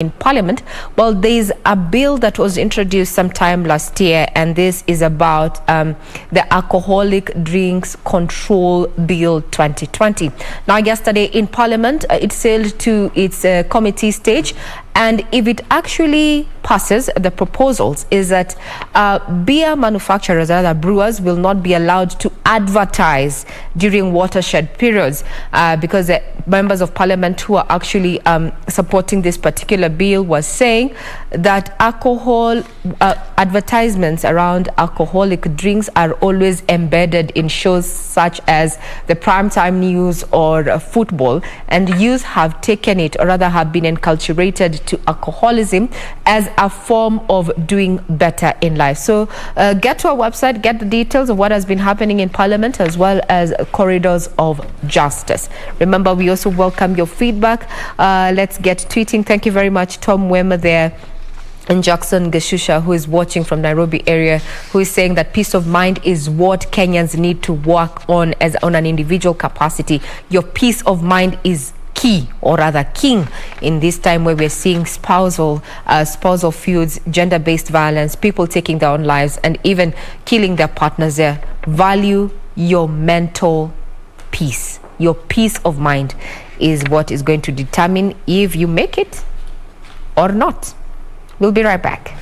in Parliament. Well, there's a bill that was introduced sometime last year, and this is about the Alcoholic Drinks Control Bill 2020. Now, yesterday in Parliament, it sailed to its committee stage, and if it actually passes, the proposals is that beer manufacturers, rather brewers, will not be allowed to advertise during watershed periods because the members of Parliament who are actually supporting this particular bill was saying that alcohol advertisements around alcoholic drinks are always embedded in shows such as the primetime news or football, and youth have taken it, or rather have been enculturated to alcoholism as a form of doing better in life. So get to our website, get the details of what has been happening in Parliament, as well as corridors of justice. Remember, we also welcome your feedback. Let's get tweeting. Thank you very much, Tom Wema there, and Jackson Gashusha, who is watching from Nairobi area, who is saying that peace of mind is what Kenyans need to work on as on an individual capacity. Your peace of mind is key, or rather king, in this time where we're seeing spousal feuds, gender-based violence, people taking their own lives and even killing their partners there. Value your mental peace. Your peace of mind is what is going to determine if you make it or not. We'll be right back.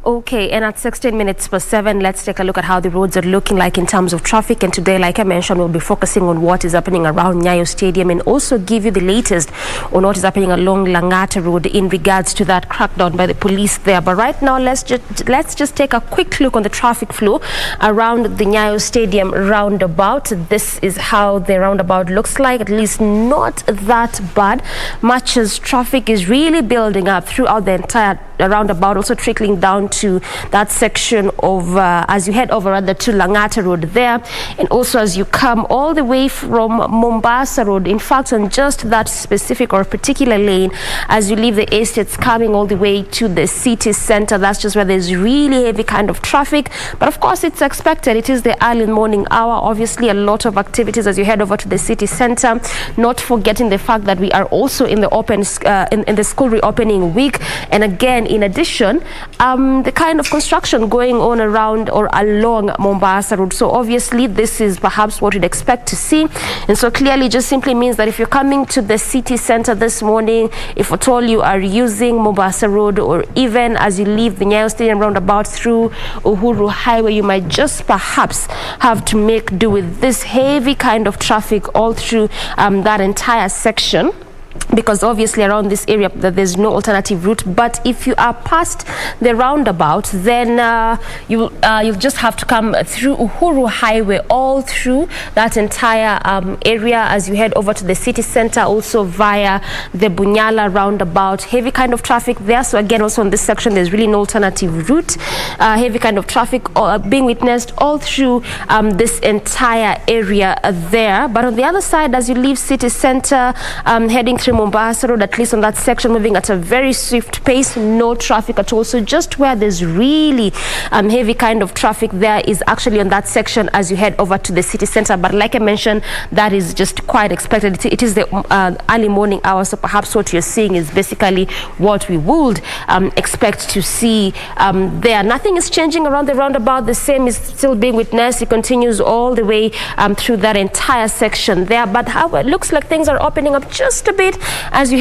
Okay, and at 16 minutes past 7, let's take a look at how the roads are looking like in terms of traffic. And today, like I mentioned, we'll be focusing on what is happening around Nyayo Stadium and also give you the latest on what is happening along Langata Road in regards to that crackdown by the police there. But right now, let's just take a quick look on the traffic flow around the Nyayo Stadium roundabout. This is how the roundabout looks like, at least not that bad. Much as traffic is really building up throughout the entire roundabout, also trickling down to that section of as you head over rather to Langata Road there, and also as you come all the way from Mombasa Road. In fact, on just that specific or particular lane, as you leave the estates coming all the way to the city center, that's just where there's really heavy kind of traffic. But of course, it's expected. It is the early morning hour. Obviously, a lot of activities as you head over to the city center. Not forgetting the fact that we are also in the open in the school reopening week, and again, in addition, the kind of construction going on around or along Mombasa Road. So obviously this is perhaps what you'd expect to see, and so clearly just simply means that if you're coming to the city center this morning, if at all you are using Mombasa Road, or even as you leave the Nyayo Stadium roundabout through Uhuru Highway, you might just perhaps have to make do with this heavy kind of traffic all through that entire section, because obviously around this area there's no alternative route. But if you are past the roundabout, then you'll just have to come through Uhuru Highway all through that entire area as you head over to the city center, also via the Bunyala roundabout. Heavy kind of traffic there. So again, also on this section there's really no alternative route. Heavy kind of traffic being witnessed all through this entire area there. But on the other side, as you leave city center heading through Mombasa Road, at least on that section, moving at a very swift pace, no traffic at all. So just where there's really heavy kind of traffic there is actually on that section as you head over to the city center. But like I mentioned, that is just quite expected. It is the early morning hours, so perhaps what you're seeing is basically what we would expect to see there. Nothing is changing around the roundabout. The same is still being witnessed. It continues all the way through that entire section there. But how it looks like things are opening up just a bit as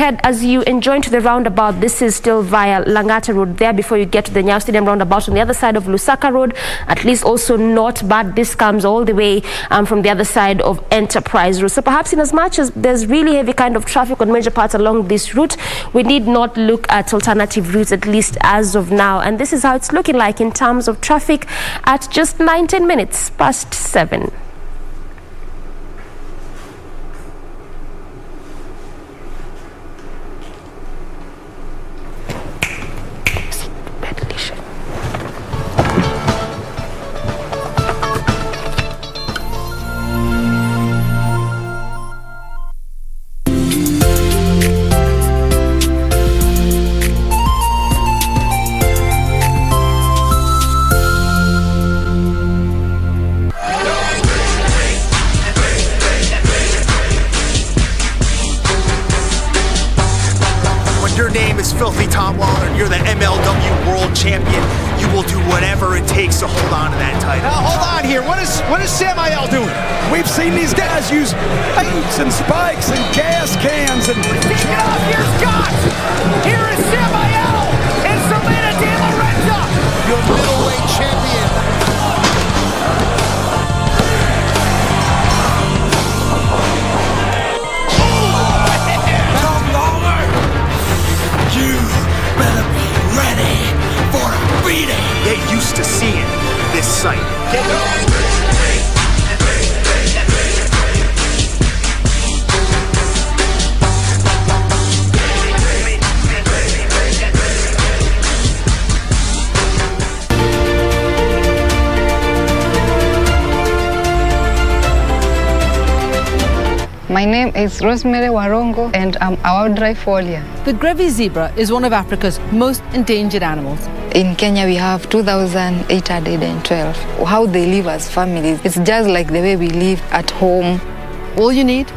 you enjoy into the roundabout. This is still via Langata Road there before you get to the Nyayo Stadium roundabout on the other side of Lusaka Road. At least also not bad. This comes all the way from the other side of Enterprise Road. So perhaps in as much as there's really heavy kind of traffic on major parts along this route, we need not look at alternative routes, at least as of now. And this is how it's looking like in terms of traffic at just 19 minutes past 7. Rottweiler and you're the MLW World Champion, you will do whatever it takes to hold on to that title. Now hold on here. What is Samael doing? We've seen these guys use paints and spikes and gas cans and Take it off. Here's Scott. Here is Samael and Selena De La Renta. Your middleweight champion. you better be ready for a beating. Get used to seeing this sight. My name is Rosemary Warongo and I'm a wildlife warrior. The Grevy's zebra is one of Africa's most endangered animals. In Kenya we have 2,812. How they live as families, it's just like the way we live at home. All you need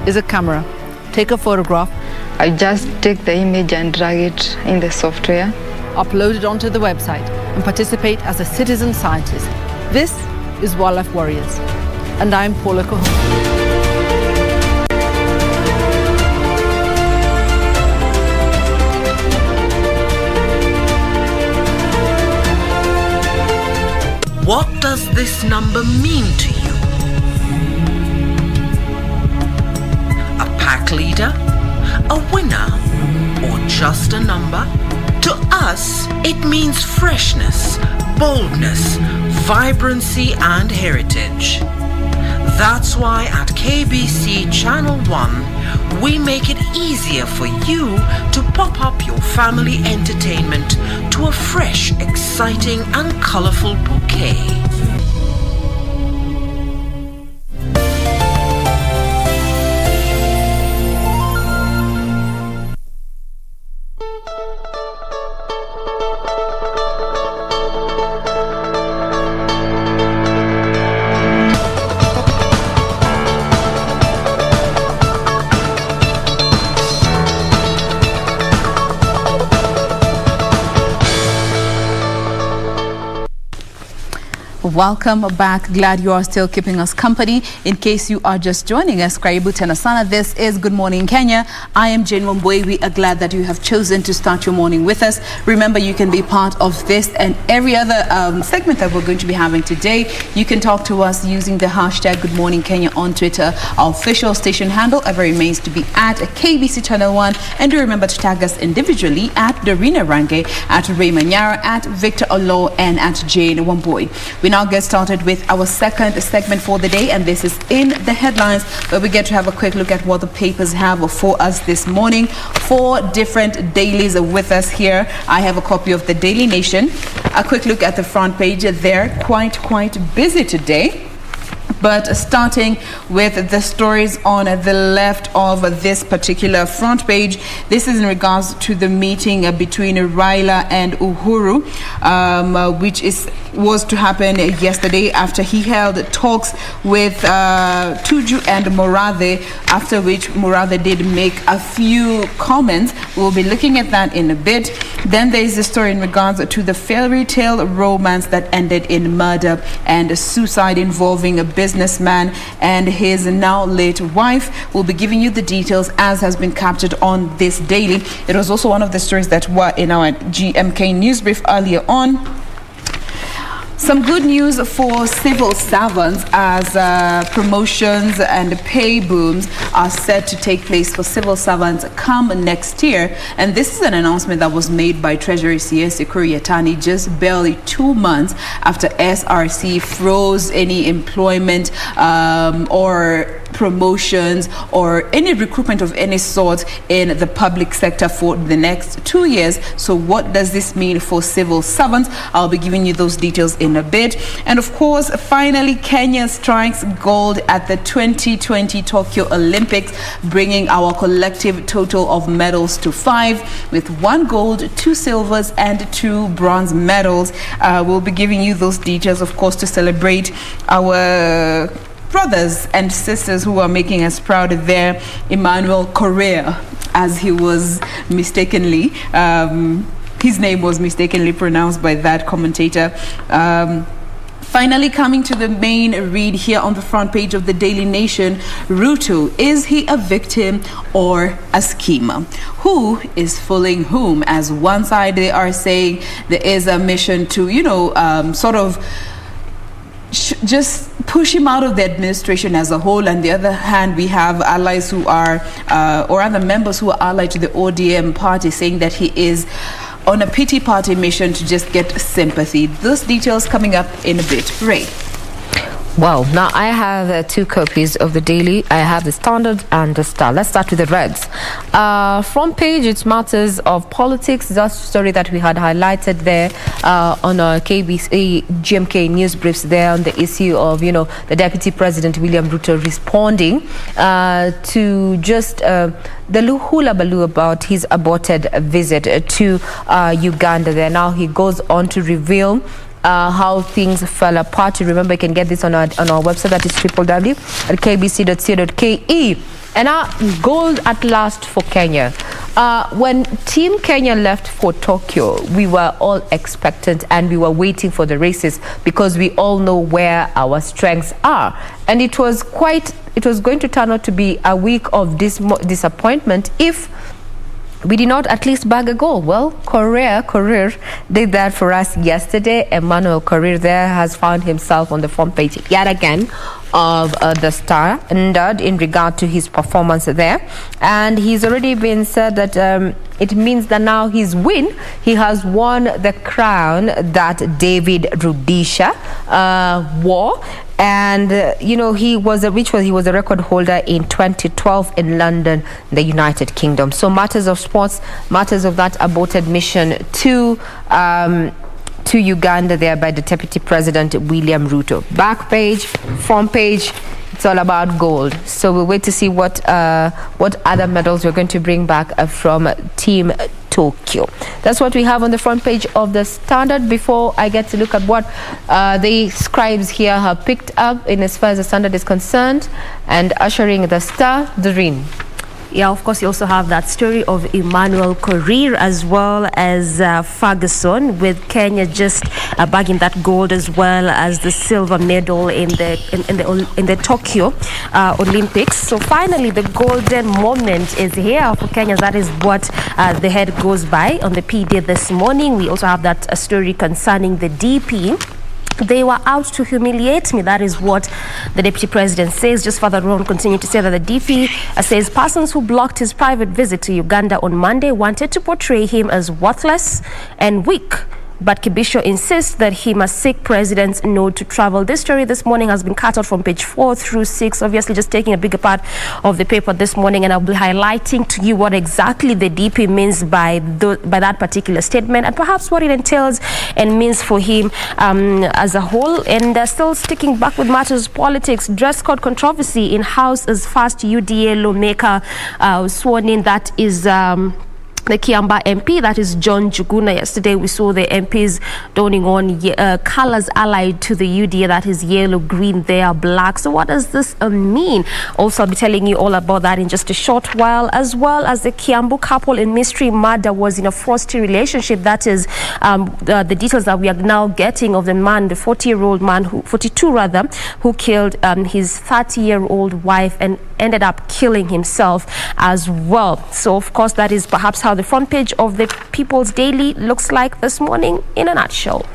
is a camera. Take a photograph, I just take the image and drag it in the software. upload it onto the website, and participate as a citizen scientist. This is Wildlife Warriors, and I'm Paula Cohon. What does this number mean to you? A pack leader? A winner? Or just a number? To us, it means freshness, boldness, vibrancy, and heritage. That's why at KBC Channel 1, we make it easier for you to pop up your family entertainment to a fresh, exciting, and colorful bouquet. Welcome back. Glad you are still keeping us company. In case you are just joining us, Karibu tena sana. This is Good Morning Kenya. I am Jane Wambui. We are glad that you have chosen to start your morning with us. Remember, you can be part of this and every other segment that we're going to be having today. You can talk to us using the hashtag Good Morning Kenya on Twitter. Our official station handle ever remains to be at KBC Channel 1. And do remember to tag us individually at Dorina Range, at Ray Manyara, at Victor Olo, and at Jane Wambui. We now get started with our second segment for the day, and this is In the Headlines, where we get to have a quick look at what the papers have for us this morning. 4 different dailies are with us here. I have a copy of the Daily Nation. A quick look at the front page. They're quite busy today. But starting with the stories on the left of this particular front page, this is in regards to the meeting between Raila and Uhuru, which was to happen yesterday after he held talks with Tuju and Murathe, after which Murathe did make a few comments. We'll be looking at that in a bit. Then there is the story in regards to the fairy tale romance that ended in murder and suicide involving a businessman and his now late wife. We'll be giving you the details as has been captured on this daily. It was also one of the stories that were in our GMK news brief earlier on. Some good news for civil servants as promotions and pay booms are set to take place for civil servants come next year. And this is an announcement that was made by Treasury CS Kuriyatani just barely 2 months after SRC froze any employment or promotions or any recruitment of any sort in the public sector for the next 2 years. So what does this mean for civil servants? I'll be giving you those details in a bit. And of course, finally, Kenya strikes gold at the 2020 Tokyo Olympics, bringing our collective total of medals to 5, with 1 gold, 2 silvers, and 2 bronze medals. We'll be giving you those details, of course, to celebrate our brothers and sisters who are making us proud there. Emmanuel Correa as he was mistakenly, his name was mistakenly pronounced by that commentator. Finally, coming to the main read here on the front page of the Daily Nation, Ruto, is he a victim or a schemer? Who is fooling whom? As one side they are saying there is a mission to, sort of just push him out of the administration as a whole, and the other hand we have allies who are or other members who are allied to the ODM party saying that he is on a pity party mission to just get sympathy. Those details coming up in a bit. Ray. Well, now I have two copies of the Daily. I have the Standard and the Star. Let's start with the Reds. Front page, it's matters of politics. That's the story that we had highlighted there on our KBC GMK news briefs there on the issue of, the Deputy President William Ruto responding to just the hula baloo about his aborted visit to Uganda there. Now he goes on to reveal how things fell apart. You remember, you can get this on our website, that is www.kbc.co.ke. And our gold at last for Kenya. When Team Kenya left for Tokyo, we were all expectant and we were waiting for the races because we all know where our strengths are. And it was going to turn out to be a week of disappointment if we did not at least bag a goal. Well, Korir did that for us yesterday. Emmanuel Korir there has found himself on the front page yet again of the Star, and in regard to his performance there. And he's already been said that it means that now he has won the crown that David Rudisha wore. And he was a record holder in 2012 in London, the United Kingdom. So matters of sports, matters of that aborted mission to Uganda there by the Deputy President William Ruto. Back page, front page, it's all about gold. So we'll wait to see what other medals we're going to bring back from Team Tokyo. That's what we have on the front page of the Standard. Before I get to look at what the scribes here have picked up in as far as the Standard is concerned, and ushering the Star, Doreen. Yeah, of course, you also have that story of Emmanuel Korir as well as Ferguson, with Kenya just bagging that gold as well as the silver medal in the Tokyo Olympics. So finally, the golden moment is here for Kenya. That is what the head goes by on the PD this morning. We also have that story concerning the DP. They were out to humiliate me. That is what the Deputy President says. Just further on, continue to say that the DP says persons who blocked his private visit to Uganda on Monday wanted to portray him as worthless and weak. But Kibisho insists that he must seek President's nod to travel. This story this morning has been cut out from page 4 through 6, obviously just taking a bigger part of the paper this morning, and I'll be highlighting to you what exactly the DP means by that particular statement, and perhaps what it entails and means for him as a whole. And still sticking back with matters of politics, dress code controversy in House as first UDA lawmaker sworn in. That is the Kiamba MP, that is John Juguna. Yesterday we saw the MPs donning on colors allied to the UDA, that is yellow, green, there, black. So what does this mean? Also, I'll be telling you all about that in just a short while, as well as the Kiambu couple in mystery murder was in a frosty relationship. That is the details that we are now getting of the man, the 42 who killed his 30-year-old wife and ended up killing himself as well. So of course that is perhaps how the front page of the People's Daily looks like this morning in a nutshell.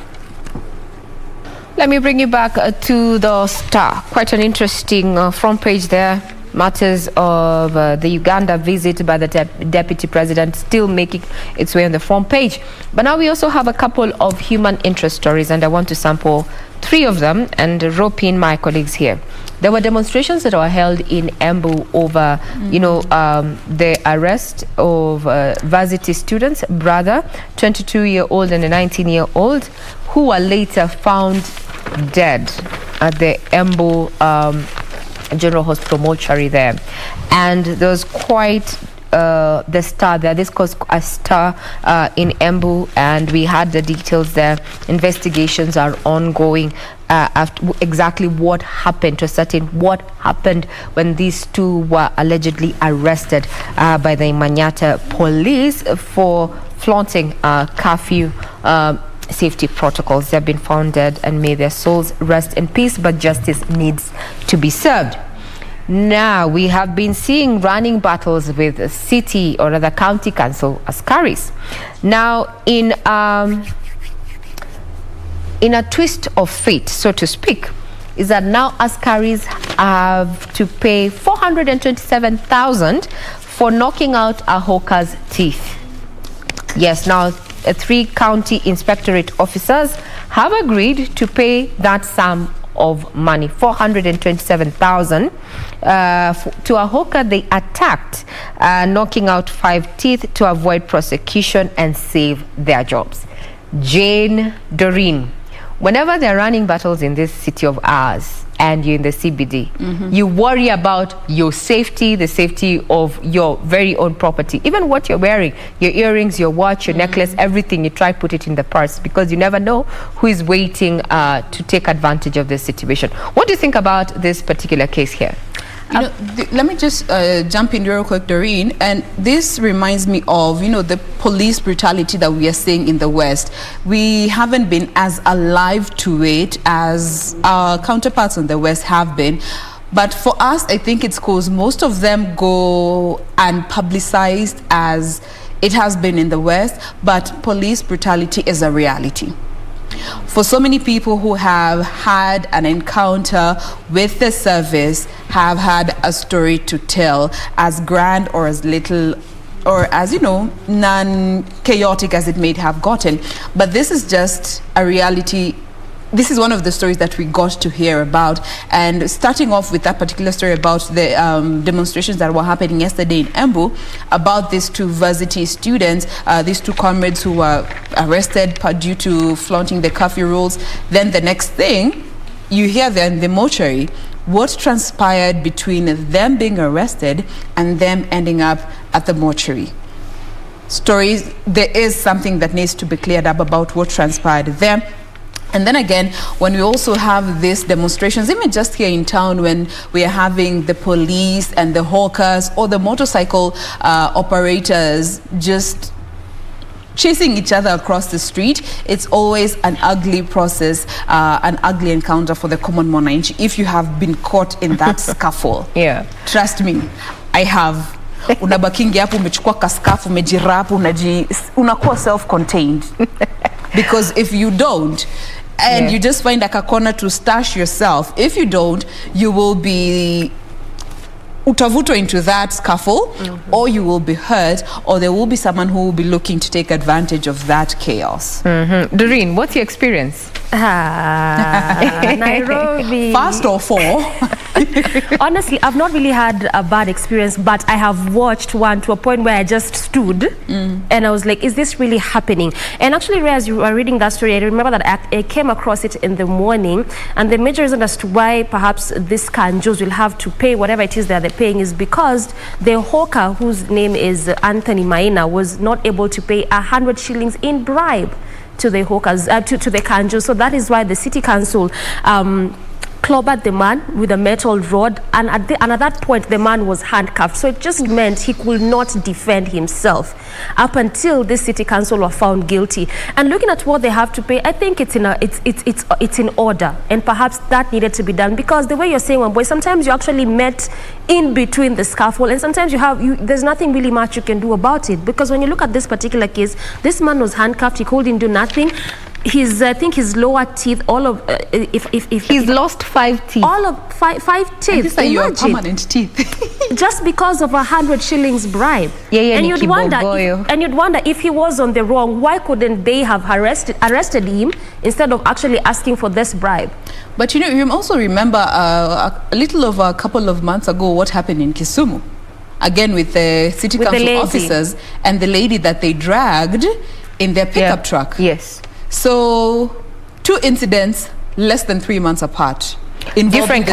Let me bring you back to the Star. Quite an interesting front page there. Matters of the Uganda visit by the Deputy President still making its way on the front page. But now we also have a couple of human interest stories, and I want to sample 3 of them and rope in my colleagues here. There were demonstrations that were held in Embu over, the arrest of varsity students, brother, 22-year-old and a 19-year-old, who were later found dead at the Embu General Hospital mortuary there. And there was quite the star there. This was a star in Embu, and we had the details there. Investigations are ongoing after exactly what happened, to ascertain what happened when these two were allegedly arrested by the Manyata police for flaunting curfew safety protocols. They have been found dead, and may their souls rest in peace, but justice needs to be served. Now, we have been seeing running battles with city or rather county council askaris. Now, in a twist of fate, so to speak, is that now askaris have to pay 427,000 for knocking out a hawker's teeth. Yes, now 3 county inspectorate officers have agreed to pay that sum of money, 427,000, to a hawker they attacked, knocking out 5 teeth to avoid prosecution and save their jobs. Jane Doreen, whenever they're running battles in this city of ours and you're in the CBD, you worry about your safety, the safety of your very own property, even what you're wearing, your earrings, your watch, your necklace, everything. You try to put it in the purse because you never know who is waiting to take advantage of this situation. What do you think about this particular case here? You know, let me just jump in real quick, Doreen, and this reminds me of, you know, the police brutality that we are seeing in the West. We haven't been as alive to it as our counterparts in the West have been. But for us, I think it's because most of them go unpublicized as it has been in the West, but police brutality is a reality. For so many people who have had an encounter with the service, have had a story to tell, as grand or as little or as, you know, non-chaotic as it may have gotten. But this is just a reality. This is one of the stories that we got to hear about. And starting off with that particular story about the demonstrations that were happening yesterday in Embu about these 2 varsity students, these 2 comrades who were arrested due to flaunting the curfew rules. Then the next thing, you hear there in the mortuary what transpired between them being arrested and them ending up at the mortuary. Stories, there is something that needs to be cleared up about what transpired there. And then again, when we also have these demonstrations, even just here in town, when we are having the police and the hawkers or the motorcycle operators just chasing each other across the street, it's always an ugly process, an ugly encounter for the common mwananchi if you have been caught in that scuffle. Yeah. Trust me, I have. Unabakingi hapo umechukua kaskafu umejirapu unakuwa self-contained. Because if you don't, and you just find like a corner to stash yourself, if you don't, you will be utavuto into that scuffle, or you will be hurt, or there will be someone who will be looking to take advantage of that chaos. Doreen, what's your experience? Nairobi. Fast or 4? Honestly, I've not really had a bad experience, but I have watched one to a point where I just stood and I was like, is this really happening? And actually, as you were reading that story, I remember that I came across it in the morning, and the major reason as to why perhaps these kanjos will have to pay whatever it is that they're paying is because the hawker, whose name is Anthony Maina, was not able to pay 100 shillings in bribe to the hawkers, to the kanjos. So that is why the city council clobbered the man with a metal rod, and at that point the man was handcuffed. So it just meant he could not defend himself up until the city council were found guilty. And looking at what they have to pay, I think it's in order, and perhaps that needed to be done, because the way you're saying, one boy, sometimes you actually met in between the scuffle, and sometimes there's nothing really much you can do about it, because when you look at this particular case, this man was handcuffed, he couldn't do nothing. I think his lower teeth, all of he's lost 5 teeth. All of five teeth. And these are your permanent teeth. Just because of 100 shillings bribe. And you'd wonder if he was on the wrong, why couldn't they have arrested him instead of actually asking for this bribe? But you know, you also remember a little over a couple of months ago what happened in Kisumu, again with the city council officers and the lady that they dragged in their pickup truck. Yes. So 2 incidents less than 3 months apart. involving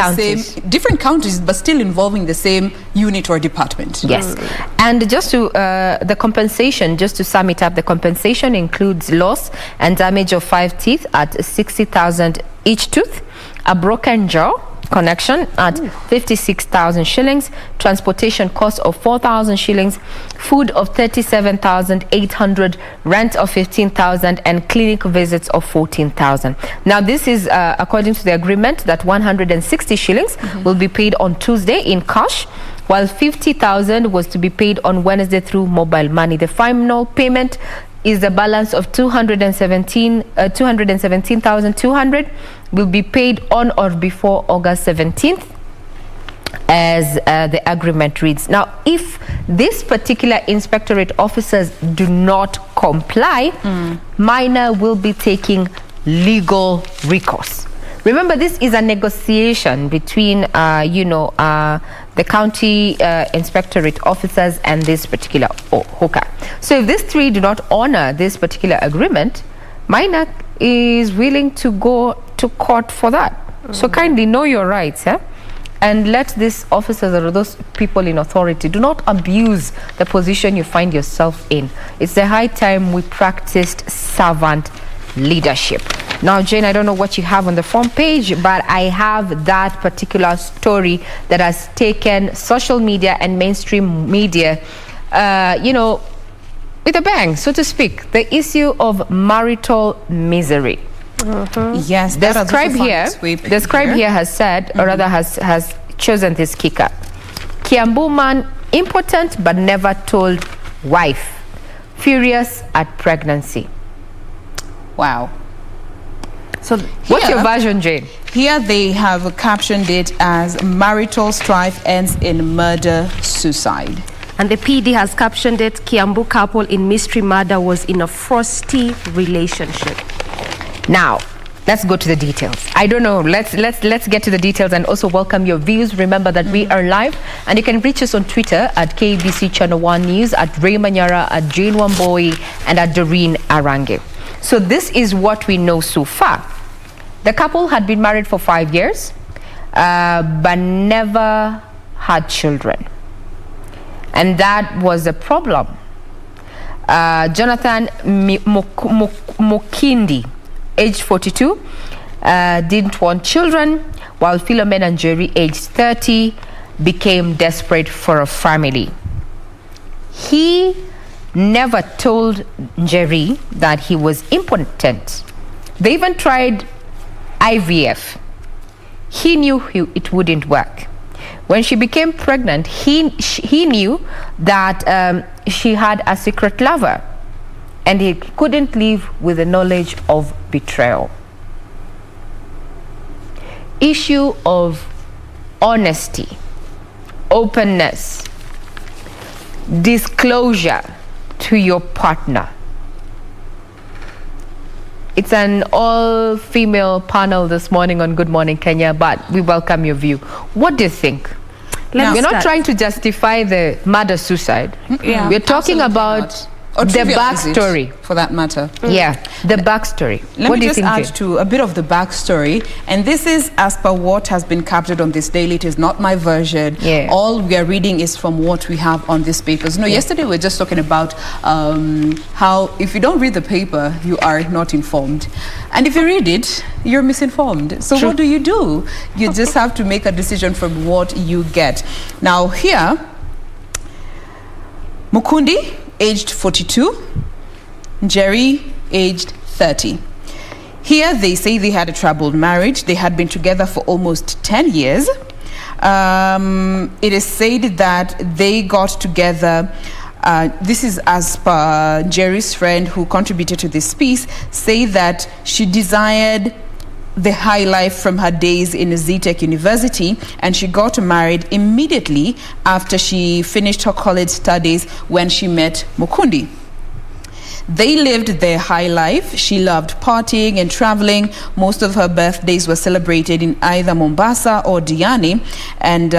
different counties, but still involving the same unit or department. Yes. And just to the compensation, just to sum it up, the compensation includes loss and damage of 5 teeth at 60,000 each tooth, a broken jaw connection at 56,000 shillings, transportation cost of 4,000 shillings, food of 37,800, rent of 15,000, and clinic visits of 14,000. Now this is according to the agreement that 160 shillings will be paid on Tuesday in cash, while 50,000 was to be paid on Wednesday through mobile money. The final payment is the balance of 217,200 will be paid on or before August 17th, as the agreement reads. Now, if these particular inspectorate officers do not comply, minor will be taking legal recourse. Remember, this is a negotiation between, the county inspectorate officers and this particular hooker. So if these three do not honor this particular agreement, minor is willing to go to court for that. So kindly know your rights, and let these officers or those people in authority do not abuse the position you find yourself in. It's the high time we practiced servant leadership. Now, Jane, I don't know what you have on the front page, but I have that particular story that has taken social media and mainstream media, with a bang, so to speak. The issue of marital misery. Yes, the scribe here has said, or rather has chosen this kicker. Kiambu man impotent but never told wife, furious at pregnancy. Wow. So what's your version, Jane? Here they have captioned it as marital strife ends in murder-suicide. And the PD has captioned it, Kiambu couple in mystery murder was in a frosty relationship. Now, let's go to the details. I don't know, let's get to the details and also welcome your views. Remember that we are live and you can reach us on Twitter at KBC Channel 1 News, at Ray Manyara, at Jane Wamboi, and at Doreen Arange. So this is what we know so far. The couple had been married for 5 years, but never had children. And that was a problem. Jonathan Mokindi, aged 42, didn't want children, while Philomena Njeri, aged 30, became desperate for a family. He never told Njeri that he was impotent. They even tried IVF. He knew it wouldn't work. When she became pregnant, he knew that she had a secret lover, and he couldn't live with the knowledge of betrayal. Issue of honesty, openness, disclosure to your partner. It's an all-female panel this morning on Good Morning Kenya, but we welcome your view. What do you think? We're not trying to justify the murder-suicide. Yeah, we're talking about the backstory, for that matter. Yeah, the backstory. Let me just add to a bit of the backstory, and this is as per what has been captured on this daily. It is not my version. Yeah. All we are reading is from what we have on these papers. Yesterday we were just talking about how if you don't read the paper, you are not informed, and if you read it, you're misinformed. So what do? You just have to make a decision from what you get. Now here, Mukundi, aged 42, Njeri, aged 30. Here they say they had a troubled marriage. They had been together for almost 10 years. It is said that they got together, this is as per Njeri's friend who contributed to this piece, say that she desired the high life from her days in Zitech University, and she got married immediately after she finished her college studies when she met Mukundi. They lived their high life. She loved partying and traveling. Most of her birthdays were celebrated in either Mombasa or Diani, and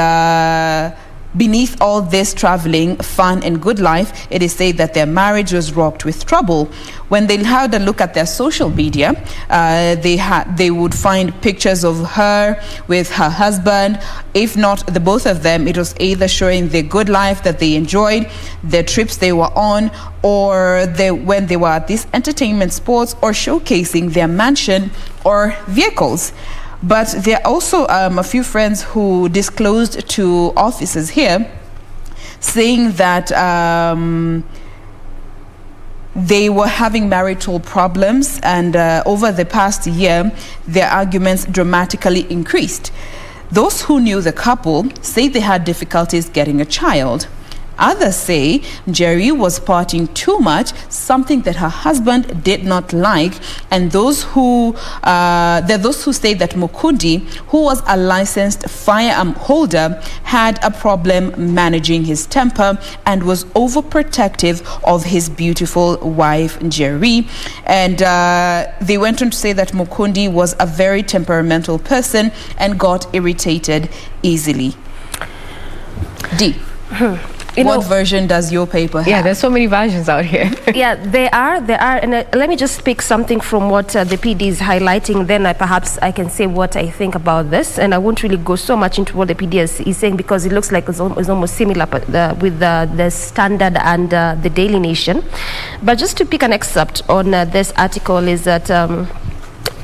beneath all this traveling, fun, and good life, it is said that their marriage was rocked with trouble. When they had a look at their social media, they would find pictures of her with her husband. If not the both of them, it was either showing the good life that they enjoyed, the trips they were on, or when they were at these entertainment sports, or showcasing their mansion or vehicles. But there are also a few friends who disclosed to officers here, saying that they were having marital problems, and over the past year, their arguments dramatically increased. Those who knew the couple say they had difficulties getting a child. Others say Jerry was partying too much, something that her husband did not like. And there are those who say that Mukundi, who was a licensed firearm holder, had a problem managing his temper and was overprotective of his beautiful wife, Jerry. And they went on to say that Mukundi was a very temperamental person and got irritated easily. D. What version does your paper have? Yeah, there's so many versions out here. Yeah, there are. And let me just pick something from what the PD is highlighting. Then perhaps I can say what I think about this. And I won't really go so much into what the PD is saying, because it looks like it's almost similar with the Standard and the Daily Nation. But just to pick an excerpt on this article is that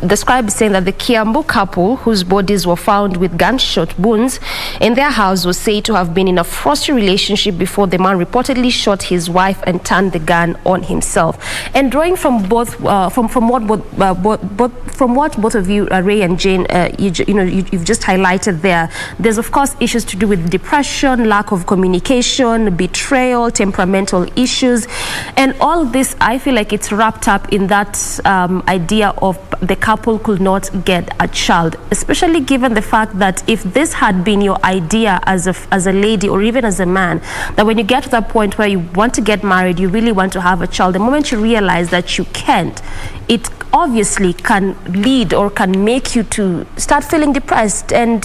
the scribe is saying that the Kiambu couple, whose bodies were found with gunshot wounds in their house, was said to have been in a frosty relationship before the man reportedly shot his wife and turned the gun on himself. And drawing from both, from what both of you, Ray and Jane, you've just highlighted there. There's of course issues to do with depression, lack of communication, betrayal, temperamental issues, and all this. I feel like it's wrapped up in that idea of the couple could not get a child, especially given the fact that if this had been your idea as a lady or even as a man, that when you get to that point where you want to get married, you really want to have a child, the moment you realize that you can't, it obviously can lead or can make you to start feeling depressed and,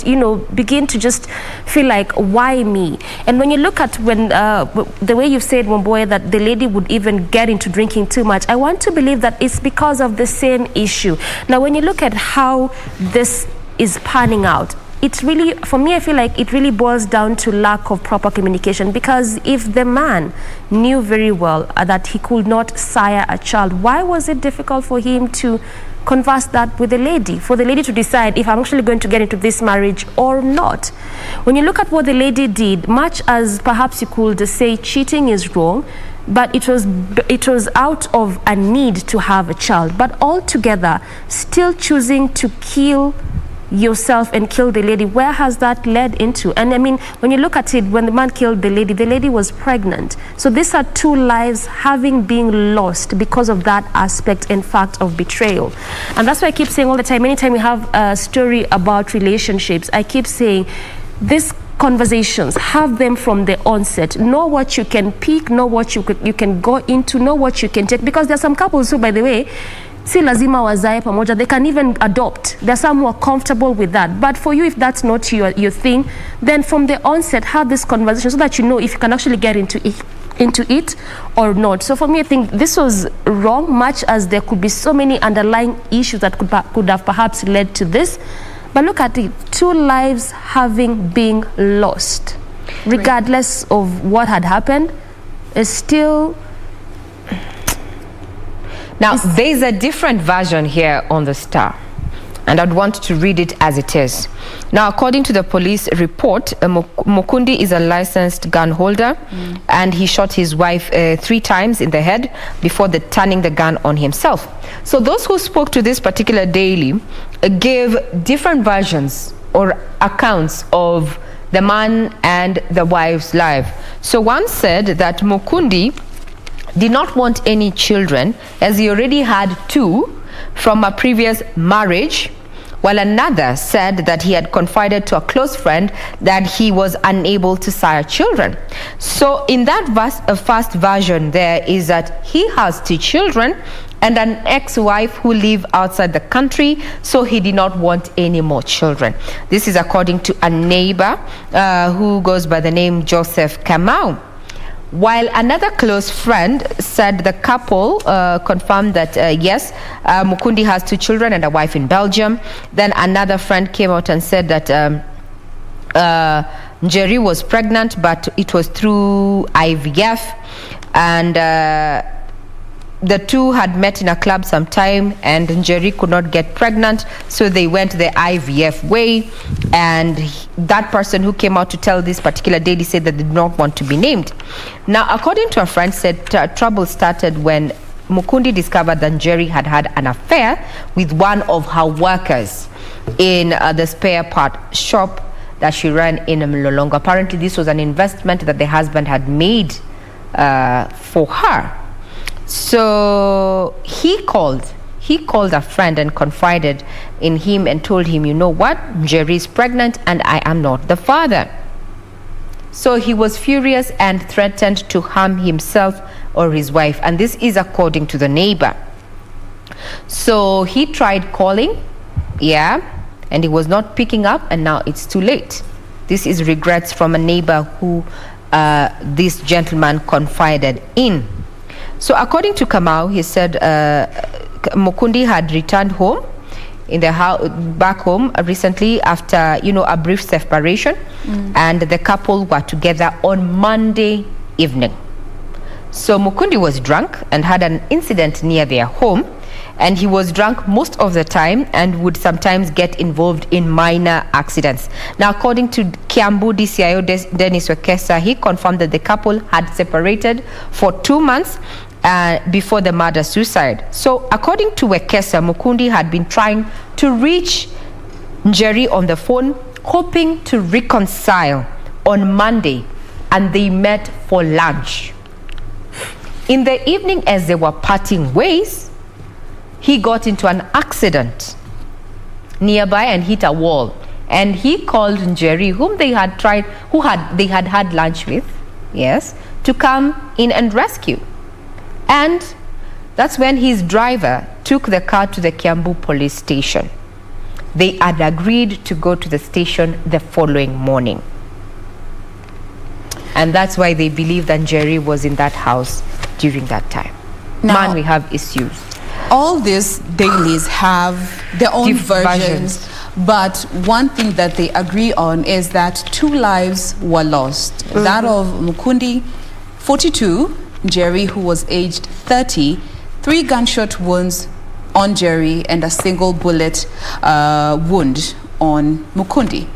begin to just feel like, why me? And when you look at the way you've said, Wamboe, that the lady would even get into drinking too much, I want to believe that it's because of the same issue. Now, when you look at how this is panning out, it's really, for me, I feel like it really boils down to lack of proper communication, because if the man knew very well that he could not sire a child, why was it difficult for him to converse that with the lady, for the lady to decide if I'm actually going to get into this marriage or not? When you look at what the lady did, much as perhaps you could say cheating is wrong, but it was out of a need to have a child, but altogether still choosing to kill yourself and kill the lady. Where has that led into? And I mean, when you look at it, when the man killed the lady was pregnant. So these are two lives having been lost because of that aspect and fact of betrayal. And that's why I keep saying all the time, anytime we have a story about relationships, I keep saying these conversations, have them from the onset. Know what you can pick, know what you can go into, know what you can take, because there are some couples who, by the way, si lazima wazae pamoja, they can even adopt. There are some who are comfortable with that. But for you, if that's not your thing, then from the onset, have this conversation so that you know if you can actually get into it or not. So for me, I think this was wrong, much as there could be so many underlying issues that could have perhaps led to this. But look at it, two lives having been lost, regardless of what had happened, is still... Now, there's a different version here on the Star, and I'd want to read it as it is. Now, according to the police report, Mukundi is a licensed gun holder, and he shot his wife 3 times in the head before turning the gun on himself. So those who spoke to this particular daily gave different versions or accounts of the man and the wife's life. So one said that Mukundi did not want any children, as he already had 2 from a previous marriage, while another said that he had confided to a close friend that he was unable to sire children. So in that first version, there is that he has 2 children and an ex-wife who live outside the country, so he did not want any more children. This is according to a neighbor who goes by the name Joseph Kamau. While another close friend said the couple confirmed that yes, Mukundi has 2 children and a wife in Belgium. Then another friend came out and said that Njeri was pregnant, but it was through IVF, and the two had met in a club sometime, and Njeri could not get pregnant, so they went the IVF way. And that person who came out to tell this particular lady said that they did not want to be named. Now, according to a friend, said trouble started when Mukundi discovered that Njeri had had an affair with one of her workers in the spare part shop that she ran in Mlolongo. Apparently, this was an investment that the husband had made for her. So he called a friend and confided in him and told him, you know what, Njeri is pregnant and I am not the father. So he was furious and threatened to harm himself or his wife, and this is according to the neighbor. So he tried calling, and he was not picking up, and now it's too late. This is regrets from a neighbor who this gentleman confided in. So according to Kamau, he said Mukundi had returned home in the house back home recently after a brief separation, and the couple were together on Monday evening. So Mukundi was drunk and had an incident near their home, and he was drunk most of the time and would sometimes get involved in minor accidents. Now, according to Kiambu DCIO Dennis Wekesa, he confirmed that the couple had separated for 2 months before the murder-suicide. So, according to Wekesa, Mukundi had been trying to reach Njeri on the phone, hoping to reconcile on Monday, and they met for lunch. In the evening, as they were parting ways, he got into an accident nearby and hit a wall. And he called Njeri, whom they had had lunch with, to come in and rescue. And that's when his driver took the car to the Kiambu police station. They had agreed to go to the station the following morning. And that's why they believe that Njeri was in that house during that time. Now, we have issues. All these dailies have their own versions, but one thing that they agree on is that 2 lives were lost. That of Mukundi, 42, Njeri, who was aged 30, 3 gunshot wounds on Njeri, and a single bullet wound on Mukundi.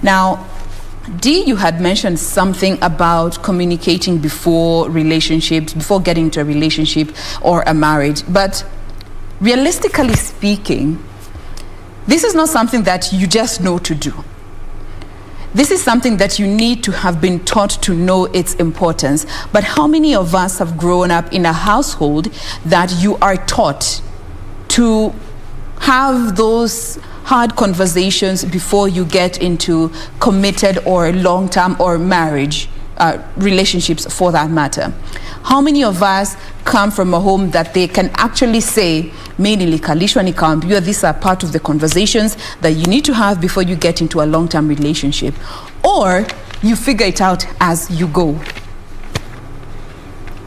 Now, Dee, you had mentioned something about communicating before relationships, before getting into a relationship or a marriage. But realistically speaking, this is not something that you just know to do. This is something that you need to have been taught to know its importance. But how many of us have grown up in a household that you are taught to have those hard conversations before you get into committed or long-term or marriage relationships, for that matter? How many of us come from a home that they can actually say, these are part of the conversations that you need to have before you get into a long-term relationship, or you figure it out as you go?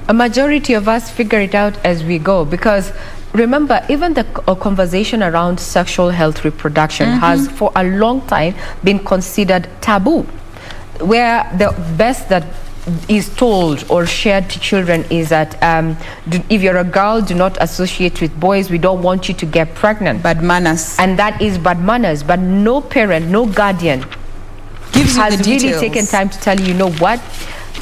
A majority of us figure it out as we go, because remember, even the conversation around sexual health reproduction has for a long time been considered taboo, where the best that is told or shared to children is that if you're a girl, do not associate with boys. We don't want you to get pregnant. Bad manners. And that is bad manners. But no parent, no guardian has really taken time to tell you know what?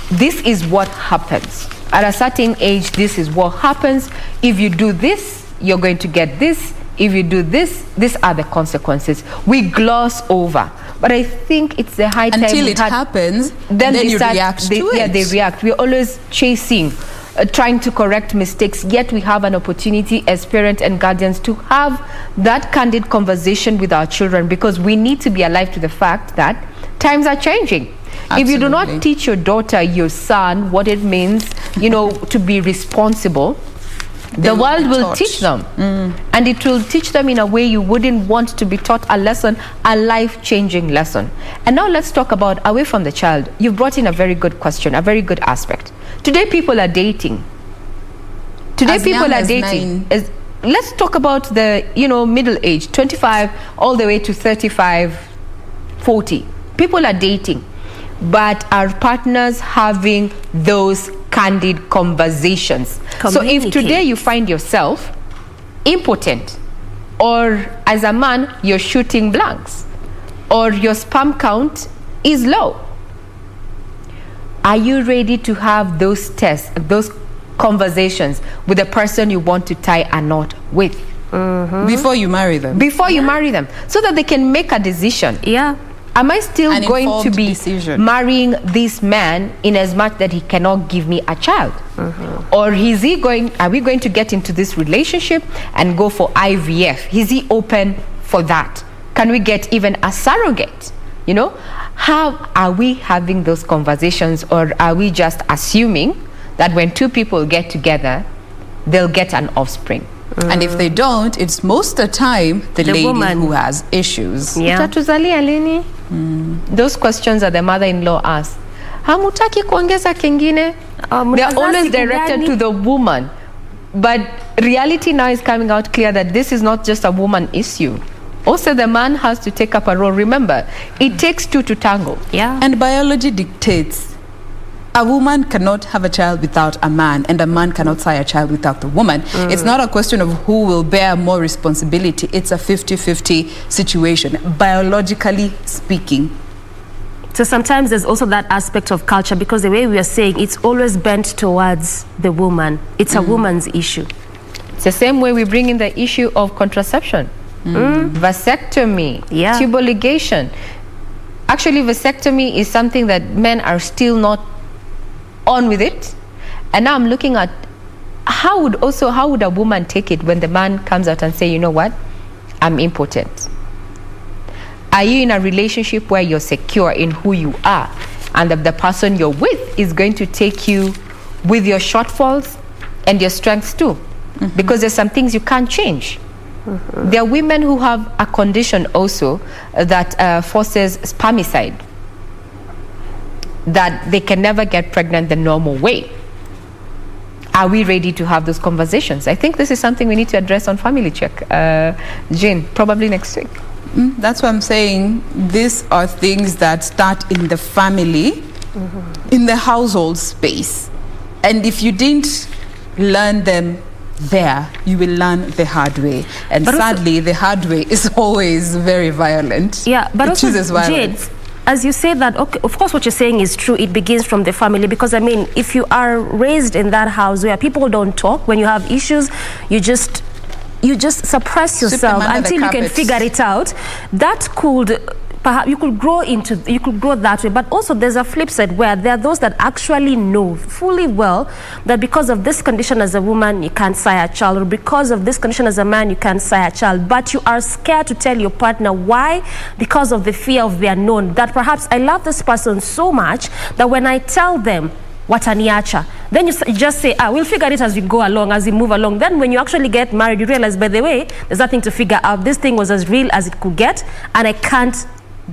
This is what happens. At a certain age, this is what happens. If you do this, you're going to get this. If you do this, these are the consequences. We gloss over. But I think it's the high time until it happens, then you react to it. Yeah, they react. We're always chasing, trying to correct mistakes, yet we have an opportunity as parents and guardians to have that candid conversation with our children, because we need to be alive to the fact that times are changing. Absolutely. If you do not teach your daughter, your son, what it means, to be responsible, The world will teach them. And it will teach them in a way you wouldn't want to be taught a lesson, a life-changing lesson. And now let's talk about away from the child. You've brought in a very good question, a very good aspect. Today people are dating. Today As people young are as dating. 9. Let's talk about the, middle age, 25 all the way to 35, 40. People are dating, but are partners having those candid conversations? So if today you find yourself impotent, or as a man you're shooting blanks, or your sperm count is low, are you ready to have those tests, those conversations with the person you want to tie a knot with? Before you marry them. Before you marry them, so that they can make a decision. Yeah. Am I still An going to informed be decision. marrying this man in as much that he cannot give me a child? Or are we going to get into this relationship and go for IVF? Is he open for that? Can we get even a surrogate? How are we having those conversations, or are we just assuming that when two people get together, they'll get an offspring? And if they don't, it's most of the time the lady woman who has issues. Yeah. Utatuzalia lini? Those questions that the mother-in-law asks. Hamutaki kuongeza kengine? They're always directed to the woman. But reality now is coming out clear that this is not just a woman issue. Also, the man has to take up a role. Remember, it takes two to tango. Yeah. And biology dictates a woman cannot have a child without a man, and a man cannot sire a child without the woman. It's not a question of who will bear more responsibility. It's a 50-50 situation, biologically speaking. So sometimes there's also that aspect of culture, because the way we are saying, it's always bent towards the woman. It's a woman's issue. It's the same way we bring in the issue of contraception, vasectomy, tubal ligation. Actually, vasectomy is something that men are still not on with it. And now I'm looking at how would a woman take it when the man comes out and say, you know what, I'm impotent? Are you in a relationship where you're secure in who you are, and that the person you're with is going to take you with your shortfalls and your strengths too? Because there's some things you can't change. There are women who have a condition also that forces spermicide, that they can never get pregnant the normal way. Are we ready to have those conversations? I think this is something we need to address on Family Check. Jane, probably next week. That's what I'm saying. These are things that start in the family, in the household space. And if you didn't learn them there, you will learn the hard way. And but sadly, the hard way is always very violent. Yeah, but it also, chooses violence. Jade, as you say that, okay, of course what you're saying is true. It begins from the family, because I mean, if you are raised in that house where people don't talk, when you have issues, you just suppress yourself until you can figure it out. That could perhaps you could grow that way. But also there's a flip side where there are those that actually know fully well that because of this condition as a woman you can't sire a child, or because of this condition as a man you can't sire a child, but you are scared to tell your partner. Why? Because of the fear of the unknown, that perhaps I love this person so much that when I tell them wataniacha, then you just say, we'll figure it as we go along, as we move along. Then when you actually get married, you realize, by the way, there's nothing to figure out. This thing was as real as it could get, and I can't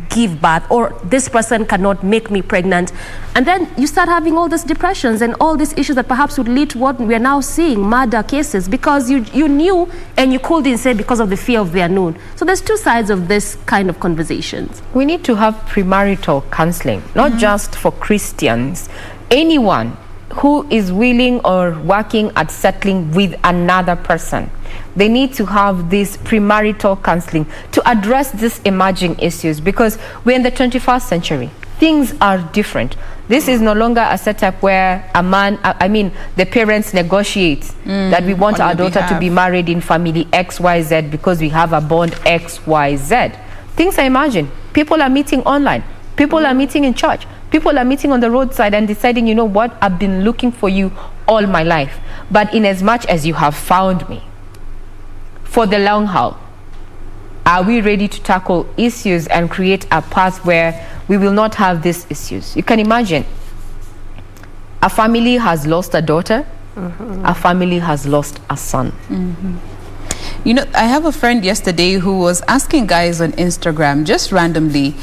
give birth, or this person cannot make me pregnant. And then you start having all these depressions and all these issues that perhaps would lead to what we are now seeing, murder cases, because you knew and you couldn't say because of the fear of the unknown. So there's two sides of this kind of conversations. We need to have premarital counseling, not just for Christians. Anyone who is willing or working at settling with another person, they need to have this premarital counseling to address these emerging issues, because we're in the 21st century. Things are different. This is no longer a setup where the parents negotiate that we want our daughter to be married in family XYZ because we have a bond XYZ. Things are emerging. People are meeting online. People are meeting in church. People are meeting on the roadside and deciding, you know what, I've been looking for you all my life. But in as much as you have found me, for the long haul, are we ready to tackle issues and create a path where we will not have these issues? You can imagine a family has lost a daughter a family has lost a son. You know, I have a friend yesterday who was asking guys on Instagram, just randomly.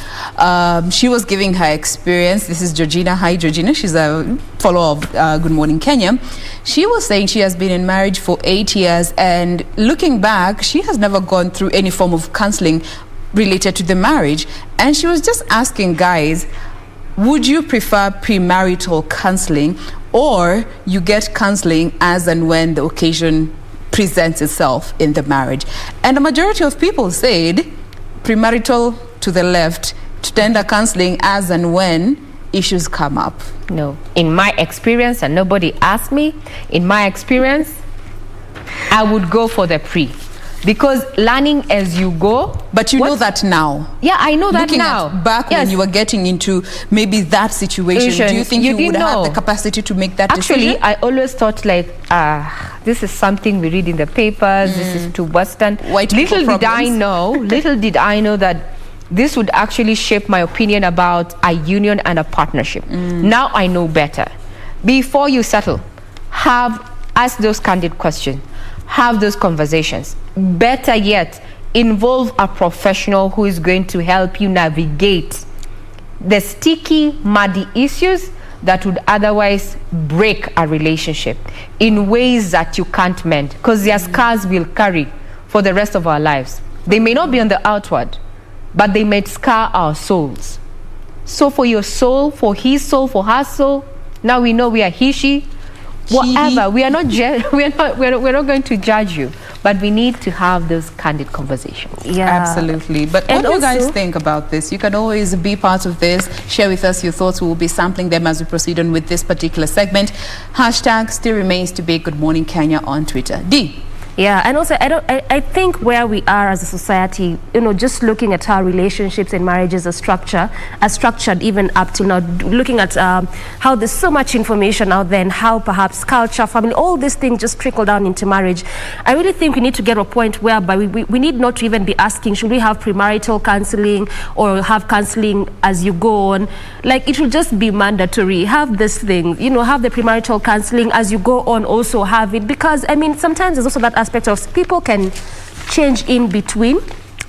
She was giving her experience. This is Georgina. Hi, Georgina. She's a follower of Good Morning Kenya. She was saying she has been in marriage for 8 years, and looking back, she has never gone through any form of counseling related to the marriage. And she was just asking guys, would you prefer premarital counseling, or you get counseling as and when the occasion presents itself in the marriage? And the majority of people said premarital to the left, to tender counseling as and when issues come up. No, in my experience, and nobody asked me, in my experience, I would go for the pre. Because learning as you go. But you know that now. Yeah, I know that Looking now. At back when you were getting into maybe that situation, do you think you would have the capacity to make that decision? Actually, I always thought like, this is something we read in the papers, this is too Western. Little did I know that this would actually shape my opinion about a union and a partnership. Now I know better. Before you settle, ask those candid questions. Have those conversations. Better yet, involve a professional who is going to help you navigate the sticky, muddy issues that would otherwise break a relationship in ways that you can't mend, because their scars will carry for the rest of our lives. They may not be on the outward, but they may scar our souls. So for your soul, for his soul, for her soul, now we know we are he, she, whatever. We are not we're not going to judge you, but we need to have those candid conversations. Yeah, absolutely. But what do you guys think about this? You can always be part of this. Share with us your thoughts. We will be sampling them as we proceed on with this particular segment. Hashtag still remains to be Good Morning Kenya on Twitter. D. Yeah, and also I think where we are as a society, you know, just looking at how relationships and marriages are structured even up till now, looking at how there's so much information out there and how perhaps culture, family, all these things just trickle down into marriage. I really think we need to get to a point whereby we need not to even be asking, should we have premarital counseling or have counseling as you go on? Like, it will just be mandatory. Have this thing, you know, have the premarital counseling as you go on, also have it, because I mean, sometimes there's also that aspect of people can change in between.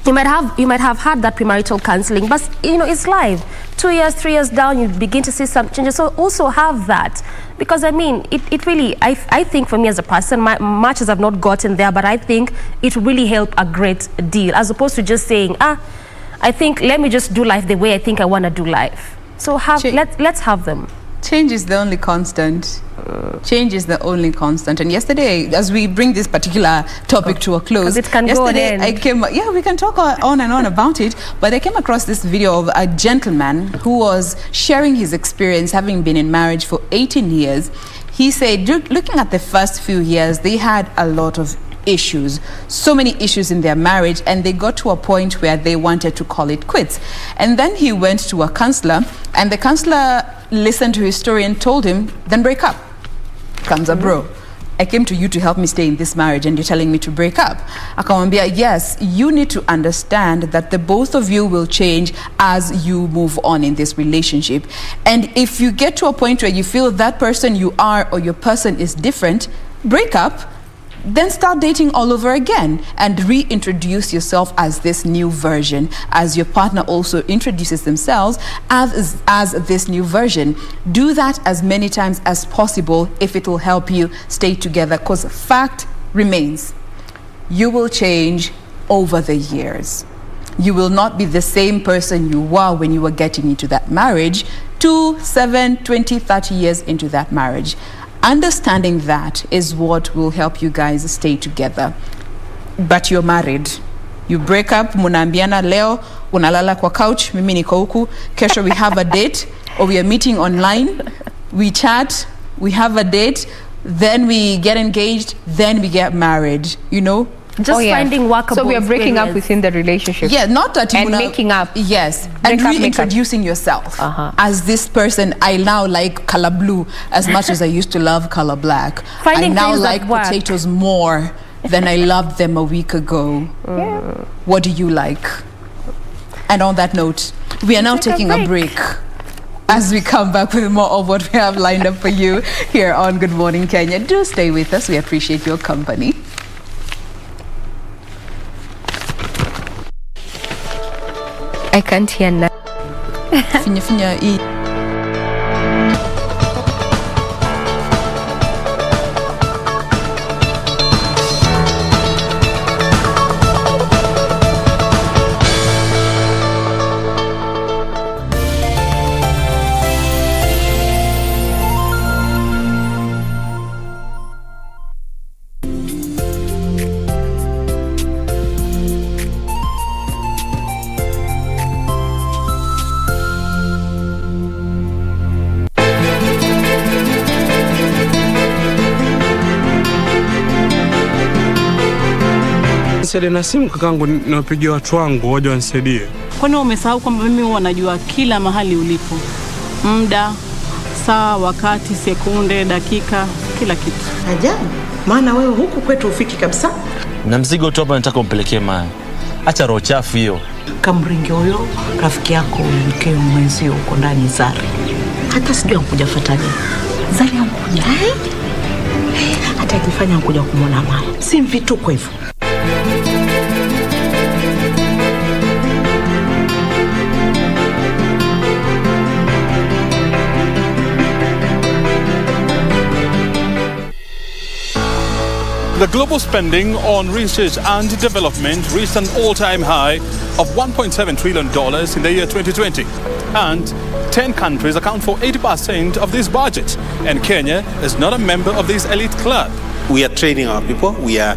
You might have had that premarital counseling, but you know, it's live. 2 years, 3 years down, you begin to see some changes. So also have that, because I mean, it really, I think for me as a person, much as I've not gotten there, but I think it really helped a great deal, as opposed to just saying, I think let me just do life the way I think I want to do life. So let's have them. Change is the only constant. Change is the only constant. And yesterday, as we bring this particular topic to a close, it can yesterday go we can talk on and on about it, but I came across this video of a gentleman who was sharing his experience having been in marriage for 18 years. He said, looking at the first few years, they had a lot of issues, so many issues in their marriage, and they got to a point where they wanted to call it quits. And then he went to a counselor, and the counselor listened to his story and told him, then break up. Comes a bro, I came to you to help me stay in this marriage and you're telling me to break up. Akamwambia, yes, you need to understand that the both of you will change as you move on in this relationship. And if you get to a point where you feel that person you are or your person is different, break up. Then start dating all over again and reintroduce yourself as this new version, as your partner also introduces themselves as this new version. Do that as many times as possible if it will help you stay together, because fact remains, you will change over the years. You will not be the same person you were when you were getting into that marriage 2, 7, 20, 30 years into that marriage. Understanding that is what will help you guys stay together. But you're married. You break up, munaambiana leo, unalala kwa couch, mimi niko huku, kesho we have a date, or we are meeting online, we chat, we have a date, then we get engaged, then we get married, you know? Just finding workable. So we are breaking up within the relationship. Yeah, not that you making up. Yes, and reintroducing yourself as this person. I now like color blue as much as I used to love color black. I now like potatoes more than I loved them a week ago. Yeah. What do you like? And on that note, we are now taking a break. as we come back with more of what we have lined up for you here on Good Morning Kenya. Do stay with us. We appreciate your company. I can't hear now. Na simu kakangu, napigia watu wangu waje wanisaidie. Kwani umesahau kwamba mimi huwa najua kila mahali ulipo? Muda, saa, wakati, sekunde, dakika, kila kitu. Ajabu, maana wewe huku kwetu ufiki kabisa. Na mzigo tu hapa nataka umpelekee mama. Acha roho chafu hiyo. Kamringe huyo rafiki yako mke mwenzio uko ndani Zari. Hata sijui ankuja fataje. Zari ankuja. Hata akifanya ankuja kumwona mama. Si mvituko hivyo. The global spending on research and development reached an all-time high of $1.7 trillion in the year 2020. And 10 countries account for 80% of this budget. And Kenya is not a member of this elite club. We are training our people, we are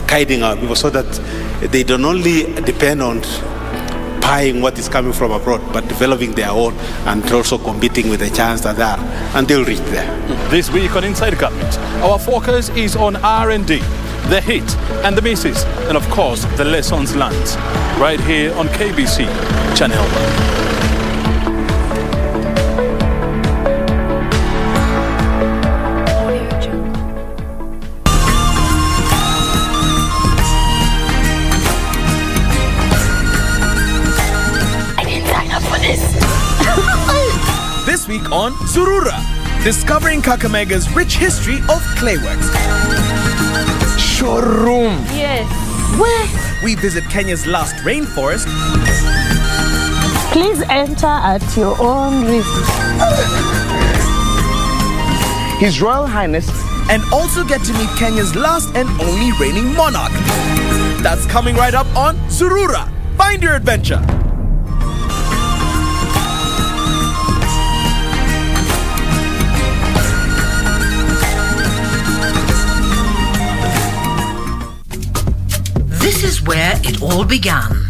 guiding our people so that they don't only depend on buying what is coming from abroad, but developing their own and also competing with the chance that they are, and they'll reach there. This week on Inside Government, our focus is on R&D, the hit and the misses, and of course, the lessons learned. Right here on KBC Channel 1. This week on Surura, discovering Kakamaga's rich history of clayworks. Showroom. Yes. Where we visit Kenya's last rainforest. Please enter at your own risk. His Royal Highness. And also get to meet Kenya's last and only reigning monarch. That's coming right up on Surura. Find your adventure. This is where it all began.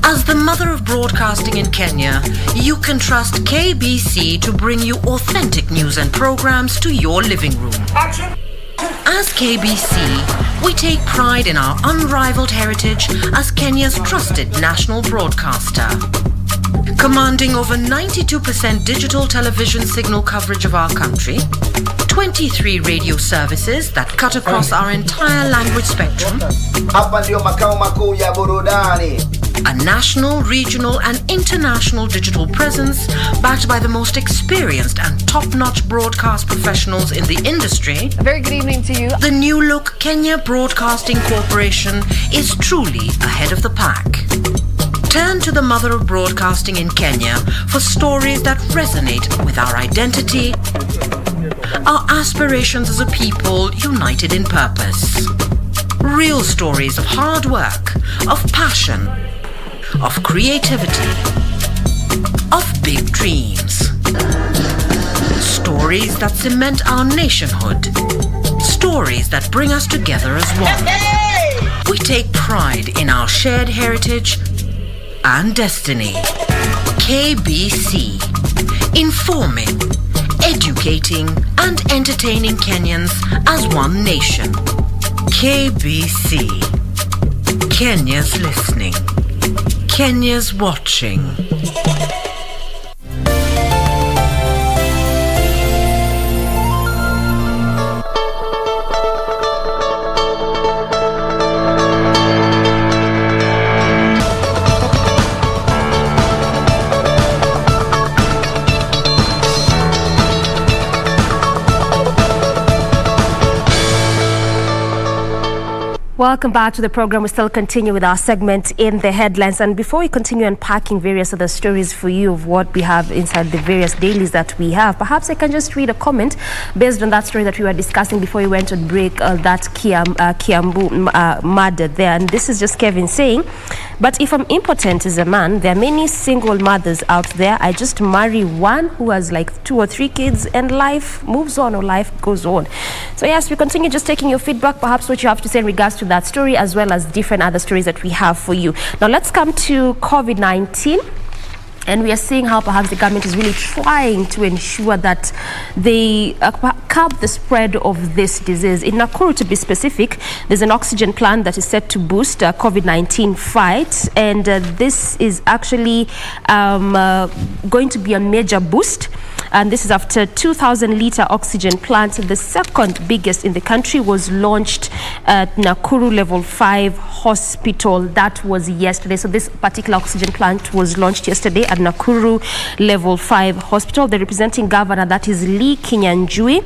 As the mother of broadcasting in Kenya, you can trust KBC to bring you authentic news and programs to your living room. As KBC, we take pride in our unrivaled heritage as Kenya's trusted national broadcaster. Commanding over 92% digital television signal coverage of our country, 23 radio services that cut across our entire language spectrum, a national, regional and international digital presence backed by the most experienced and top-notch broadcast professionals in the industry. A very good evening to you. The new look Kenya Broadcasting Corporation is truly ahead of the pack. Turn to the mother of broadcasting in Kenya for stories that resonate with our identity, our aspirations as a people united in purpose. Real stories of hard work, of passion, of creativity, of big dreams. Stories that cement our nationhood. Stories that bring us together as one. We take pride in our shared heritage and destiny. KBC. Informing, educating and entertaining Kenyans as one nation. KBC. Kenya's listening. Kenya's watching. Welcome back to the program. We still continue with our segment in the headlines. And before we continue unpacking various other stories for you of what we have inside the various dailies that we have, perhaps I can just read a comment based on that story that we were discussing before we went on break, that Kiambu murder there. And this is just Kevin saying, but if I'm impotent as a man, there are many single mothers out there. I just marry one who has like 2 or 3 kids and life moves on, or life goes on. So yes, we continue just taking your feedback, perhaps what you have to say in regards to that story, as well as different other stories that we have for you. Now let's come to COVID-19. And we are seeing how perhaps the government is really trying to ensure that they curb the spread of this disease. In Nakuru, to be specific, there's an oxygen plant that is set to boost COVID-19 fight. And this is actually going to be a major boost. And this is after 2,000-litre oxygen plant, the second biggest in the country, was launched at Nakuru Level 5 Hospital. That was yesterday. So this particular oxygen plant was launched yesterday at Nakuru Level 5 Hospital. The representing governor, that is Lee Kinyanjui,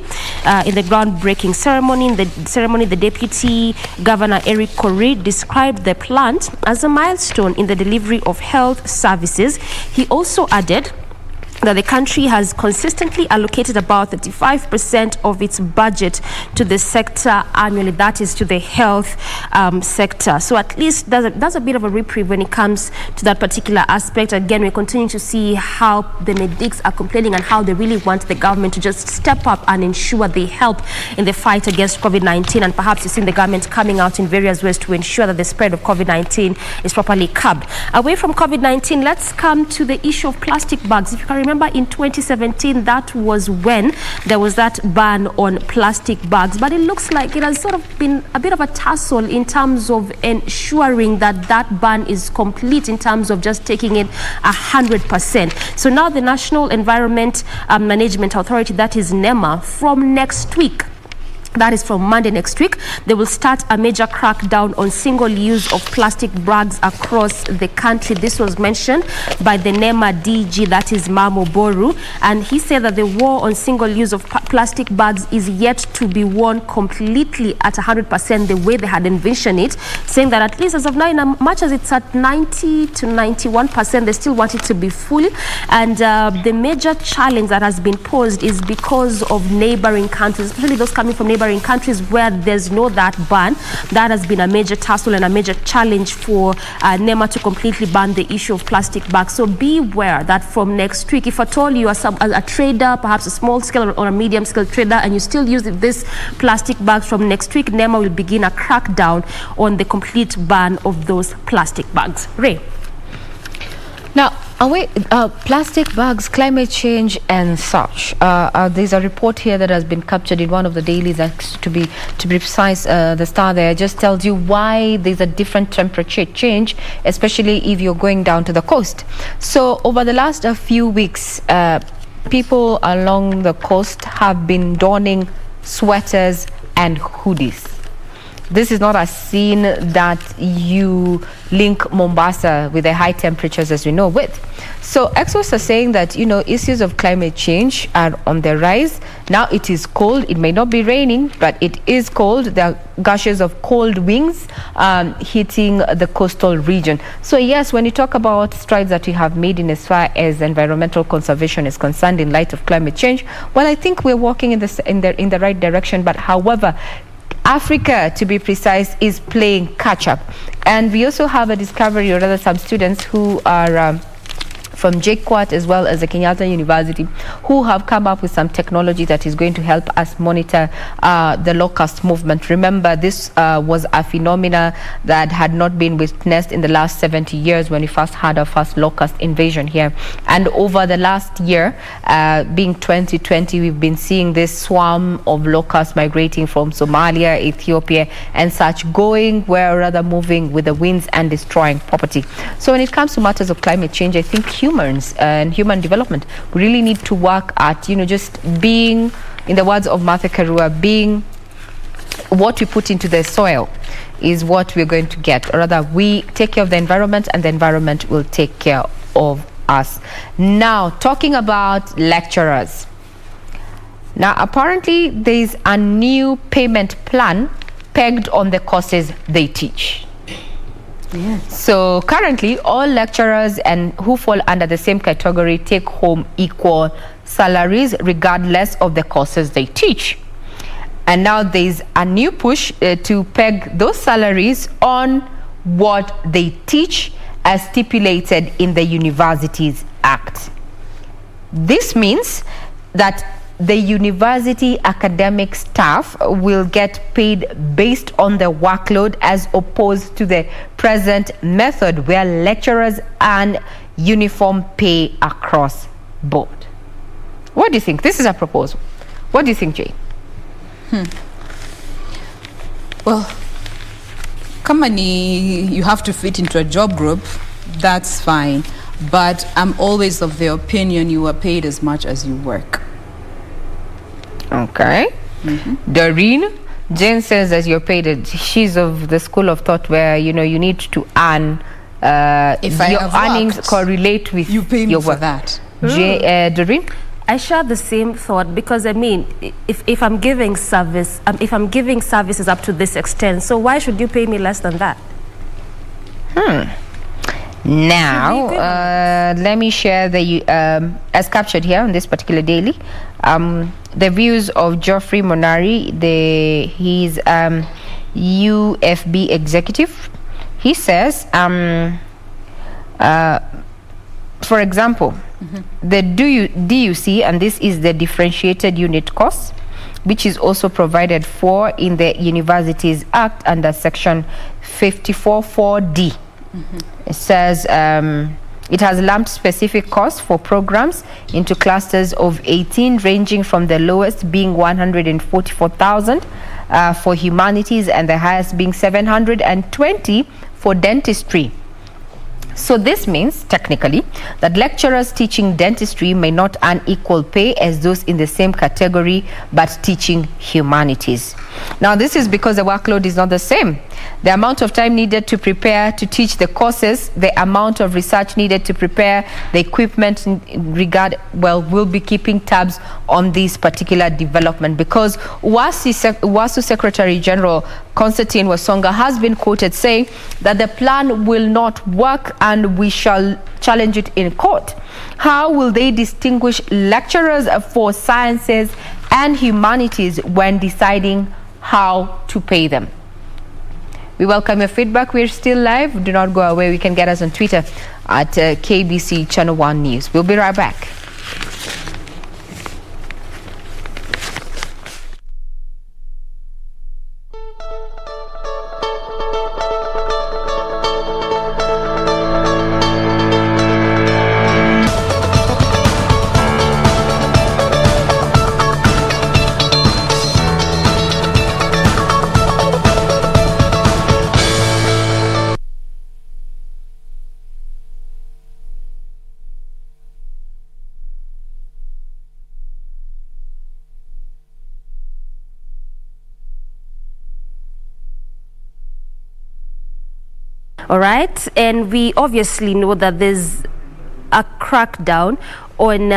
in the groundbreaking ceremony. In the ceremony, the Deputy Governor Eric Korir described the plant as a milestone in the delivery of health services. He also added that the country has consistently allocated about 35% of its budget to the sector annually, that is to the health sector. So at least that's a bit of a reprieve when it comes to that particular aspect. Again, we continue to see how the medics are complaining and how they really want the government to just step up and ensure they help in the fight against COVID-19. And perhaps you've seen the government coming out in various ways to ensure that the spread of COVID-19 is properly curbed. Away from COVID-19, let's come to the issue of plastic bags. If you can remember, in 2017, that was when there was that ban on plastic bags. But it looks like it has sort of been a bit of a tussle in terms of ensuring that that ban is complete, in terms of just taking it 100%. So now the National Environment Management Authority, that is NEMA, from next week, that is from Monday next week, they will start a major crackdown on single use of plastic bags across the country. This was mentioned by the NEMA DG, that is Mamo Boru, and he said that the war on single use of plastic bags is yet to be won completely at 100% the way they had envisioned it, saying that at least as of now, in as much as it's at 90 to 91%, they still want it to be full. And the major challenge that has been posed is because of neighboring countries, especially those coming from neighboring countries where there's no that ban. That has been a major tussle and a major challenge for NEMA to completely ban the issue of plastic bags. So beware that from next week, if at all you are a trader, perhaps a small scale or a medium scale trader, and you still use this plastic bags, from next week NEMA will begin a crackdown on the complete ban of those plastic bags. Ray. Now, plastic bags, climate change and such. There's a report here that has been captured in one of the dailies, to be precise, the Star there just tells you why there's a different temperature change, especially if you're going down to the coast. So over the last few weeks, people along the coast have been donning sweaters and hoodies. This is not a scene that you link Mombasa with the high temperatures as we know with. So experts are saying that, issues of climate change are on the rise. Now it is cold. It may not be raining, but it is cold. There are gushes of cold winds hitting the coastal region. So yes, when you talk about strides that we have made in as far as environmental conservation is concerned in light of climate change, well, I think we're walking in the right direction. But however, Africa, to be precise, is playing catch-up. And we also have a discovery, or rather some students who are from JKUAT as well as the Kenyatta University, who have come up with some technology that is going to help us monitor the Locust Movement. Remember, this was a phenomena that had not been witnessed in the last 70 years when we first had our first locust invasion here. And over the last year, being 2020, we've been seeing this swarm of locusts migrating from Somalia, Ethiopia, and such, going where rather moving with the winds and destroying property. So when it comes to matters of climate change, I think humans and human development, we really need to work at, just being, in the words of Martha Karua, being what we put into the soil is what we're going to get. Or rather, we take care of the environment and the environment will take care of us. Now, talking about lecturers. Now, apparently, there is a new payment plan pegged on the courses they teach. Yes. So currently, all lecturers and who fall under the same category take home equal salaries regardless of the courses they teach. And now there's a new push to peg those salaries on what they teach as stipulated in the Universities Act. This means that the university academic staff will get paid based on the workload as opposed to the present method where lecturers earn uniform pay across board. What do you think? This is a proposal. What do you think, Jay? Well, company, you have to fit into a job group, that's fine. But I'm always of the opinion you are paid as much as you work. Okay. Doreen, Jane says that you're paid. She's of the school of thought where, you know, you need to earn. If your earnings correlate with you pay me your for work. that. Doreen? I share the same thought because I mean, if I'm giving service, if I'm giving services up to this extent, so why should you pay me less than that? Now, let me share the as captured here on this particular daily, the views of Geoffrey Monari. He's UFB executive. He says, for example, the DUC, and this is the differentiated unit cost, which is also provided for in the Universities Act under section 54(4)D. It says it has lumped specific costs for programs into clusters of 18, ranging from the lowest being 144,000 for humanities and the highest being 720 for dentistry. So this means, technically, that lecturers teaching dentistry may not earn equal pay as those in the same category but teaching humanities. Now, this is because the workload is not the same. The amount of time needed to prepare to teach the courses, the amount of research needed to prepare, the equipment we'll be keeping tabs on this particular development because WASU Secretary General Constantine Wasonga has been quoted saying that the plan will not work and we shall challenge it in court. How will they distinguish lecturers for sciences and humanities when deciding how to pay them? We welcome your feedback. We're still live. Do not go away. You can get us on Twitter at KBC Channel 1 News. We'll be right back. All right, and we obviously know that there's a crackdown on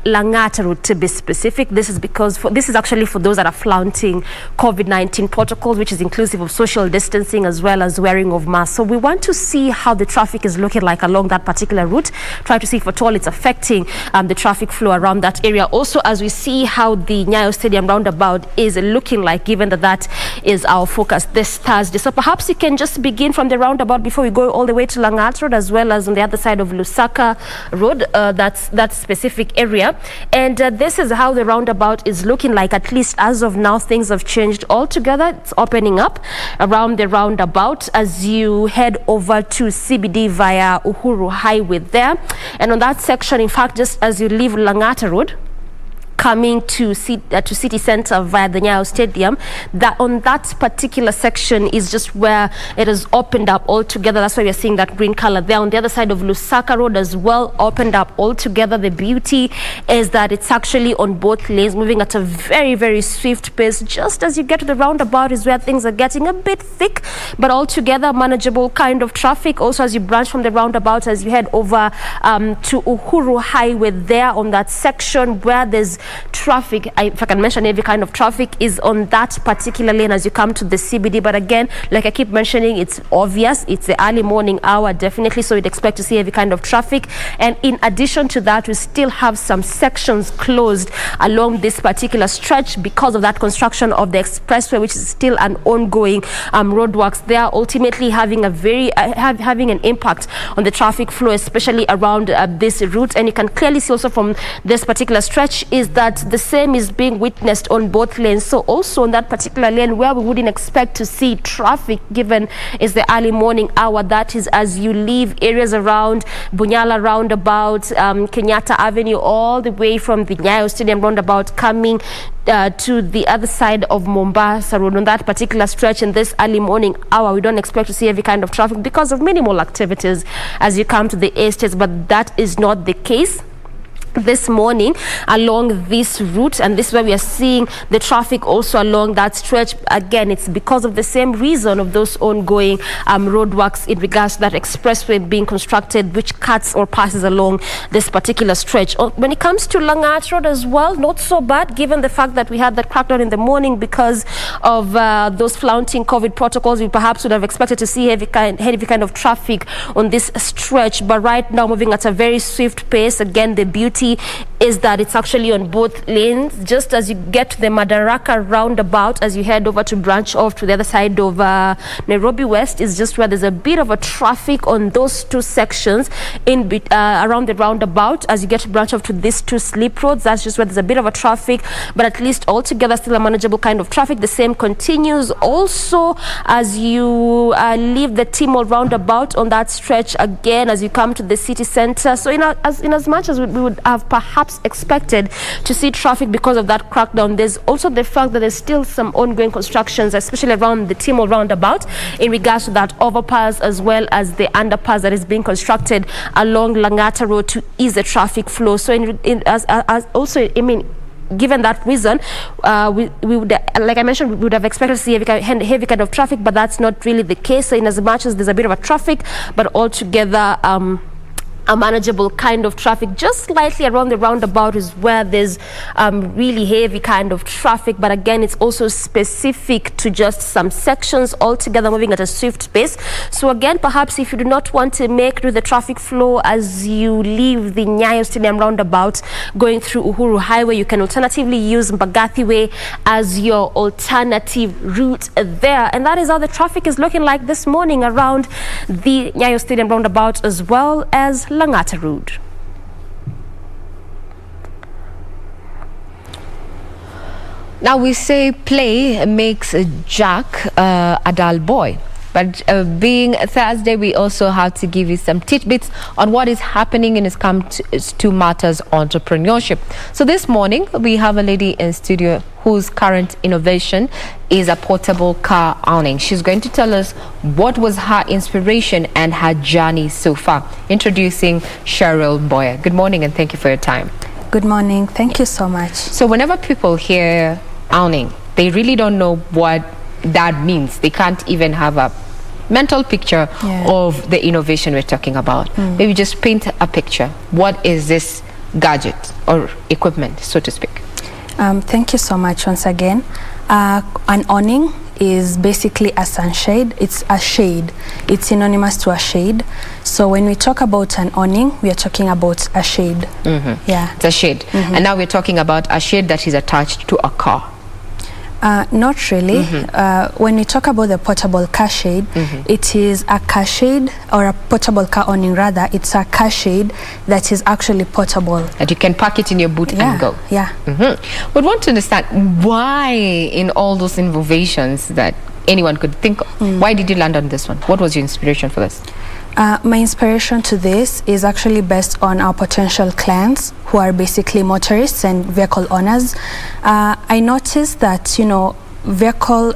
Langata route, to be specific. This is because this is actually for those that are flaunting COVID-19 protocols, which is inclusive of social distancing as well as wearing of masks. So we want to see how the traffic is looking like along that particular route, try to see if at all it's affecting the traffic flow around that area. Also, as we see how the Nyayo Stadium roundabout is looking like, given that that is our focus this Thursday. So perhaps you can just begin from the roundabout before we go all the way to Langata Road, as well as on the other side of Lusaka Road. That's that specific area, and this is how the roundabout is looking like. At least as of now, things have changed altogether. It's opening up around the roundabout as you head over to CBD via Uhuru Highway there, and on that section, in fact, just as you leave Langata Road coming to city center via the Nyayo Stadium, that on that particular section is just where it has opened up altogether. That's why we're seeing that green color there. On the other side of Lusaka Road as well, opened up altogether. The beauty is that it's actually on both lanes, moving at a very, very swift pace. Just as you get to the roundabout is where things are getting a bit thick, but altogether manageable kind of traffic. Also, as you branch from the roundabout, as you head over to Uhuru Highway there on that section where there's traffic, if I can mention heavy kind of traffic, is on that particular lane as you come to the CBD. But again, like I keep mentioning, it's obvious, it's the early morning hour, definitely, so we'd expect to see heavy kind of traffic. And in addition to that, we still have some sections closed along this particular stretch because of that construction of the expressway, which is still an ongoing roadworks. They are ultimately having a very having an impact on the traffic flow, especially around this route. And you can clearly see also from this particular stretch is that the same is being witnessed on both lanes. So also on that particular lane where we wouldn't expect to see traffic, given is the early morning hour, that is as you leave areas around Bunyala roundabout, Kenyatta Avenue, all the way from the Nyayo Stadium roundabout coming to the other side of Mombasa Road. On that particular stretch in this early morning hour, we don't expect to see every kind of traffic because of minimal activities as you come to the estates, but that is not the case this morning along this route, and this is where we are seeing the traffic also along that stretch. Again, it's because of the same reason of those ongoing roadworks in regards to that expressway being constructed, which cuts or passes along this particular stretch. When it comes to Langat Road as well, not so bad, given the fact that we had that crackdown in the morning because of those flaunting COVID protocols. We perhaps would have expected to see heavy kind of traffic on this stretch, but right now moving at a very swift pace. Again, the beauty is that it's actually on both lanes. Just as you get to the Madaraka roundabout, as you head over to branch off to the other side of Nairobi West, is just where there's a bit of a traffic on those two sections in around the roundabout. As you get to branch off to these two slip roads, that's just where there's a bit of a traffic, but at least altogether still a manageable kind of traffic. The same continues also as you leave the Timor roundabout on that stretch, again as you come to the city center. So in as much as we would have perhaps expected to see traffic because of that crackdown, there's also the fact that there's still some ongoing constructions, especially around the Timor roundabout, in regards to that overpass as well as the underpass that is being constructed along Langata Road to ease the traffic flow. So given that reason, we would, like I mentioned, we would have expected to see heavy kind of traffic, but that's not really the case. So in as much as there's a bit of a traffic, but altogether a manageable kind of traffic. Just slightly around the roundabout is where there's really heavy kind of traffic, but again it's also specific to just some sections, altogether moving at a swift pace. So again, perhaps if you do not want to make through the traffic flow as you leave the Nyayo Stadium roundabout going through Uhuru Highway, you can alternatively use Mbagathi Way as your alternative route there. And that is how the traffic is looking like this morning around the Nyayo Stadium roundabout as well as Langata Road. Now we say play makes Jack a dull boy. But being Thursday, we also have to give you some tidbits on what is happening when it comes to matters entrepreneurship. So this morning, we have a lady in studio whose current innovation is a portable car awning. She's going to tell us what was her inspiration and her journey so far. Introducing Cheryl Boyer. Good morning and thank you for your time. Good morning. Thank you so much. So whenever people hear awning, they really don't know what that means. They can't even have a mental picture of the innovation we're talking about. Maybe just paint a picture. What is this gadget or equipment, so to speak? Thank you so much once again. An awning is basically a sunshade. It's a shade. It's synonymous to a shade. So when we talk about an awning, we are talking about a shade. Yeah, it's a shade. And now we're talking about a shade that is attached to a car. Not really. When we talk about the portable car shade, it is a car shade, or a portable car awning rather. It's a car shade that is actually portable. That you can pack it in your boot and go. Yeah. But want to understand why in all those innovations that anyone could think of, why did you land on this one? What was your inspiration for this? My inspiration to this is actually based on our potential clients who are basically motorists and vehicle owners. I noticed that, you know, vehicle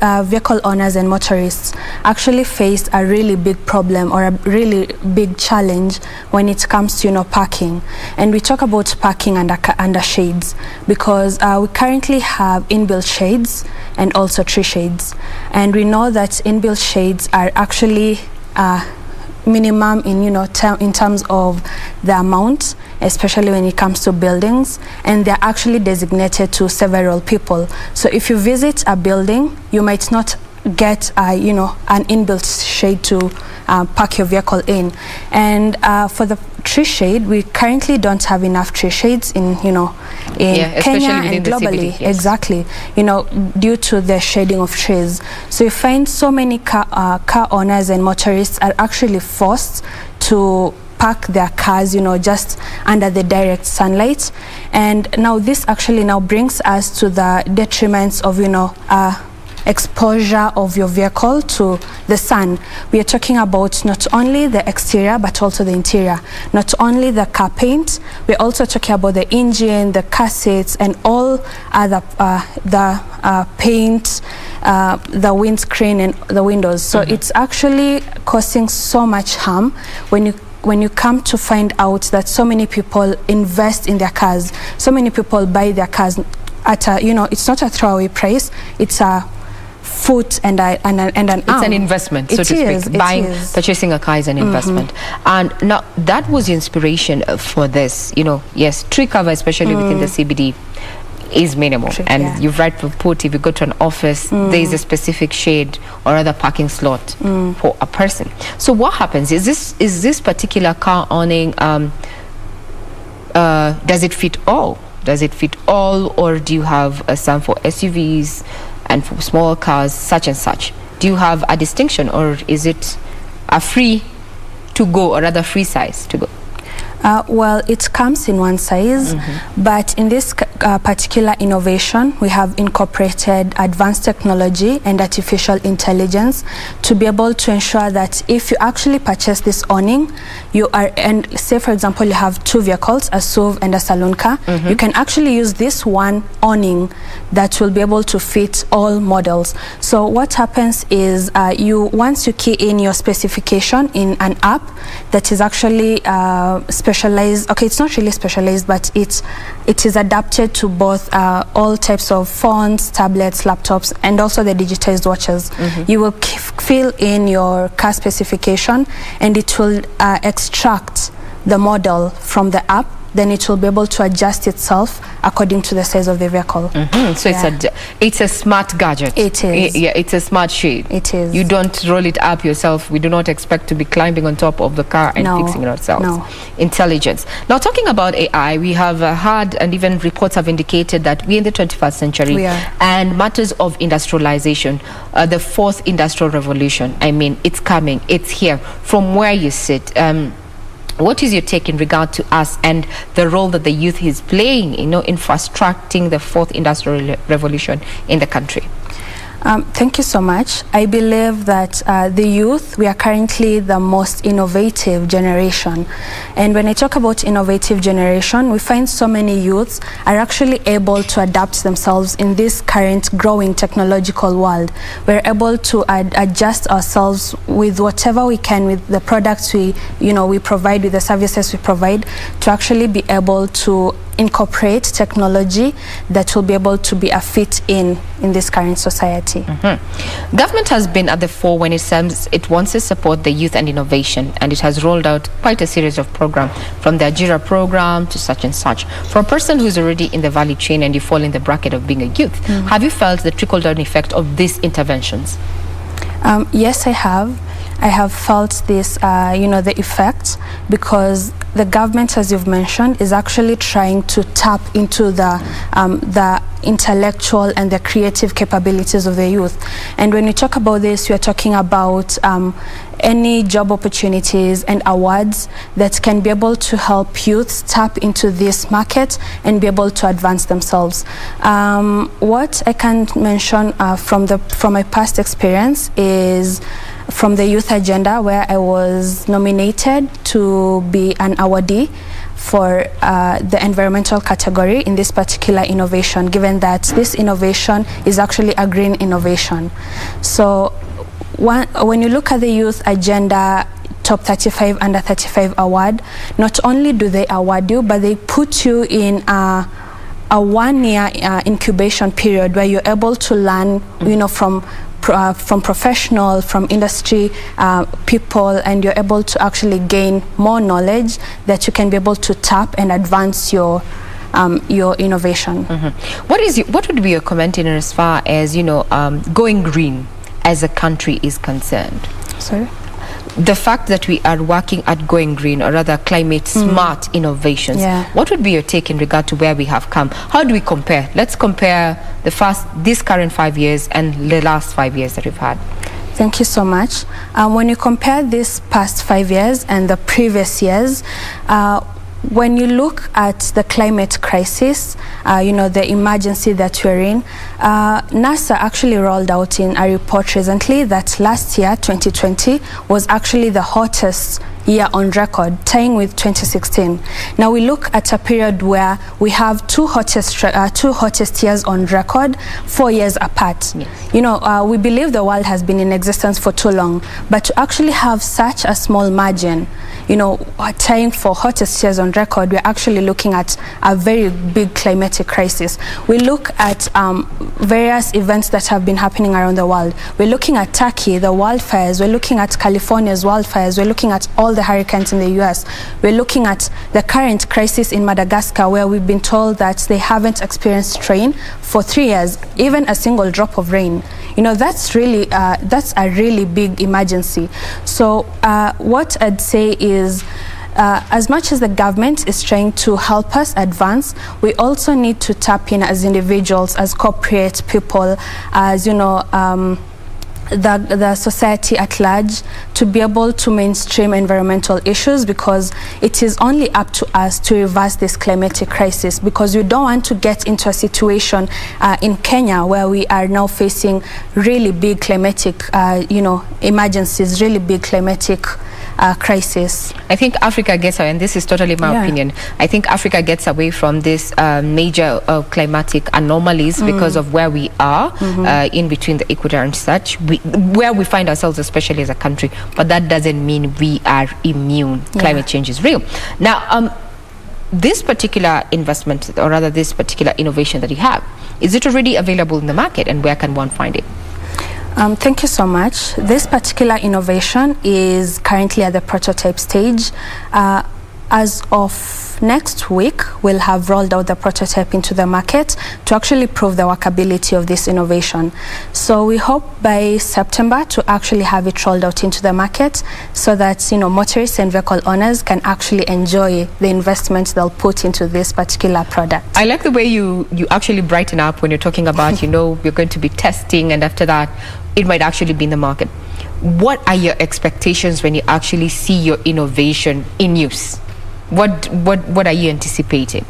owners and motorists actually face a really big problem or a really big challenge when it comes to, you know, parking. And we talk about parking under shades because we currently have inbuilt shades and also tree shades. And we know that inbuilt shades are actually minimum in, you know, in terms of the amount especially when it comes to buildings, and they're actually designated to several people. So if you visit a building, you might not get an inbuilt shade to park your vehicle in. And for the tree shade, we currently don't have enough tree shades in Kenya and globally. CBD, yes. Exactly, due to the shading of trees. So you find so many car owners and motorists are actually forced to park their cars, just under the direct sunlight. And now this actually now brings us to the detriments of, exposure of your vehicle to the sun. We are talking about not only the exterior but also the interior, not only the car paint, we're also talking about the engine, the car seats, and all other paint, the windscreen and the windows. So it's actually causing so much harm when you come to find out that so many people invest in their cars, so many people buy their cars at a, it's not a throwaway price, it's a foot and an arm. It's an investment, so to speak. Purchasing a car is an investment. And now that was the inspiration for this. Yes, tree cover, especially within the CBD, is minimal. You've rightfully put, if you go to an office, there is a specific shade or other parking slot for a person. So what happens? Is this particular car awning, does it fit all? Does it fit all, or do you have some for SUVs and for small cars, such and such? Do you have a distinction, or is it a free to go, or rather free size to go? Well, it comes in one size, but in this particular innovation, we have incorporated advanced technology and artificial intelligence to be able to ensure that if you actually purchase this awning, and say for example you have two vehicles, a SUV and a saloon car, you can actually use this one awning that will be able to fit all models. So what happens is once you key in your specification in an app that is actually specialized, okay, it's not really specialized, but it is adapted to both all types of phones, tablets, laptops, and also the digitized watches. You will fill in your car specification, and it will extract the model from the app. Then it will be able to adjust itself according to the size of the vehicle. So it's a smart gadget. It is. It's a smart shade. It is. You don't roll it up yourself. We do not expect to be climbing on top of the car and fixing it ourselves. No. Intelligence. Now, talking about AI, we have had, and even reports have indicated that we're in the 21st century. We are. And matters of industrialization, the fourth industrial revolution, it's coming. It's here. From where you sit, what is your take in regard to us and the role that the youth is playing, in fast-tracking the fourth industrial revolution in the country? Thank you so much. I believe that the youth, we are currently the most innovative generation. And when I talk about innovative generation, we find so many youths are actually able to adapt themselves in this current growing technological world. We're able to adjust ourselves with whatever we can, with the products we provide, with the services we provide, to actually be able to incorporate technology that will be able to be a fit in this current society. Government has been at the fore when it says it wants to support the youth and innovation, and it has rolled out quite a series of programs, from the Ajira program to such and such. For a person who's already in the value chain and you fall in the bracket of being a youth, have you felt the trickle-down effect of these interventions? Yes, I have. I have felt this, the effect, because the government, as you've mentioned, is actually trying to tap into the intellectual and the creative capabilities of the youth. And when we talk about this, we are talking about any job opportunities and awards that can be able to help youth tap into this market and be able to advance themselves. What I can mention from my past experience is from the youth agenda, where I was nominated to be an awardee for the environmental category in this particular innovation, given that this innovation is actually a green innovation. So when you look at the youth agenda top 35 under 35 award, not only do they award you, but they put you in a 1 year incubation period where you're able to learn from from professional, from industry people, and you're able to actually gain more knowledge that you can be able to tap and advance your innovation. What would be your comment in as far as going green as a country is concerned? Sorry? The fact that we are working at going green, or rather climate smart innovations, what would be your take in regard to where we have come? How do we compare? Let's compare this current 5 years and the last 5 years that we've had. Thank you so much. When you compare this past 5 years and the previous years, when you look at the climate crisis, the emergency that we're in, NASA actually rolled out in a report recently that last year, 2020, was actually the hottest year on record, tying with 2016. Now we look at a period where we have two hottest years on record, 4 years apart. Yes. We believe the world has been in existence for too long, but to actually have such a small margin, tying for hottest years on record, we're actually looking at a very big climatic crisis. We look at various events that have been happening around the world. We're looking at Turkey, the wildfires. We're looking at California's wildfires. We're looking at all the hurricanes in the US. We're looking at the current crisis in Madagascar, where we've been told that they haven't experienced rain for 3 years, even a single drop of rain. That's a really big emergency. So what I'd say is, as much as the government is trying to help us advance, we also need to tap in as individuals, as corporate people, as the society at large, to be able to mainstream environmental issues, because it is only up to us to reverse this climatic crisis, because we don't want to get into a situation in Kenya where we are now facing really big climatic emergencies, really big climatic crisis. I think Africa gets away, and this is totally my opinion, I think Africa gets away from this major climatic anomalies because of where we are in between the equator and such, where we find ourselves, especially as a country. But that doesn't mean we are immune. Climate change is real. Now, this particular investment, or rather this particular innovation that you have, is it already available in the market, and where can one find it? Thank you so much. This particular innovation is currently at the prototype stage. As of next week, we'll have rolled out the prototype into the market to actually prove the workability of this innovation. So we hope by September to actually have it rolled out into the market, so that motorists and vehicle owners can actually enjoy the investment they'll put into this particular product. I like the way you actually brighten up when you're talking about we're going to be testing, and after that it might actually be in the market. What are your expectations when you actually see your innovation in use? What are you anticipating?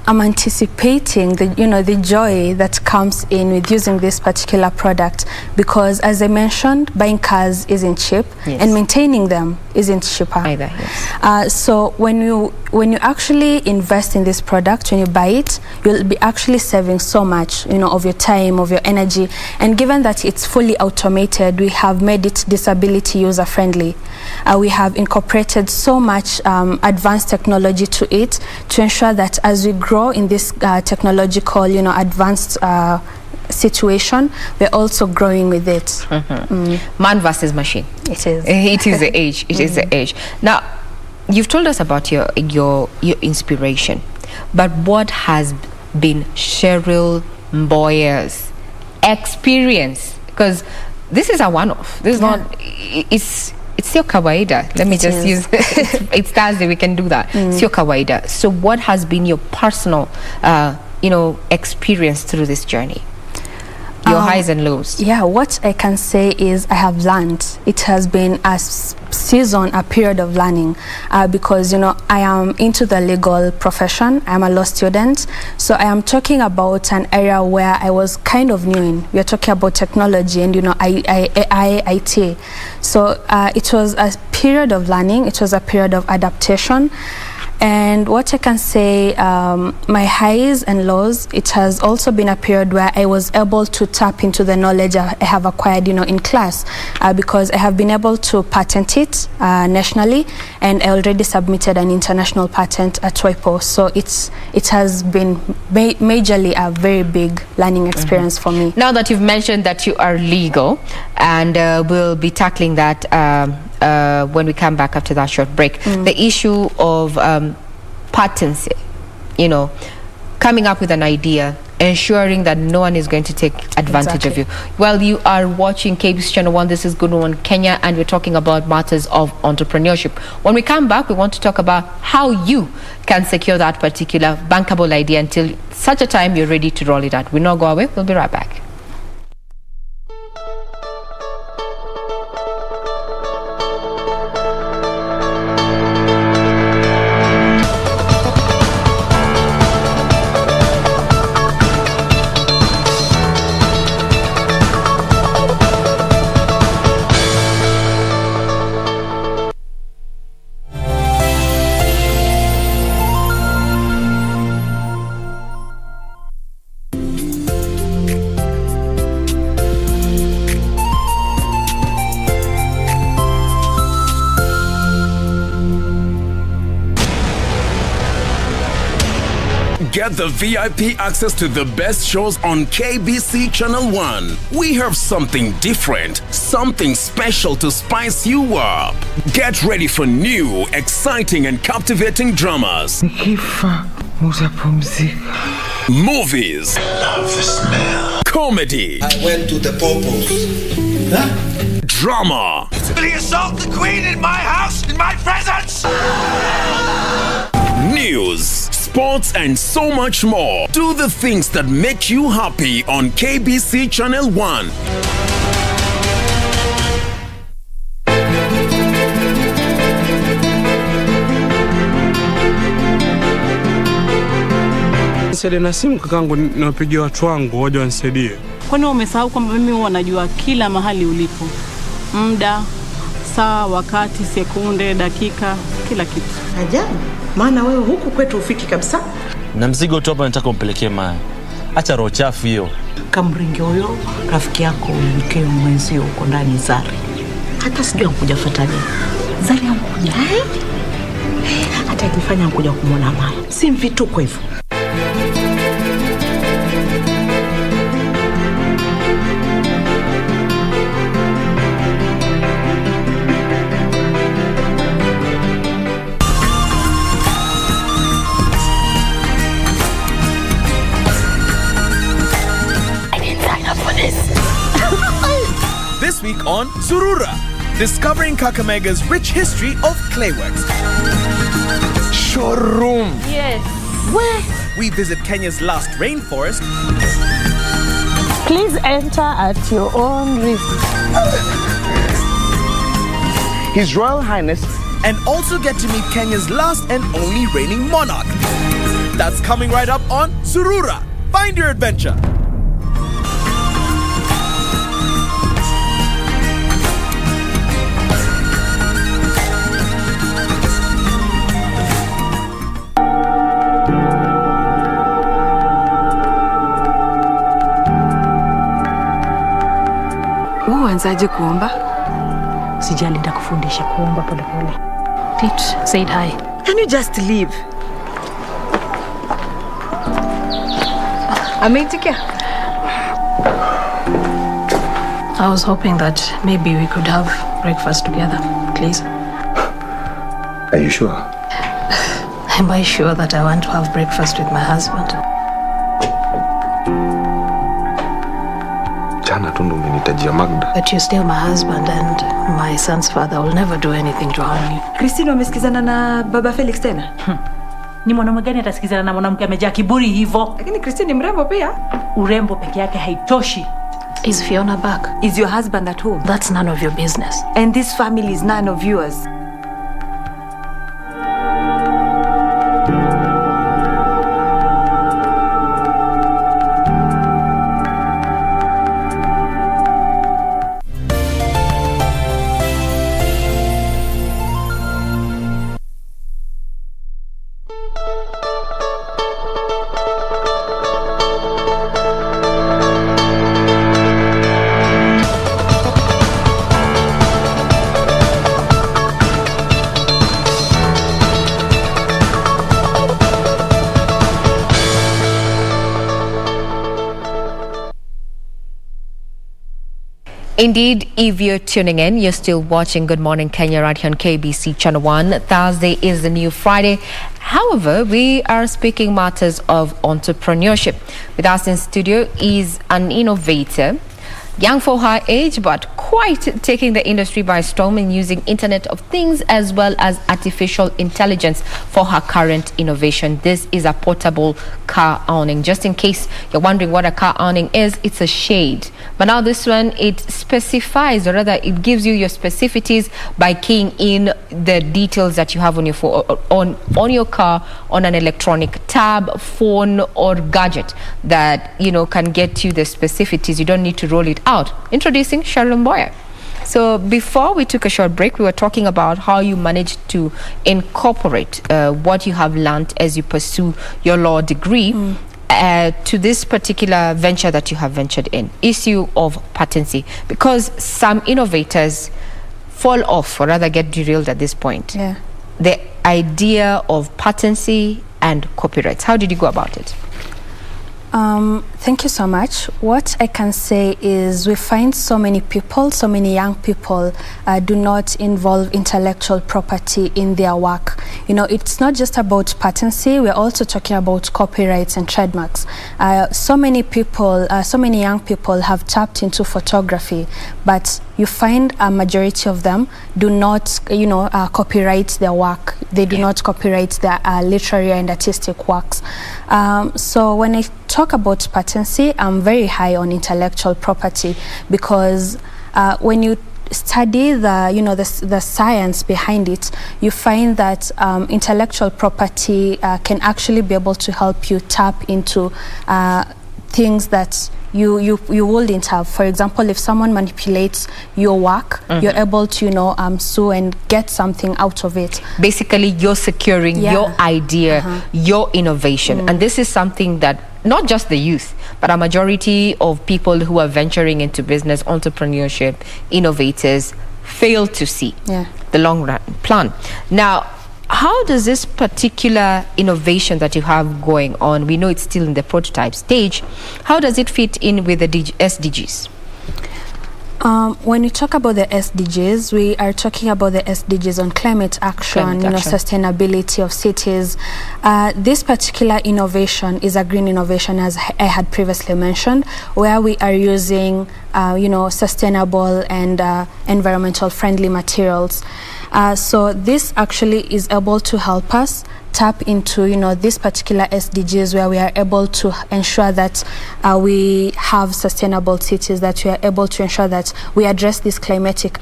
I'm anticipating the joy that comes in with using this particular product, because as I mentioned, buying cars isn't cheap, and maintaining them isn't cheaper either. Yes. So when you actually invest in this product, when you buy it, you'll be actually saving so much of your time, of your energy. And given that it's fully automated, we have made it disability user friendly. We have incorporated so much advanced technology to it, to ensure that as we grow in this technological advanced situation, we're also growing with it. Man versus machine. It is. It is the age. It is the age. Now, you've told us about your inspiration, but what has been Cheryl Mboya's experience? Because this is a one-off. This is not. It's your kawaida. Let me just use it's Thursday, we can do that. It's your kawaida. So what has been your personal experience through this journey? Your highs and lows. Yeah, what I can say is I have learned. It has been a season, a period of learning, because I am into the legal profession. I'm a law student, so I am talking about an area where I was kind of new in. We are talking about technology and IT. So it was a period of learning. It was a period of adaptation. And what I can say, my highs and lows, it has also been a period where I was able to tap into the knowledge I have acquired, in class, because I have been able to patent it nationally, and I already submitted an international patent at WIPO. So it has been majorly a very big learning experience for me. Now that you've mentioned that you are legal, and we'll be tackling that when we come back after that short break, the issue of patency, coming up with an idea, ensuring that no one is going to take advantage of you. Well, you are watching KBC Channel 1. This is Good Morning Kenya, and we're talking about matters of entrepreneurship. When we come back, we want to talk about how you can secure that particular bankable idea until such a time you're ready to roll it out. We'll not go away. We'll be right back. Get the VIP access to the best shows on KBC Channel 1. We have something different, something special to spice you up. Get ready for new, exciting and captivating dramas. Movies. I love the smell. Comedy. I went to the popos. Huh? Drama. Did he assault the queen in my house, in my presence? News, sports, and so much more. Do the things that make you happy on KBC Channel 1. Nisaidie na simu kakangu, napigia watu wangu waje wanisaidie. Kwani umesahau kwamba mimi huwa najua kila mahali ulipo? Muda, saa, wakati, sekunde, dakika, kila kitu. Ajabu, maana wewe huku kwetu ufiki kabisa. Na mzigo tu hapa nataka umpelekee Maya. Acha roho chafu hiyo. Kamringe huyo rafiki yako mkeo mwenzio uko ndani Zari. Hata sijui amkuja fuata nini. Zari amkuja. Hata ikifanya amkuja kumwona Maya. Si mvituko hivyo. This week on Zurura, discovering Kakamaga's rich history of clayworks. Showroom. Yes. Where we visit Kenya's last rainforest. Please enter at your own risk. His Royal Highness, and also get to meet Kenya's last and only reigning monarch. That's coming right up on Zurura. Find your adventure. Uanzaje kuomba? Sijali nitakufundisha kuomba pole pole. Pete said hi. Can you just leave? Ameitikia. I was hoping that maybe we could have breakfast together, please. Are you sure? Am I sure that I want to have breakfast with my husband? Jana tu ndo umenitajia Magda. But you're still my husband and my son's father will never do anything to harm you. Christine wamesikizana na baba Felix tena? Ni mwanaume gani atasikizana na mwanamke amejaa kiburi hivyo? Lakini Christine ni mrembo pia. Urembo peke yake haitoshi. Is Fiona back? Is your husband at home? That's none of your business. And this family is none of yours. Indeed, if you're tuning in, you're still watching Good Morning Kenya right here on KBC Channel 1. Thursday is the new Friday. However, we are speaking matters of entrepreneurship. With us in studio is an innovator, young for her age, but quite taking the industry by storm in using Internet of Things as well as artificial intelligence for her current innovation. This is a portable car awning. Just in case you're wondering what a car awning is, it's a shade. But now this one, it specifies, or rather it gives you your specificities by keying in the details that you have on your on your car, on an electronic tab, phone or gadget that, you know, can get you the specificities. You don't need to roll it out. Introducing Cheryl Mboya. So before we took a short break, we were talking about how you managed to incorporate what you have learned as you pursue your law degree to this particular venture that you have ventured in, issue of patency, because some innovators fall off or rather get derailed at this point. Yeah. The idea of patency and copyrights, how did you go about it? Thank you so much. What I can say is we find so many people, so many young people do not involve intellectual property in their work. You know, it's not just about patency, we're also talking about copyrights and trademarks. So many people, so many young people have tapped into photography, but you find a majority of them do not, you know, copyright their work. They do not copyright their literary and artistic works. So when I talk about patency, I'm very high on intellectual property, because when you study the, you know, the science behind it, you find that intellectual property can actually be able to help you tap into things that you wouldn't have. For example, if someone manipulates your work, you're able to, you know, sue and get something out of it. Basically, you're securing your idea, your innovation. And this is something that not just the youth, but a majority of people who are venturing into business, entrepreneurship, innovators fail to see the long run plan. Now, how does this particular innovation that you have going on, we know it's still in the prototype stage, how does it fit in with the SDGs? When we talk about the SDGs, we are talking about the SDGs on climate action, you know, sustainability of cities. This particular innovation is a green innovation, as I had previously mentioned, where we are using, you know, sustainable and environmental friendly materials. So this actually is able to help us tap into, you know, this particular SDGs, where we are able to ensure that we have sustainable cities, that we are able to ensure that we address this climatic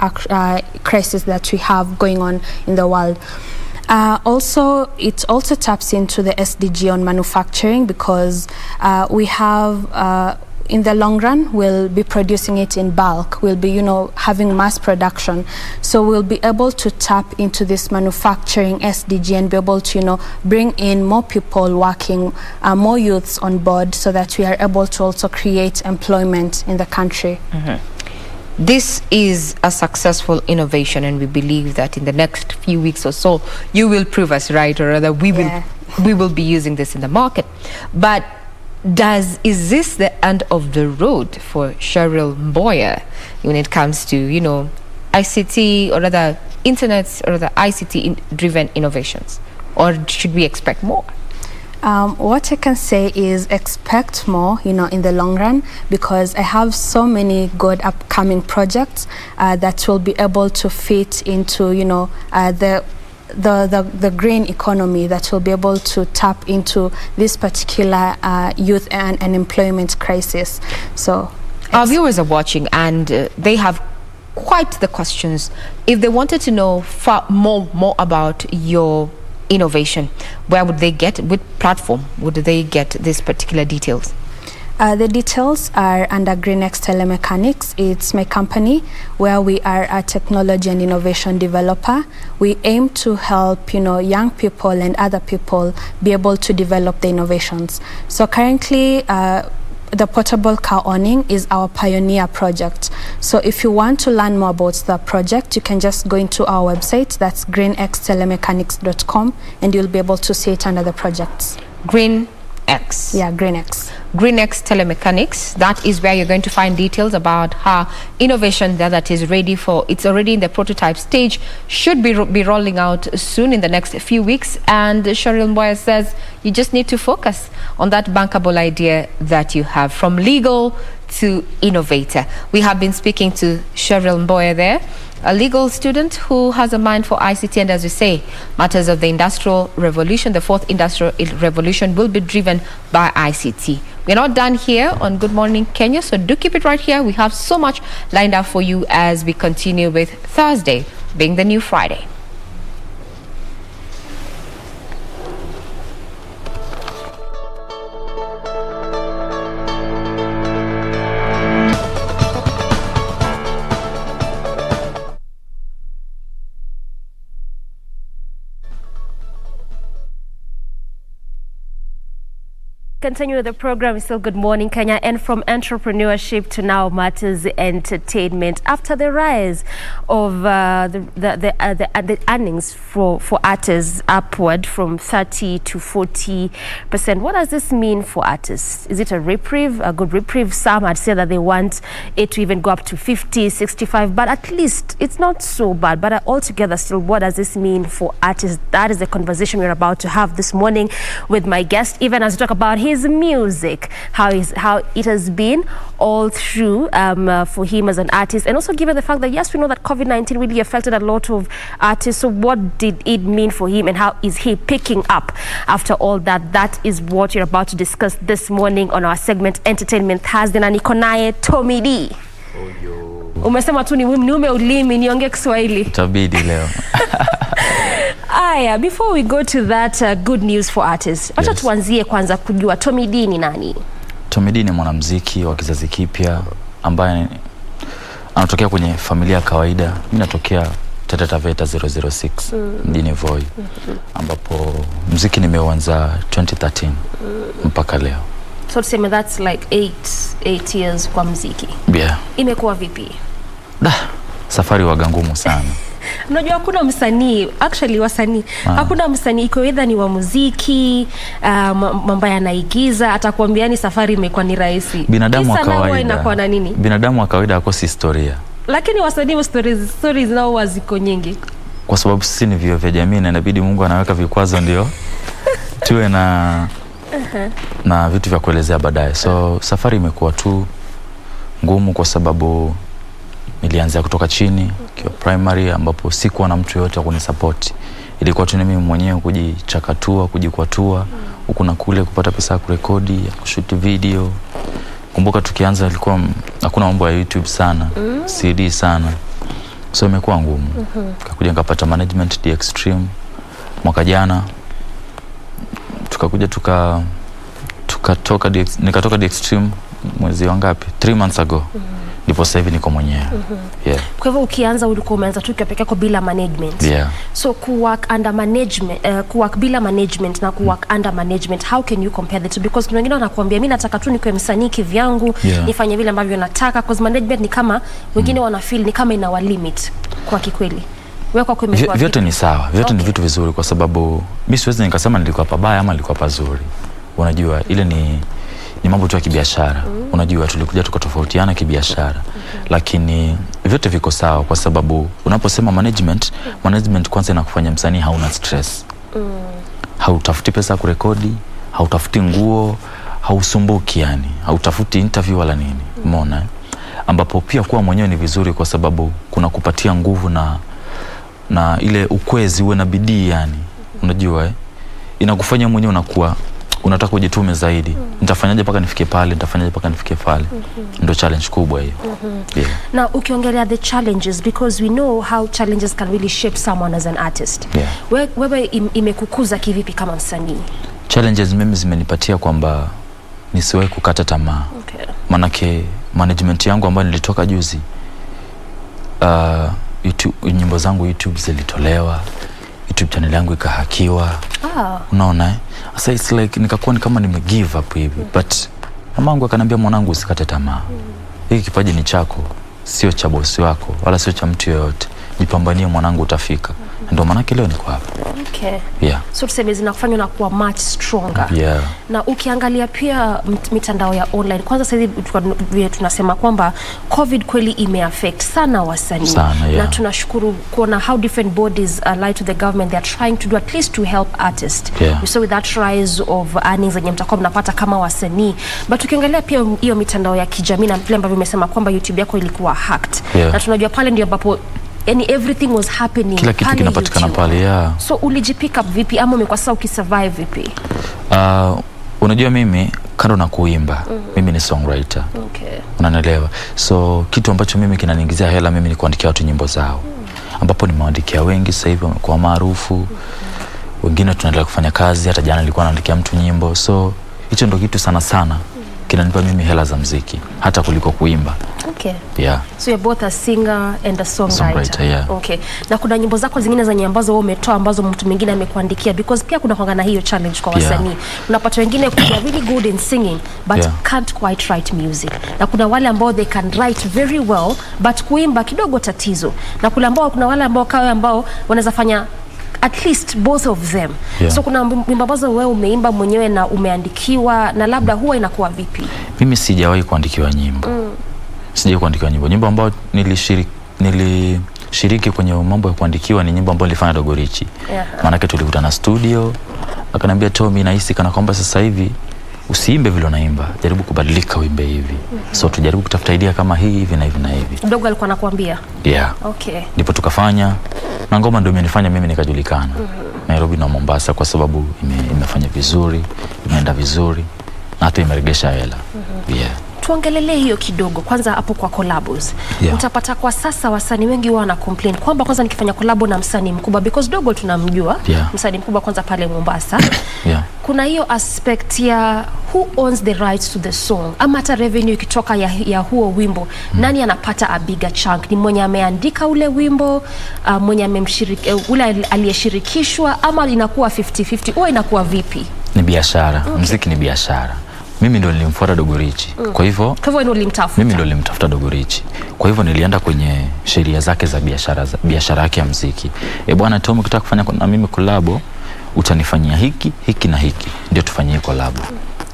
crisis that we have going on in the world. Also, it also taps into the SDG on manufacturing, because we have in the long run, we'll be producing it in bulk. We'll be, you know, having mass production. So we'll be able to tap into this manufacturing SDG and be able to, you know, bring in more people working, more youths on board, so that we are able to also create employment in the country. This is a successful innovation, and we believe that in the next few weeks or so, you will prove us right, or rather we will be using this in the market. But is this the end of the road for Cheryl Mboya when it comes to, you know, ICT, or rather internet, or the ICT driven innovations, or should we expect more? What I can say is expect more, you know, in the long run, because I have so many good upcoming projects that will be able to fit into, you know, the green economy, that will be able to tap into this particular youth and employment crisis. So our viewers are watching, and they have quite the questions. If they wanted to know more about your innovation, where would they get, which platform would they get these particular details? The details are under GreenX Telemechanics. It's my company, where we are a technology and innovation developer. We aim to help, you know, young people and other people be able to develop the innovations. So currently, the portable car awning is our pioneer project. So if you want to learn more about the project, you can just go into our website, that's greenxtelemechanics.com, and you'll be able to see it under the projects. Green X. Yeah, Green X. Green X Telemechanics. That is where you're going to find details about her innovation there that is ready for, it's already in the prototype stage, should be rolling out soon in the next few weeks. And Cheryl Mboya says you just need to focus on that bankable idea that you have, from legal to innovator. We have been speaking to Cheryl Mboya there, a legal student who has a mind for ICT, and as we say, matters of the industrial revolution, the fourth industrial revolution, will be driven by ICT. We're not done here on Good Morning Kenya, so do keep it right here. We have so much lined up for you as we continue with Thursday being the new Friday. Continue with the program. Still Good Morning Kenya, and from entrepreneurship to now matters entertainment. After the rise of the earnings for artists upward from 30 to 40%, what does this mean for artists? Is it a reprieve, a good reprieve? Some had said that they want it to even go up to 50, 65, but at least it's not so bad. But altogether, still, what does this mean for artists? That is the conversation we're about to have this morning with my guest, even as we talk about his music, how it has been all through for him as an artist, and also given the fact that, yes, we know that COVID-19 really affected a lot of artists. So what did it mean for him, and how is he picking up after all that? That is what you're about to discuss this morning on our segment Entertainment Thursday, na niko naye Tommy D. Umesema tu ni mnume ulimi, niongee Kiswahili. Tabidi leo. Aya, before we go to that good news for artists, wacha tuanzie kwanza kujua Tommy D ni nani? Tommy D ni mwanamuziki wa kizazi kipya ambaye anatokea kwenye familia ya kawaida. Mimi natokea Taita Taveta 006 mjini Voi, ambapo muziki nimeuanza 2013 mpaka leo. So tuseme that's like 8 years kwa muziki. Yeah. Imekuwa vipi? Safari waga ngumu sana. Unajua hakuna msanii, actually wasanii, hakuna msanii iko either ni wa muziki, mambo yanaigiza, atakwambia ni safari imekuwa ni rahisi. Binadamu wa kawaida inakuwa na nini? Binadamu wa kawaida hakosi historia. Lakini wasanii stories nao waziko nyingi. Kwa sababu sisi ni vioo vya jamii na inabidi Mungu anaweka vikwazo ndio tuwe na vitu vya kuelezea baadaye. So safari imekuwa tu ngumu kwa sababu nilianza kutoka chini kwa primary, ambapo sikuwa na mtu yote kunisupport. Ilikuwa tu mimi mwenyewe kujichakatua, kujikwatua huku na kule, kupata pesa ya kurekodi, ya kushoot video. Kumbuka tukianza ilikuwa hakuna mambo ya YouTube sana, CD sana. So imekuwa ngumu. Nikakuja nikapata management the extreme mwaka jana. Tukakuja nikatoka the extreme mwezi wangapi? 3 months ago. Ndipo sasa hivi niko mwenyewe. Yeah. Kwa hivyo ukianza ulikuwa umeanza tu peke yako bila management. Yeah. So kuwork under management, kuwork bila management na kuwork under management, how can you compare the two? Because kuna wengine wanakuambia mimi nataka tu nikuwe msanii kivyangu, nifanye vile ambavyo nataka, because management ni kama wengine wana feel ni kama ina limit kwa kikweli. Wewe kwa kweli vyote ni sawa. Vyote ni vitu vizuri kwa sababu mimi siwezi nikasema nilikuwa pabaya ama nilikuwa pazuri. Unajua ile ni mambo tu ya kibiashara. Unajua tulikuja tukatofautiana kibiashara. Lakini vyote viko sawa kwa sababu unaposema management kwanza inakufanya msanii hauna stress. Hautafuti pesa kurekodi, hautafuti nguo, hausumbuki yani, hautafuti interview wala nini. Umeona? Ambapo pia kuwa mwenyewe ni vizuri kwa sababu kuna kupatia nguvu na ile ukwezi uwe na bidii yani. Unajua inakufanya mwenyewe unakuwa unataka kujitume zaidi. Nitafanyaje mpaka nifike pale, nitafanyaje mpaka nifike pale. Ndio challenge kubwa hiyo. Yeah. Now ukiongelea the challenges, because we know how challenges can really shape someone as an artist. Yeah. Wewe imekukuza kivipi kama msanii? Challenges mimi zimenipatia kwamba nisiwahi kukata tamaa. Okay. Manake management yangu ambayo nilitoka juzi, YouTube, nyimbo zangu YouTube zilitolewa, YouTube channel yangu ikahakiwa. Unaona sasa it's like nikakuwa kama give up hivi. But mamangu akaniambia, mwanangu usikate tamaa. Hiki kipaji ni chako, sio cha bosi wako wala sio cha mtu yoyote. Jipambanie mwanangu, utafika. Ndio maana leo niko hapa. Okay. Yeah. So tuseme zinakufanya na kuwa much stronger. Yeah. Na ukiangalia pia mitandao ya online, kwanza sasa hivi tunasema kwamba COVID kweli imeaffect sana wasanii. Sana, yeah. Na tunashukuru kuona how different bodies lie to the government, they are trying to do at least to help artists. Yeah. We saw with that rise of earnings zenye mtakuwa mnapata kama wasanii. But ukiangalia pia hiyo mitandao ya kijamii na vile ambavyo umesema kwamba YouTube yako ilikuwa hacked. Yeah. Na tunajua pale ndio ambapo everything was happening. Kila kitu kinapatikana pale, yeah. So ulijipick up vipi ama umekuwa sasa ukisurvive vipi? Unajua mimi kando na kuimba, mimi ni songwriter. Okay. Unanielewa? So kitu ambacho mimi kinaniingizia hela mimi ni kuandikia watu nyimbo zao. Ambapo nimeandikia wengi sasa hivi wamekuwa maarufu. Wengine tunaendelea kufanya kazi, hata jana nilikuwa naandikia mtu nyimbo. So hicho ndio kitu sana kinanipa mimi hela za muziki hata kuliko kuimba. Okay. Yeah. So you're both a singer and a songwriter. Yeah. Okay. Na kuna nyimbo zako zingine zenye ambazo wewe umetoa ambazo mtu mwingine amekuandikia, because pia kuna kwanga na hiyo challenge kwa wasanii. Yeah. Unapata wengine who are really good in singing but can't quite write music. Na kuna wale ambao they can write very well but kuimba kidogo tatizo. Na kuna wale ambao wanaweza fanya at least both of them. Yeah. So kuna wimbo ambazo wewe umeimba mwenyewe na umeandikiwa, na labda huwa inakuwa vipi? Mimi sijawahi kuandikiwa nyimbo. Sijawahi kuandikiwa nyimbo. Nyimbo ambayo nilishiriki kwenye mambo ya kuandikiwa ni nyimbo ambayo nilifanya Dogorichi. Yeah. Maana yake tulikutana studio, akaniambia Tommy, nahisi kana kwamba sasa hivi usiimbe vile unaimba, jaribu kubadilika uimbe hivi. So tujaribu kutafuta idea kama hii hivi na hivi na hivi. Dogo alikuwa anakuambia? Yeah. Okay. Ndipo tukafanya na ngoma ndio imenifanya mimi nikajulikana. Nairobi na Mombasa kwa sababu imefanya vizuri, imeenda vizuri na hata imeregesha hela. Yeah. Tuongelele hiyo kidogo kwanza hapo kwa collabs. Yeah. Utapata kwa sasa wasanii wengi wana complain kwamba kwanza nikifanya collab na msanii mkubwa, because Dogo tunamjua, msanii mkubwa kwanza pale Mombasa. Yeah. Kuna hiyo aspect ya who owns the rights to the song, ama hata revenue ikitoka ya huo wimbo, nani anapata a bigger chunk? Ni mwenye ameandika ule wimbo, mwenye amemshiriki ule aliyeshirikishwa, ama inakuwa 50-50 au inakuwa vipi? Ni biashara. Okay. Muziki ni biashara. Mimi ndo nilimfuata Dogorichi. Kwa hivyo mimi ndo nilimtafuta Dogorichi. Kwa hivyo nilienda kwenye sheria zake za biashara yake ya muziki. Bwana Tom, ukitaka kufanya na mimi collab, utanifanyia hiki na hiki, ndio tufanyie collab.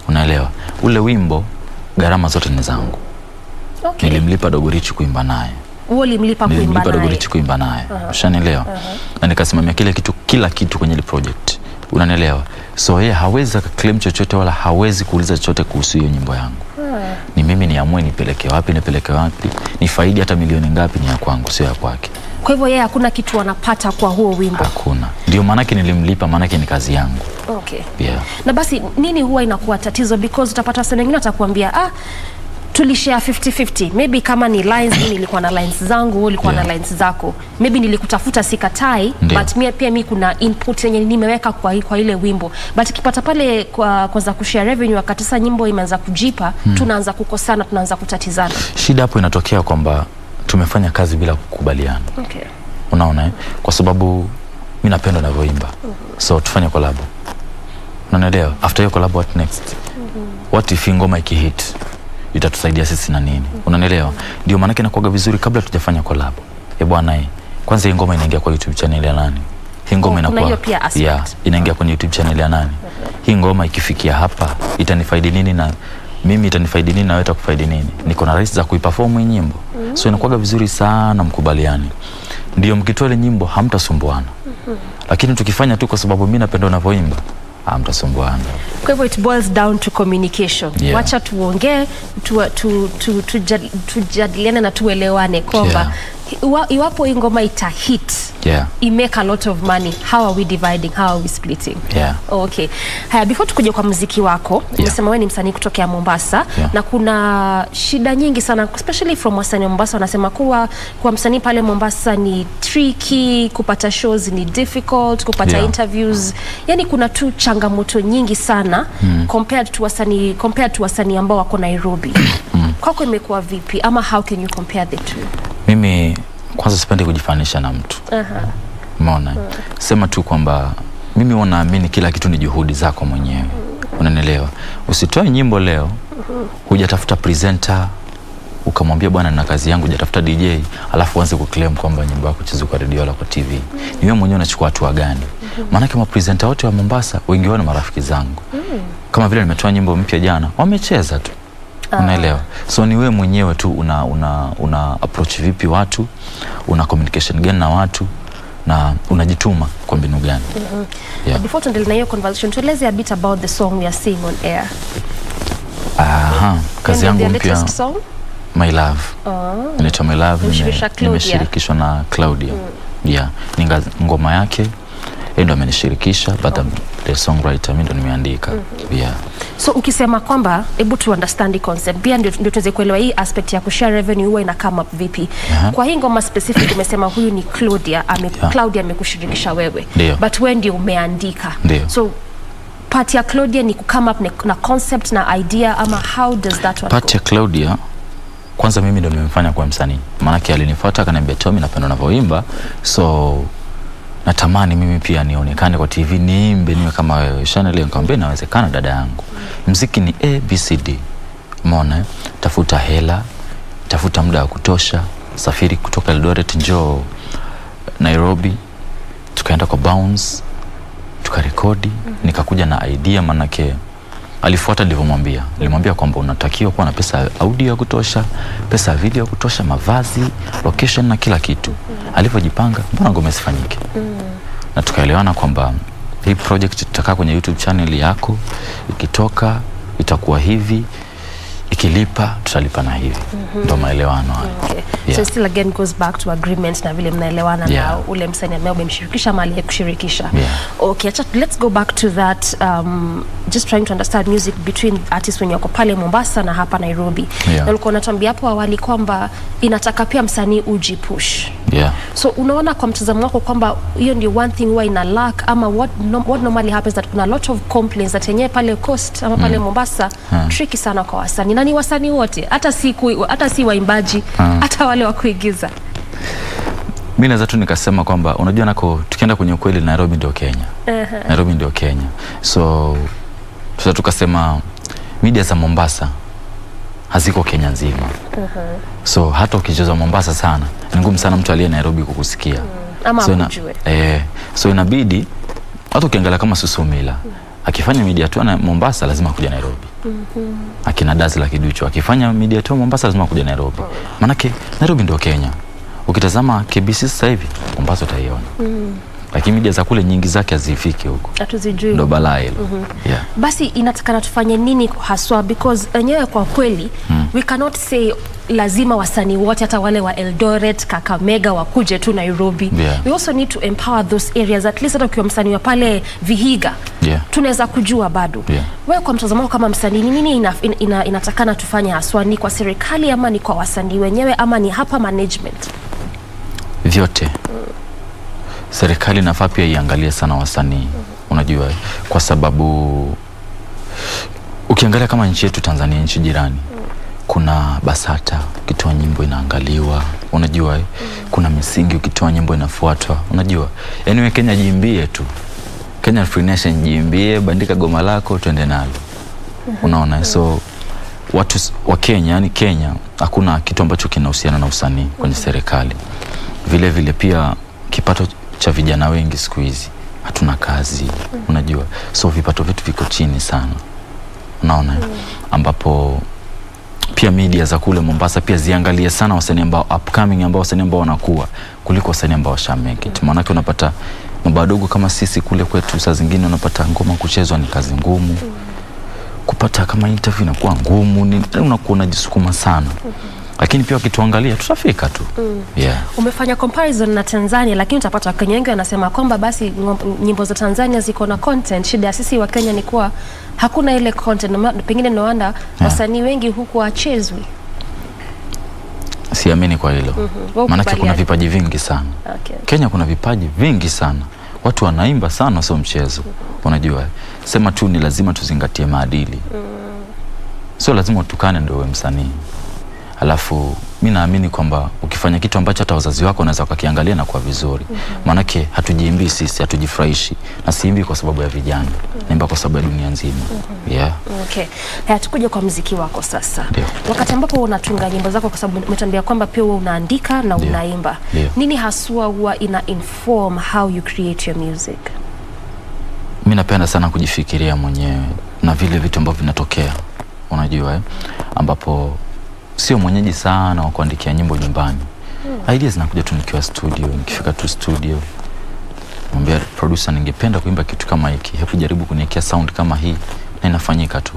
Unaelewa? Ule wimbo gharama zote ni zangu. Okay. Nilimlipa Dogorichi kuimba naye. Nilimlipa Dogorichi kuimba naye. Ushanielewa? Na nikasimamia kila kitu kwenye ile project. Unanielewa? So yeye hawezi claim chochote wala hawezi kuuliza chochote kuhusu hiyo nyimbo yangu. Ni mimi niamue nipeleke wapi, ni faidi hata milioni ngapi ni ya kwangu, sio ya kwake. Kwa hivyo yeye hakuna kitu anapata kwa huo wimbo? Hakuna. Ndio maana yake nilimlipa, maana yake ni kazi yangu. Okay. Yeah. Na basi nini huwa inakuwa tatizo, because utapata wasanii wengine watakwambia tulishare 50-50. Maybe kama ni lines, mimi nilikuwa na lines zangu, ulikuwa na lines zako. Maybe nilikutafuta sikatai, but mimi kuna input yenye nimeweka kwa ile wimbo. But ikipata pale kwanza kushare revenue, wakati sasa nyimbo imeanza kujipa, tunaanza kukosana, tunaanza kutatizana. Shida hapo inatokea kwamba tumefanya kazi bila kukubaliana. Okay. Unaona kwa sababu mimi napenda ninavyoimba. So tufanye collab. Unaelewa? After hiyo collab, what next? What if ngoma ikihit? Itatusaidia sisi na nini? Unanielewa? Ndio maana yake inakuwa vizuri kabla tujafanya collab. Bwana kwanza hii ngoma inaingia kwa YouTube channel ya nani? Hii ngoma inakuwa inaingia kwenye YouTube channel ya nani? Hii ngoma ikifikia hapa itanifaidi nini na mimi itanifaidi nini na wewe utakufaidi nini? Niko na rights za kuiperform hii nyimbo. So inakuwa vizuri sana mkubaliani. Ndio mkitoa ile nyimbo hamtasumbuana. Lakini tukifanya tu kwa sababu mimi napenda unavyoimba, hamtasumbuana. Kwa hivyo it boils down to communication. Yeah. Wacha tuongee, tujadiliane na tuelewane kwamba iwapo hii ngoma ita hit, I make a lot of money, how are we dividing, how are we splitting? Yeah. Okay. Haya, before tukuje kwa muziki wako, umesema wewe ni msanii kutokea Mombasa, na kuna shida nyingi sana, especially from wasanii wa Mombasa, wanasema kuwa kwa msanii pale Mombasa ni tricky, kupata shows ni difficult, kupata interviews. Yani kuna tu changamoto nyingi sana compared to wasanii ambao wako Nairobi. Kwako imekuwa vipi, ama how can you compare the two? Mimi kwanza sipendi kujifanisha na mtu. Umeona? Sema tu kwamba mimi naamini kila kitu ni juhudi zako mwenyewe. Unanielewa? Usitoe nyimbo leo, hujatafuta presenter, ukamwambia bwana nina kazi yangu jatafuta DJ alafu uanze kuclaim kwamba nyimbo yako ichezwe kwa radio wala kwa TV. Ni wewe mwenyewe unachukua hatua gani? Maana kama presenter wote wa Mombasa wengi wao ni marafiki zangu. Kama vile nimetoa nyimbo mpya jana, wamecheza tu. Unaelewa? So ni wewe mwenyewe tu una approach vipi watu, una communication gani na watu na unajituma kwa mbinu gani. Yeah. Before tuendelee na hiyo conversation, tueleze a bit about the song we are seeing on air. Kazi yangu mpya My Love. Inaitwa My Love, nimeshirikishwa na Claudia. Yeah, ni ngoma yake yeye ndo amenishirikisha, but the songwriter mimi ndo nimeandika. Yeah. So ukisema kwamba able to understand the concept, pia ndio tuweze kuelewa hii aspect ya kushare revenue huwa ina come up vipi. Kwa hii ngoma specific umesema huyu ni Claudia, Claudia amekushirikisha wewe. But wewe ndio umeandika. So part ya Claudia ni come up na concept na idea, ama how does that work? Part ya Claudia kwanza mimi ndo nimemfanya kwa msanii. Maana yake alinifuata akaniambia Tommy napenda unavyoimba, so natamani mimi pia nionekane kwa TV, niimbe niwe kama wewe. Shana leo nikamwambia inawezekana dada yangu. Muziki ni ABCD. Umeona? Tafuta hela, tafuta muda wa kutosha, safiri kutoka Eldoret njoo Nairobi, tukaenda kwa Bounce, tukarekodi, nikakuja na idea. Manake alifuata nilivyomwambia. Nilimwambia kwamba unatakiwa kuwa na pesa ya audio ya kutosha, pesa ya video ya kutosha, mavazi, location na kila kitu. Alivyojipanga, mbona ngoma isifanyike? Na tukaelewana kwamba hii project itakaa kwenye YouTube channel yako, ikitoka itakuwa hivi, ikilipa tutalipa na hivi. Ndio maelewano hayo. So still again goes back to agreement na vile mnaelewana na ule msanii ambaye umemshirikisha mali ya kushirikisha. Okay, let's go back to that, just trying to understand music between artists when yako pale Mombasa na hapa Nairobi. Na ulikuwa unatuambia hapo awali kwamba inataka pia msanii ujipush. So unaona kwa mtazamo wako kwamba hiyo ndio one thing why ina lack, ama what normally happens that kuna a lot of complaints that yenyewe pale Coast ama pale Mombasa tricky sana kwa wasanii. Na ni wasanii wote, hata si waimbaji, hata wale wa kuigiza. Mimi naweza tu nikasema kwamba unajua nako tukienda kwenye ukweli Nairobi ndio Kenya. Nairobi ndio Kenya. So sasa tukasema media za Mombasa haziko Kenya nzima. So hata ukicheza Mombasa sana, ni ngumu sana mtu aliye Nairobi kukusikia. Ama kujue. So inabidi hata ukiangalia kama Susumila akifanya media tu na Mombasa lazima kuja Nairobi. Akina Dazzle Kiduchu akifanya media tu Mombasa lazima kuja Nairobi. Manake Nairobi ndio Kenya. Ukitazama KBC sasa hivi Mombasa utaiona. Lakini media za kule nyingi zake hazifiki huko. Hatuzijui. Ndio balaa hilo. Basi inatakana tufanye nini haswa, because wenyewe kwa kweli we cannot say lazima wasanii wote hata wale wa Eldoret, Kakamega wakuje tu Nairobi. We also need to empower those areas, at least hata ukiwa msanii wa pale Vihiga. Tunaweza kujua bado. Wewe kwa mtazamo kama msanii nini inatakana tufanye haswa, ni kwa serikali ama ni kwa wasanii wenyewe ama ni hapa management? Vyote. Serikali inafaa pia iangalie sana wasanii. Unajua kwa sababu ukiangalia kama nchi yetu Tanzania, nchi jirani, kuna BASATA ukitoa nyimbo inaangaliwa, unajua kuna misingi ukitoa nyimbo inafuatwa, unajua. Anyway, Kenya jiimbie tu. Kenya Free Nation jiimbie, bandika goma lako tuende nalo. Unaona? So watu wa Kenya, yani Kenya hakuna kitu ambacho kinahusiana na usanii kwenye serikali. Vile vile pia kipato cha vijana wengi siku hizi hatuna kazi, unajua. So vipato vitu viko chini sana. Unaona? Ambapo pia media za kule Mombasa pia ziangalie sana wasanii ambao upcoming, ambao wasanii ambao wanakuwa kuliko wasanii ambao washamake it. Maana unapata mabadogo kama sisi kule kwetu saa zingine unapata ngoma kuchezwa ni kazi ngumu. Kupata kama interview inakuwa ngumu, unakuwa unajisukuma sana. Lakini pia ukituangalia tutafika tu. Umefanya comparison na Tanzania, lakini utapata Wakenya wengi wanasema kwamba basi nyimbo za Tanzania ziko na content. Shida ya sisi wa Kenya ni kuwa hakuna ile content, pengine no wonder wasanii wengi huku wachezwi. Siamini kwa hilo. Maana kuna vipaji vingi sana. Kenya kuna vipaji vingi sana. Watu wanaimba sana, sio mchezo. Unajua, sema tu ni lazima tuzingatie maadili. Sio lazima utukane ndio uwe msanii. Alafu mimi naamini kwamba ukifanya kitu ambacho hata wazazi wako wanaweza wakakiangalia na kuwa vizuri. Maanake hatujiimbii sisi, hatujifurahishi. Na siimbii kwa sababu ya vijana. Naimba kwa sababu ya dunia nzima. Yeah. Okay. Haya, tukuje kwa muziki wako sasa. Dio. Wakati ambapo unatunga nyimbo zako, kwa sababu umetambia kwamba pia wewe unaandika na unaimba. Nini haswa huwa ina inform how you create your music? Mimi napenda sana kujifikiria mwenyewe na vile vitu ambavyo vinatokea. Unajua ambapo sio mwenyeji sana wa kuandikia nyimbo nyumbani. Ideas zinakuja tu nikiwa studio, nikifika tu studio. Mwambia producer, ningependa kuimba kitu kama hiki. Hebu jaribu kuniwekea sound kama hii, na inafanyika tu.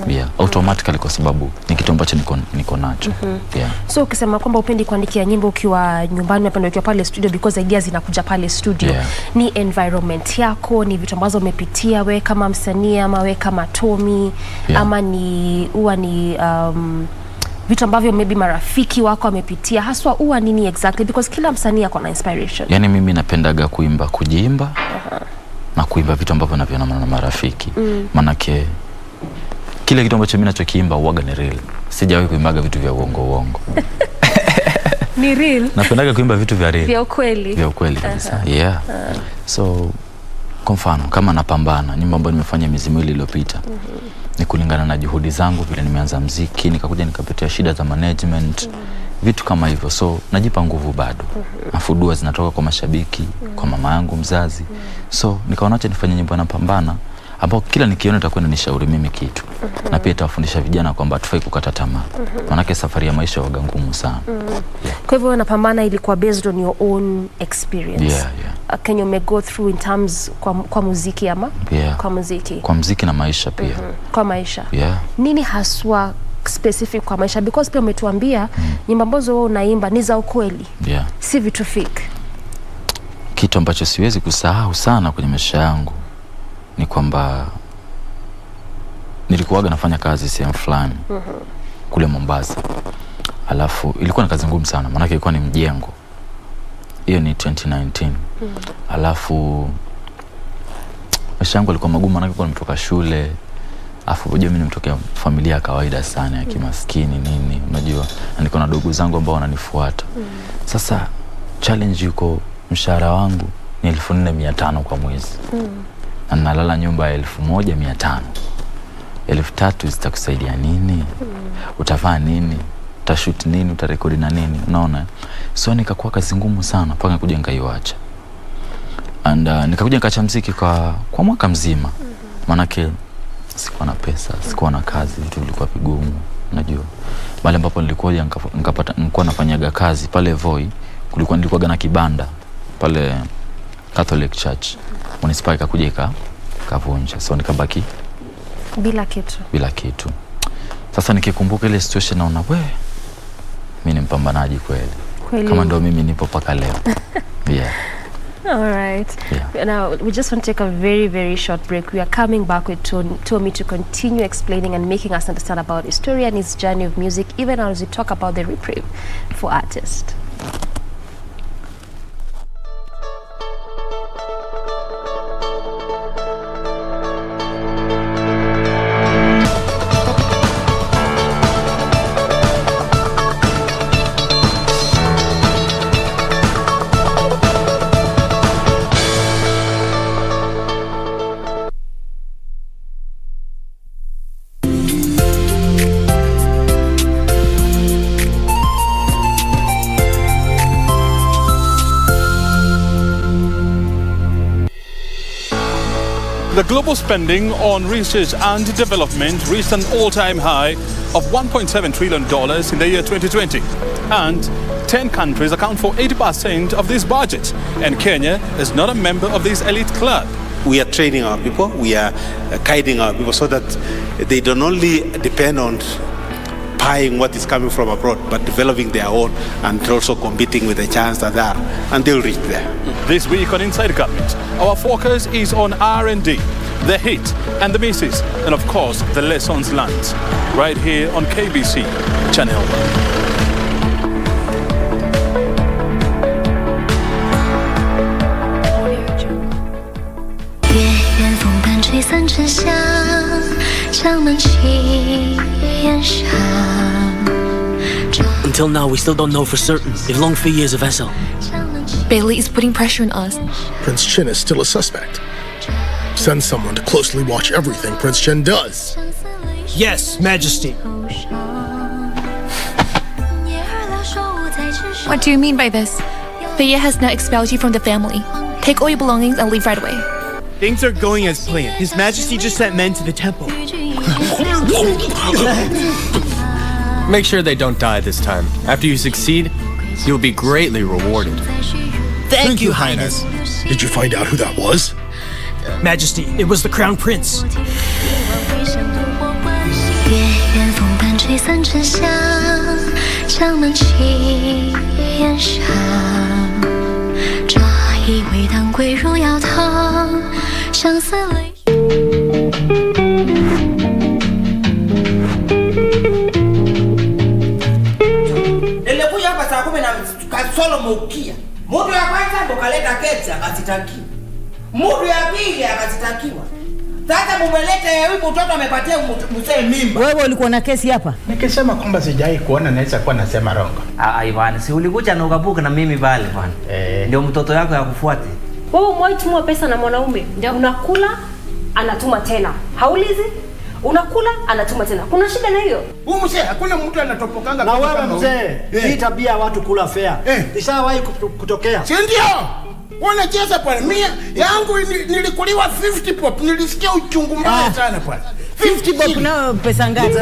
Yeah, automatically kwa sababu ni kitu ambacho niko nacho. Yeah. So ukisema kwamba upendi kuandikia nyimbo ukiwa nyumbani, unapenda ukiwa pale studio because ideas zinakuja pale studio. Yeah. Ni environment yako, ni vitu ambazo umepitia we kama msanii ama we kama Tommy, ama ni huwa ni vitu ambavyo maybe marafiki wako wamepitia, haswa huwa nini exactly, because kila msanii ako na inspiration. Yani mimi napendaga kuimba, kujiimba na kuimba vitu ambavyo naviona na marafiki. Manake kile kitu ambacho mimi nachokiimba huaga ni real. Sijawahi kuimbaga vitu vya uongo. Ni real. Napendaga kuimba vitu vya real. Vya ukweli. Vya ukweli kabisa. Yeah. So kwa mfano kama Napambana, nyimbo ambayo nimefanya miezi miwili iliyopita. Ni kulingana na juhudi zangu vile nimeanza muziki, nikakuja nikapitia shida za management, vitu kama hivyo. So najipa nguvu bado. Afudua zinatoka kwa mashabiki, kwa mama yangu mzazi. So nikaona acha nifanye nyimbo Napambana ambao kila nikiona itakuwa inanishauri mimi kitu. Na pia itawafundisha vijana kwamba tufai kukata tamaa. Maana safari ya maisha huwa ngumu sana. Kwa hivyo Napambana ilikuwa based on your own experience. Yeah. Can you go through in terms kwa muziki ama? Kwa muziki. Kwa muziki na maisha pia. Kwa maisha. Yeah. Nini haswa specific kwa maisha? Because pia umetuambia nyimbo ambazo wewe unaimba ni za ukweli. Yeah. Si vitu fake. Kitu ambacho siwezi kusahau sana kwenye maisha yangu ni kwamba nilikuwaga nafanya kazi sehemu fulani kule Mombasa. Alafu ilikuwa ni kazi ngumu sana, maana ilikuwa ni mjengo. Hiyo ni 2019. Alafu maisha yangu yalikuwa magumu, maana nilikuwa nimetoka shule. Alafu unajua mimi nimetoka familia ya kawaida sana ya kimaskini nini, unajua. Na niko na ndugu zangu ambao wananifuata. Sasa challenge yuko, mshahara wangu ni 1400 kwa mwezi. Na nalala nyumba ya 1500. 3000 zitakusaidia nini? Utafanya nini? Utashoot nini? Utarekodi na nini? Unaona? So nikakuwa kazi ngumu sana mpaka kuja nikaiacha. And nikakuja nikaacha muziki kwa mwaka mzima. Manake sikuwa na pesa, sikuwa na kazi, vitu vilikuwa vigumu, unajua. Bali ambapo nilikuja nilikuwa nafanyaga kazi pale Voi, nilikuwa na kibanda pale Catholic Church. Municipal ikakuja ikavunja. So nikabaki bila kitu. Sasa nikikumbuka ile situation naona mimi ni mpambanaji kweli. Kama ndio mimi nipo paka leo. Yeah. All right. Yeah. Now we just want to take a very, very short break. We are coming back with Tommy to continue explaining and making us understand about his story and his journey of music, even as we talk about the reprieve for artists. The global spending on research and development reached an all-time high of $1.7 trillion in the year 2020. And 10 countries account for 80% of this budget. And Kenya is not a member of this elite club. We are training our people, we are guiding our people so that they don't only depend on buying what is coming from abroad, but developing their own and also competing with the chance that they are, and they'll reach there. This week on Inside Government, our focus is on R&D, the hit and the misses, and of course, the lessons learned, right here on KBC Channel 1. Until now, we still don't know for certain if Longfei is a vessel. Bailey is putting pressure on us. Prince Chen is still a suspect. Send someone to closely watch everything Prince Chen does. Yes, Majesty. What do you mean by this? Feiya has now expelled you from the family. Take all your belongings and leave right away. Things are going as planned. His Majesty just sent men to the temple. Make sure they don't die this time. After you succeed, you'll be greatly rewarded. Thank you, Highness. Did you find out who that was? Majesty, it was the Crown Prince. Nilikuja hapa saa 10 na kasoro mukia. Mudu ya kwanza ndo kaleta keti akasitakiwa. Mudu ya pili akasitakiwa. Sasa mumeleta ya huyu mtoto amepatia mzee mimba. Wewe ulikuwa na kesi hapa? Nikisema kwamba sijai kuona naweza kuwa nasema rongo. Bwana, si ulikuja na ukabuka na mimi pale bwana. Ndio mtoto yako ya kufuate. Wewe umeitumwa pesa na mwanaume. Ndio unakula, anatuma tena. Haulizi? Unakula, anatuma tena. Kuna shida na hiyo? Huyu mzee hakuna mtu anatopokanga na wewe mzee. Hii tabia watu kula fair. Ishawahi kutokea. Si ndio? Wanacheza pale. Mia yangu nilikuliwa 50 pop. Nilisikia uchungu mbaya sana pale. 50 pop na pesa ngapi?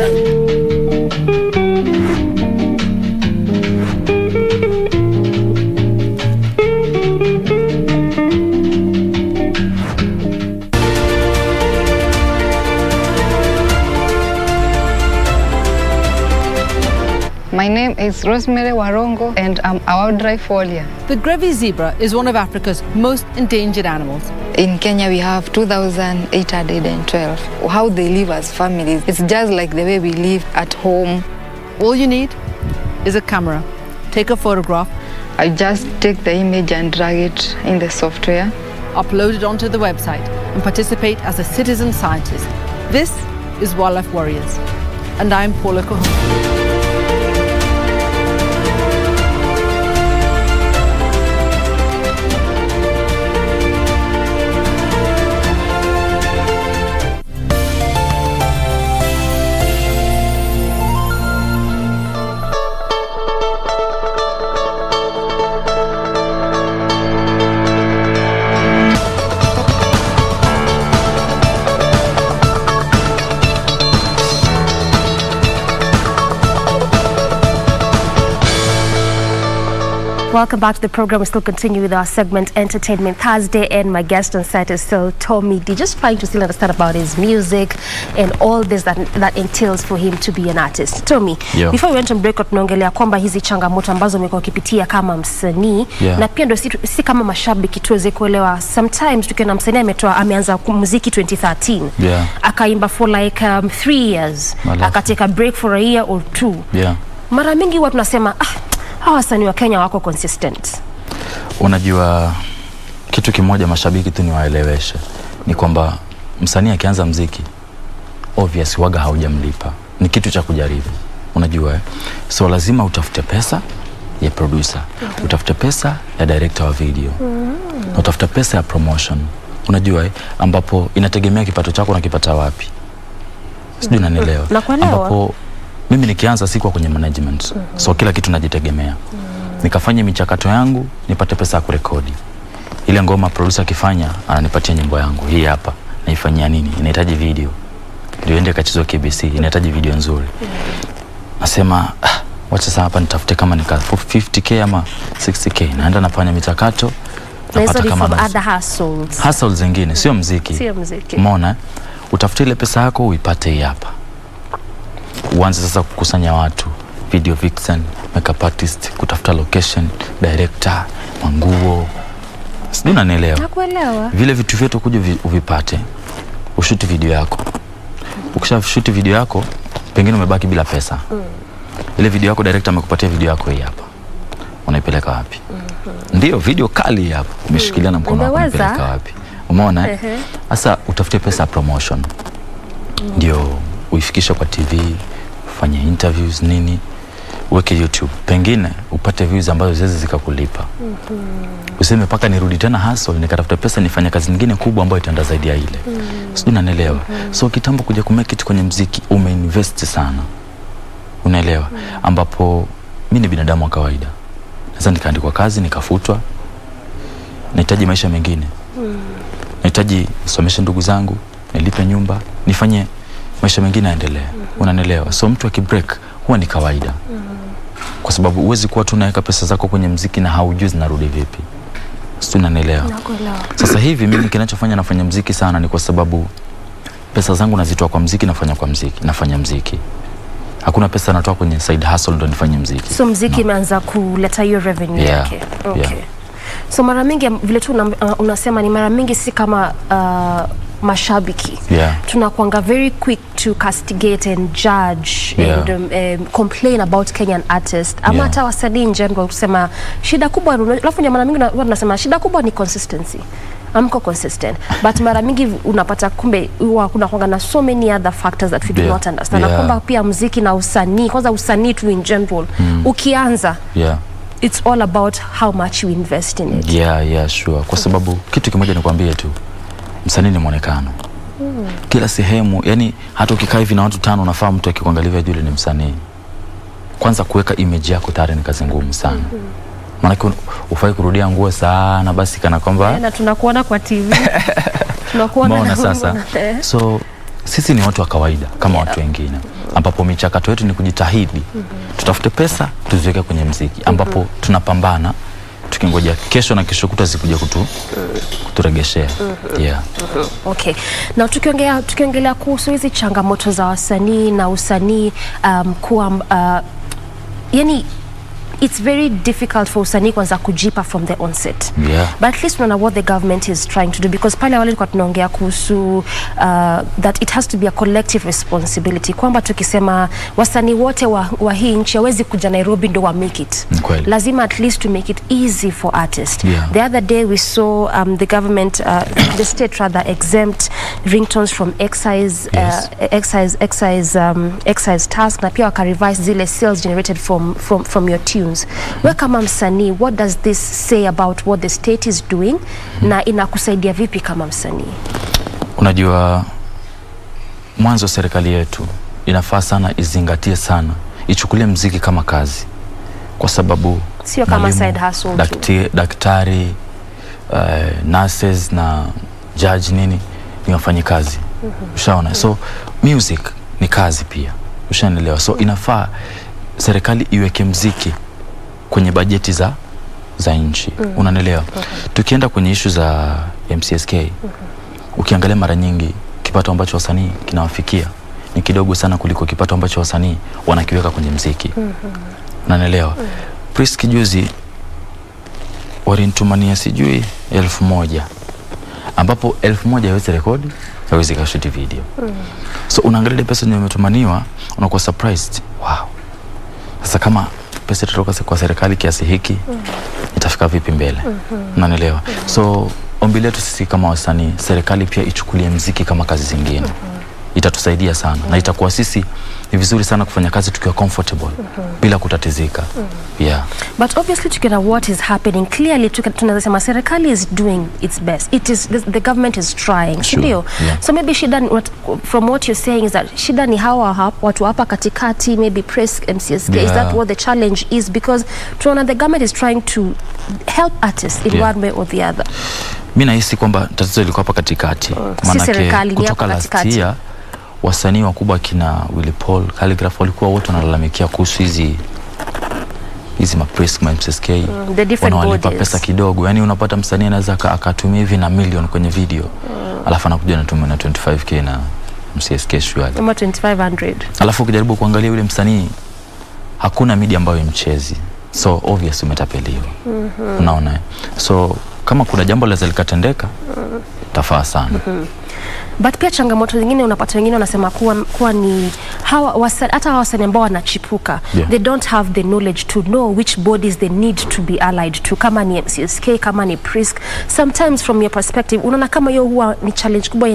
My name is Rosemary Warongo and I'm a wildlife warrior. The Grevy's zebra is one of Africa's most endangered animals. In Kenya, we have 2,812. How they live as families, it's just like the way we live at home. All you need is a camera. Take a photograph. I just take the image and drag it in the software. Upload it onto the website and participate as a citizen scientist. This is Wildlife Warriors. And I'm Paula Cohon. Welcome back to the program. We still continue with our segment Entertainment Thursday, and my guest on set is still Tommy D. Just trying to still understand about his music and all this that entails for him to be an artist. Tommy, before we went on break, tunaongelea kwamba hizi changamoto ambazo umekuwa ukipitia kama msanii na pia ndio si kama mashabiki tuweze kuelewa. Sometimes tukiona msanii ameanza muziki 2013 akaimba for like 3 years akateka break for a year or 2. Mara mingi huwa tunasema hawa wasanii wa Kenya wako consistent. Unajua kitu kimoja mashabiki tu niwaeleweshe ni kwamba msanii akianza muziki obvious waga haujamlipa. Ni kitu cha kujaribu. Unajua so lazima utafute pesa ya producer, utafute pesa ya director wa video. Utafute pesa ya promotion. Unajua ambapo inategemea kipato chako na kipata wapi. Sijui unanielewa. Ambapo mimi nikianza sikuwa kwenye management. So kila kitu najitegemea. Nikafanya michakato yangu, nipate pesa ya kurekodi. Ile ngoma producer akifanya, ananipatia nyimbo yangu. Hii hapa, naifanyia nini? Inahitaji video. Ndio ende kachezwa KBC, inahitaji video nzuri. Nasema, wacha sasa hapa nitafute kama nika 50k ama 60k. Naenda nafanya michakato. Napata kama other hustles. Hustles zingine, sio muziki. Sio muziki. Umeona? Utafute ile pesa yako uipate hii hapa. Uanze sasa kukusanya watu, video vixen, makeup artist, kutafuta location, director, manguo. Sijui unanielewa. Nakuelewa. Vile vitu vyote kuja uvipate, ushoot video yako. Ukisha-shoot video yako, pengine umebaki bila pesa. Ile video yako director amekupatia video yako hii hapa. Unaipeleka wapi? Ndio video kali hapa. Umeshikilia na mkono wako unapeleka wapi? Umeona? Sasa utafute pesa promotion. Ndio uifikisha kwa TV, ufanye interviews nini. weke YouTube, pengine upate views ambazo ziweze zikakulipa. Useme paka nirudi tena hustle nikatafuta pesa nifanye kazi nyingine kubwa ambayo itaenda zaidi ya ile. Sio, unanielewa? So kitambo kuja kumake it kwenye muziki umeinvest sana. Unaelewa? Ambapo mimi ni binadamu wa kawaida. Sasa nikaandikwa kazi nikafutwa. Nahitaji maisha mengine. Nahitaji nisomeshe ndugu zangu, nilipe nyumba, nifanye maisha mengine yaendelee. Unanielewa? So mtu akibreak huwa ni kawaida. Kwa sababu huwezi kuwa tu unaweka pesa zako kwenye muziki na haujui zinarudi vipi. Sio, unanielewa? Sasa hivi mimi kinachofanya nafanya muziki sana ni kwa sababu pesa zangu nazitoa kwa muziki, nafanya muziki. Hakuna pesa natoa kwenye side hustle ndo nifanye muziki. So muziki imeanza kuleta hiyo revenue yake. Okay. So mara mingi vile tu unasema ni mara mingi sisi kama mashabiki tunakuanga very quick to castigate and judge and complain about Kenyan artists ama hata wasanii in general, kusema shida kubwa, alafu mara mingi tunasema shida kubwa ni consistency. Amko consistent, but mara mingi unapata kumbe kuna kuanga na so many other factors that we do not understand. Na kwamba pia muziki na usanii, kwanza usanii tu in general, ukianza it's all about how much you invest in it. Sure. Kwa sababu kitu kimoja nikwambie tu, msanii ni muonekano. Kila sehemu, yani hata ukikaa hivi na watu 5 unafahamu mtu akikuangalia yule ni msanii. Kwanza kuweka image yako tayari ni kazi ngumu sana. Maana ufai kurudia nguo sana basi kana kwamba na tunakuona kwa TV. Tunakuona sasa. So sisi ni watu wa kawaida kama watu wengine, ambapo michakato yetu ni kujitahidi tutafute pesa tuziweke kwenye muziki, ambapo tunapambana tukingoja kesho na kesho kutwa zikuja kuturegeshea. Okay. Na tukiongelea kuhusu hizi changamoto za wasanii na usanii kuwa yani it's very difficult for usanii kwanza kujipa from the onset. But at least we know what the government is trying to do, because pale wale kwa tunaongea kuhusu that it has to be a collective responsibility, kwamba tukisema wasanii wote wa hii nchi hawezi kuja Nairobi ndo wa make it. Lazima at least to make it easy for artists. The other day we saw the government the state rather exempt ringtones from excise tax, na pia waka revise zile sales generated from your tune. Wewe kama msanii, what does this say about what the state is doing na inakusaidia vipi kama msanii? Unajua, mwanzo serikali yetu inafaa sana izingatie sana, ichukulie muziki kama kazi, kwa sababu sio kama side hustle. Daktari, nurses na judge ni wafanyi kazi. Ushaona? So music ni kazi pia. Ushaelewa? So inafaa serikali iweke muziki kwenye bajeti za nchi. Unanielewa? Tukienda kwenye issue za MCSK, ukiangalia mara nyingi kipato ambacho wasanii kinawafikia ni kidogo sana kuliko kipato ambacho wasanii wanakiweka kwenye muziki. Unanielewa? Prisk juzi walintumania sijui 1,000, ambapo 1,000 hawezi rekodi, hawezi kashuti video. So unaangalia pesa yenye umetumaniwa, unakuwa surprised. Wow. Sasa kama pesa itatoka kwa serikali kiasi hiki, itafika vipi mbele? Unanielewa? So ombi letu sisi kama wasanii, serikali pia ichukulie muziki kama kazi zingine. Itatusaidia sana na itakuwa sisi ni vizuri sana kufanya kazi tukiwa comfortable bila kutatizika. But obviously together what is happening clearly tunaweza sema serikali is doing its best. It is the government is trying. Ndio. So maybe shida from what you're saying is that shida ni hawa watu hapa katikati, maybe press MCSK. Is that what the challenge is? Because tunaona the government is trying to help artists in one way or the other. Mimi nahisi kwamba tatizo liko hapa katikati. Maana kutoka last year wasanii wakubwa kina Willy Paul, Calligraph walikuwa wote wanalalamikia kuhusu hizi mapress MCSK. Wanawalipa pesa kidogo. Yani unapata msanii anaweza akatumia hivi na milioni kwenye video. Alafu anakuja anatumia na 25k na MCSK shwari. Kama 2500. Alafu ukijaribu kuangalia yule msanii hakuna media ambayo imchezi. So obvious umetapeliwa. Unaona? So kama kuna jambo lazima likatendeka, tafaa sana. But pia changamoto zingine unapata wengine wanasema kuwa ni hata wasanii ambao wanachipuka, they don't have the knowledge to know which bodies they need to be allied to, kama ni MCSK, kama ni Prisk. Sometimes from your perspective unaona kama hiyo huwa ni challenge kubwa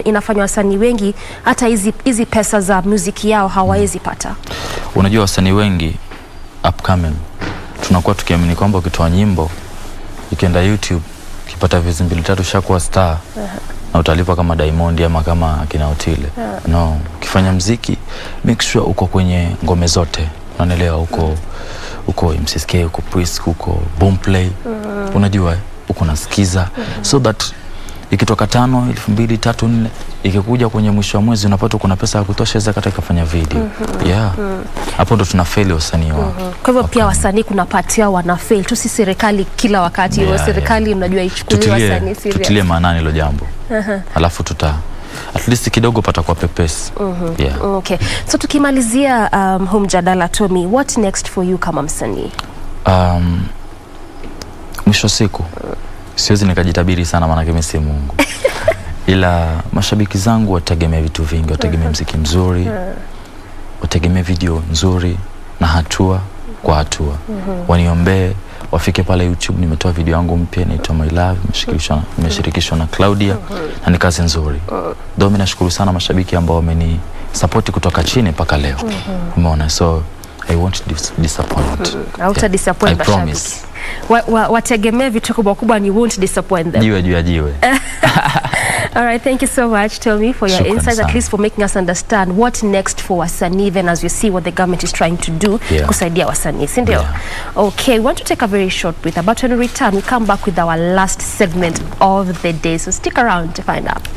inafanya wasanii wengi hata hizi pesa za muziki yao hawawezi pata. Unajua wasanii wengi upcoming. Tunakuwa tukiamini kwamba ukitoa nyimbo, ukienda YouTube, ukipata views 2-3 shakuwa star. Na utalipa kama Diamond ama kama kina Otile. No, ukifanya muziki, make sure uko kwenye ngome zote. Unaelewa, uko MCSK, uko Priest, uko Boomplay. Unajua, uko nasikiza. So that ikitoka 5, 2, 3, 4, ikikuja kwenye mwisho wa mwezi unapata kuna pesa ya kutosha za kata kufanya video. Hapo ndo tunafeli wasanii wao. Kwa hivyo pia wasanii kuna part yao wanafail. Tu si serikali kila wakati. Serikali unajua ichukulie wasanii serious. Tutilie maanani hilo jambo. Alafu at least kidogo pata kwa pepesi. Okay. So tukimalizia huu mjadala, Tommy, what next for you kama msanii? Mwisho siku siwezi nikajitabiri sana maana mimi si Mungu. Ila mashabiki zangu wategemea vitu vingi, wategemea muziki mzuri, wategemea video nzuri na hatua kwa hatua. Waniombee wafike pale YouTube, nimetoa video yangu mpya inaitwa My Love, nimeshirikishwa na Claudia na ni kazi nzuri. Ndio mimi nashukuru sana mashabiki ambao wameni support kutoka chini mpaka leo. Umeona, so I won't disappoint. Hauta disappoint mashabiki. Wategemea vitu kubwa and you won't disappoint them. Jiwe. All right, thank you so much, Tommy, for your insights, at least for making us understand what next for wasanii, then as you see what the government is trying to do kusaidia wasanii, si ndio? Okay, we want to take a very short break, but when we return, we come back with our last segment of the day, so stick around to find out.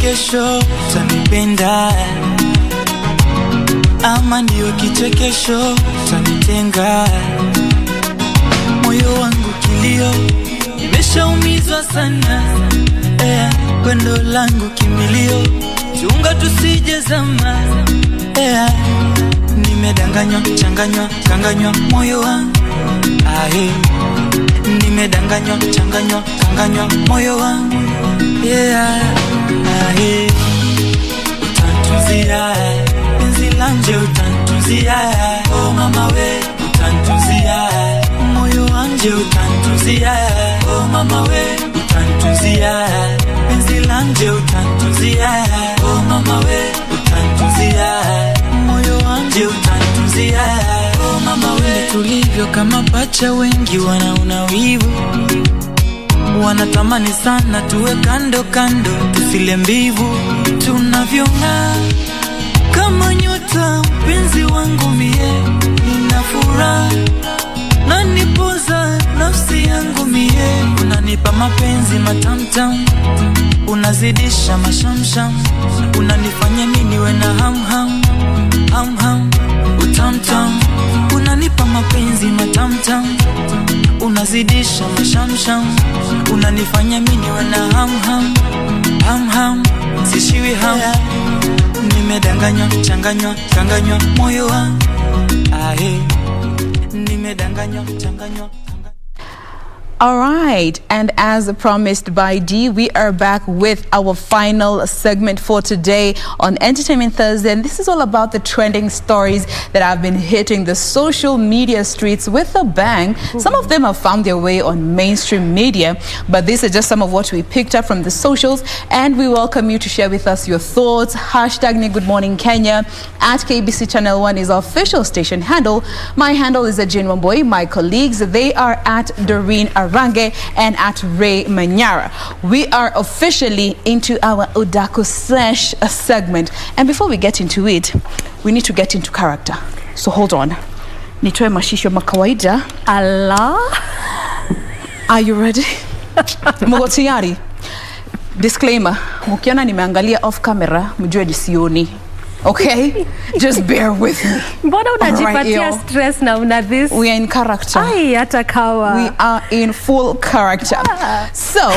Kesho utanipenda ama ndio kichekesho utanitenga, moyo wangu kilio nimeshaumizwa sana, kwendo langu kimilio chunga tusije zama, nimedanganywa kanganywa moyo wangu, nimedanganywa kanganywa moyo wangu, utantunzia penzi lanje, utantunzia oh mama we, utantunzia moyo wanje, utantunzia oh mama we, utantunzia penzi lanje, utantunzia oh mama we, utantunzia moyo wanje, utantunzia oh mama we. Tulivyo kama pacha, wengi wanaona wivu, wanatamani sana tuwe kando kando, tusile mbivu, tunavyong'aa kama nyota. Mpenzi wangu mie, nina furaha na nipoza nafsi yangu mie, unanipa mapenzi matamtam, unazidisha mashamsham, unanifanya mimi niwe na ham utamtam, unanipa mapenzi matamtam, unazidisha mashamsham, unanifanya mimi niwe na ham sishiwi ham, nimedanganywa kanganywa moyo wangu, nimedanganywa changanywa. All right, and as promised by Dee, we are back with our final segment for today on Entertainment Thursday, and this is all about the trending stories that have been hitting the social media streets with a bang. Some of them have found their way on mainstream media, but these are just some of what we picked up from the socials, and we welcome you to share with us your thoughts. Hashtag Good Morning Kenya at KBC Channel 1 is our official station handle. My handle is Jane Wamboy. My colleagues, they are at Doreen Range and at Ray Manyara. We are officially into our Udako Sesh segment, and before we get into it, we need to get into character. So hold on. Nitoe mashisho makawaida. Allah. Are you ready? Mko tayari? Disclaimer, mukiona nimeangalia off camera, mjue disioni. Okay? Just bear with me. Mbona unajipatia stress na una this? We are in character. Ai, hata kawa. We are in full character. So,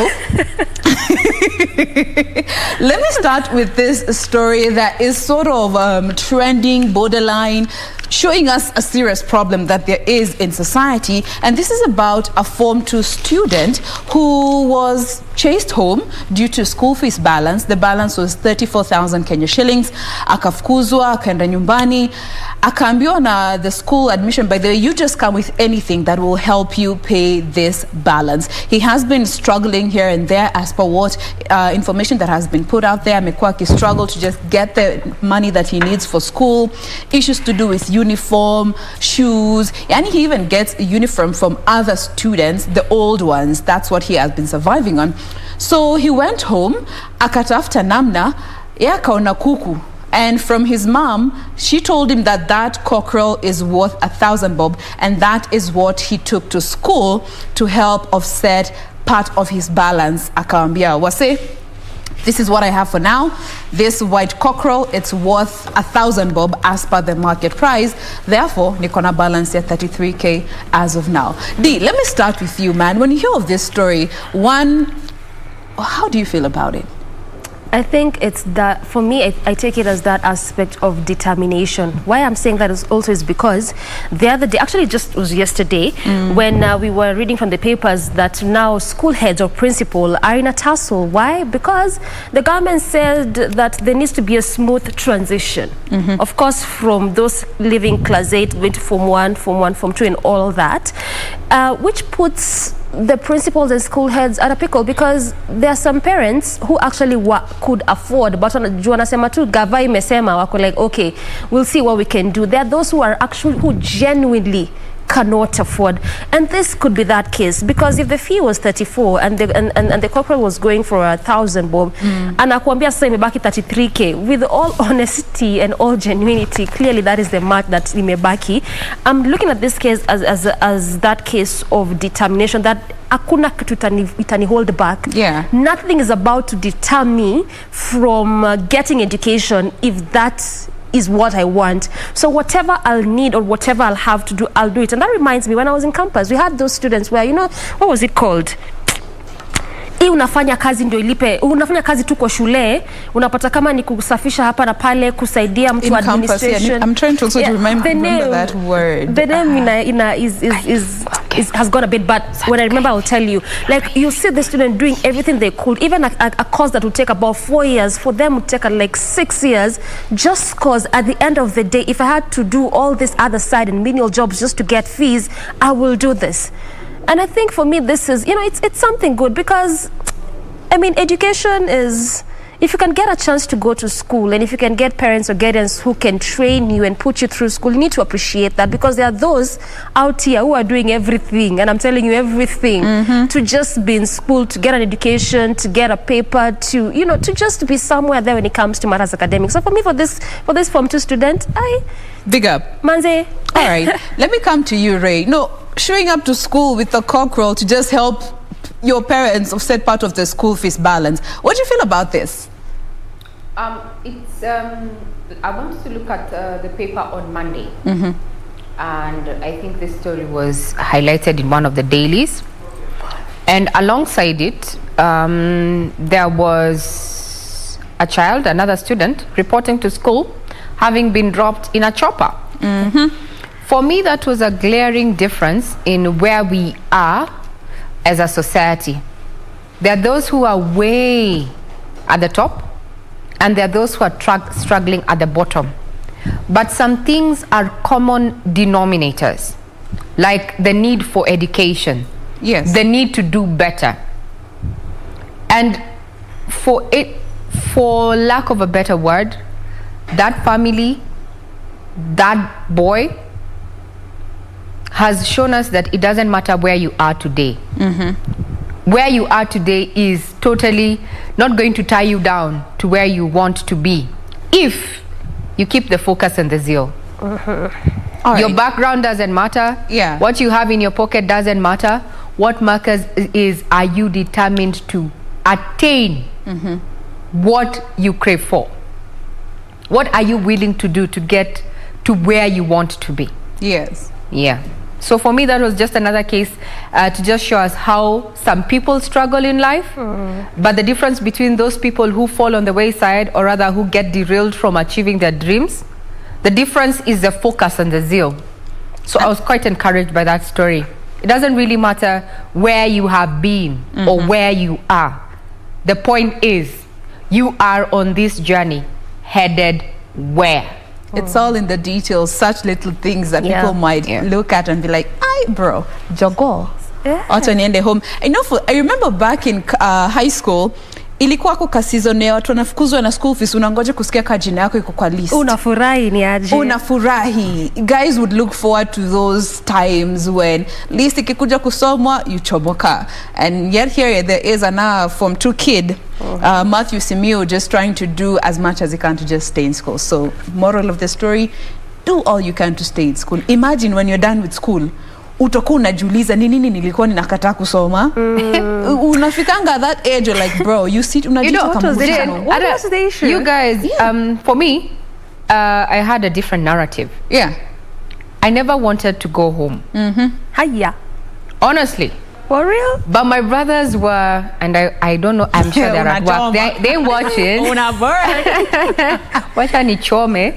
let me start with this story that is sort of trending, borderline, showing us a serious problem that there is in society. And this is about a Form 2 student who was chased home due to school fees balance. The balance was 34,000 Kenya shillings. Akafukuzwa, akaenda nyumbani, akaambiwa na the school admission, by the way, you just come with anything that will help you pay this balance. He has been struggling here and there as per what information that has been put out there. Amekuwa akistruggle to just get the money that he needs for school, issues to do with uniform, shoes, and he even gets a uniform from other students, the old ones. That's what he has been surviving on. So he went home, akatafuta namna, ya kaona kuku. And from his mom, she told him that that cockerel is worth 1,000 bob, and that is what he took to school to help offset part of his balance. Akaambia wase, this is what I have for now. This white cockerel, it's worth 1,000 bob as per the market price. Therefore, nikona balance at 33K as of now. D, let me start with you, man. When you hear of this story, one, how do you feel about it? I think it's that, for me, I take it as that aspect of determination. Why I'm saying that is also is because the other day, actually just was yesterday, when we were reading from the papers that now school heads or principal are in a tussle. Why? Because the government said that there needs to be a smooth transition. Of course, from those living class 8 going to Form 1, Form 2 and all that, which puts the principals and school heads at a pickle, because there are some parents who actually could afford, but wanasema tu gava imesema, wako like, okay, we'll see what we can do. There are those who are actually, who genuinely cannot afford, and this could be that case, because if the fee was 34 and the corporal was going for 1,000 bob, and akuambia sasa imebaki 33K, with all honesty and all genuinity, clearly that is the mark that imebaki. I'm looking at this case as that case of determination, that hakuna kitu itani hold back. Yeah. Nothing is about to deter me from getting education if that is what I want. So whatever I'll need or whatever I'll have to do, I'll do it. And that reminds me, when I was in campus, we had those students where, you know, what was it called? Unafanya kazi ndio ilipe, unafanya kazi tu kwa shule, unapata kama ni kusafisha hapa na pale, kusaidia mtu administration. Yeah, I'm trying to also remember that word. The name has gone a bit, but when I remember, I'll tell you. Like, you see the student doing everything they could, even a course that would take about 4 years, for them would take like 6 years, just cause at the end of the day, if I had to do all this other side and menial jobs just to get fees, I will do this. And I think for me, this is, you know, it's something good, because, I mean, education is, if you can get a chance to go to school, and if you can get parents or guardians who can train you and put you through school, you need to appreciate that, because there are those out here who are doing everything, and I'm telling you, everything, to just be in school, to get an education, to get a paper, to, you know, to just be somewhere there when it comes to matters academic. So for me, for this Form 2 student, big up. Manze. All right, let me come to you, Ray. No, showing up to school with a cockerel to just help your parents offset part of the school fees balance. What do you feel about this? It's I wanted to look at the paper on Monday, and I think this story was highlighted in one of the dailies, and alongside it there was a child, another student, reporting to school having been dropped in a chopper. For me, that was a glaring difference in where we are as a society. There are those who are way at the top, and there are those who are struggling at the bottom. But some things are common denominators, like the need for education, the need to do better. And for lack of a better word, that family, that boy, has shown us that it doesn't matter where you are today. Where you are today is totally not going to tie you down to where you want to be, if you keep the focus and the zeal. Your background doesn't matter. What you have in your pocket doesn't matter. What matters is, are you determined to attain what you crave for? What are you willing to do to get to where you want to be? So for me, that was just another case to just show us how some people struggle in life, but the difference between those people who fall on the wayside, or rather who get derailed from achieving their dreams, The difference is the focus and the zeal. So I was quite encouraged by that story. It doesn't really matter where you have been or where you are. The point is, you are on this journey, headed where? It's all in the details, such little things that people might look at and be like, "Ay, bro, jogo." Acha niende home. I remember back in high school, ilikuwa kwa season ya watu wanafukuzwa na school fees, unangoja kusikia kajina yako iko kwa list. Unafurahi ni aje? Unafurahi. Guys would look forward to those times when list ikikuja kusomwa, you chomoka. And yet here there is a Form 2 kid, Matthew Simiu, just trying to do as much as he can to just stay in school. So moral of the story, do all you can to stay in school. Imagine when you're done with school, utakuwa unajiuliza ni nini nilikuwa ninakataa kusoma. Unafikanga that age, you're like, bro, you sit unajiuliza what was the issue? You guys, for me, I had a different narrative. Yeah. I never wanted to go home. Hiya. Honestly. For real? But my brothers were, and I don't know, I'm sure they're at work. They watching. Wacha nichome,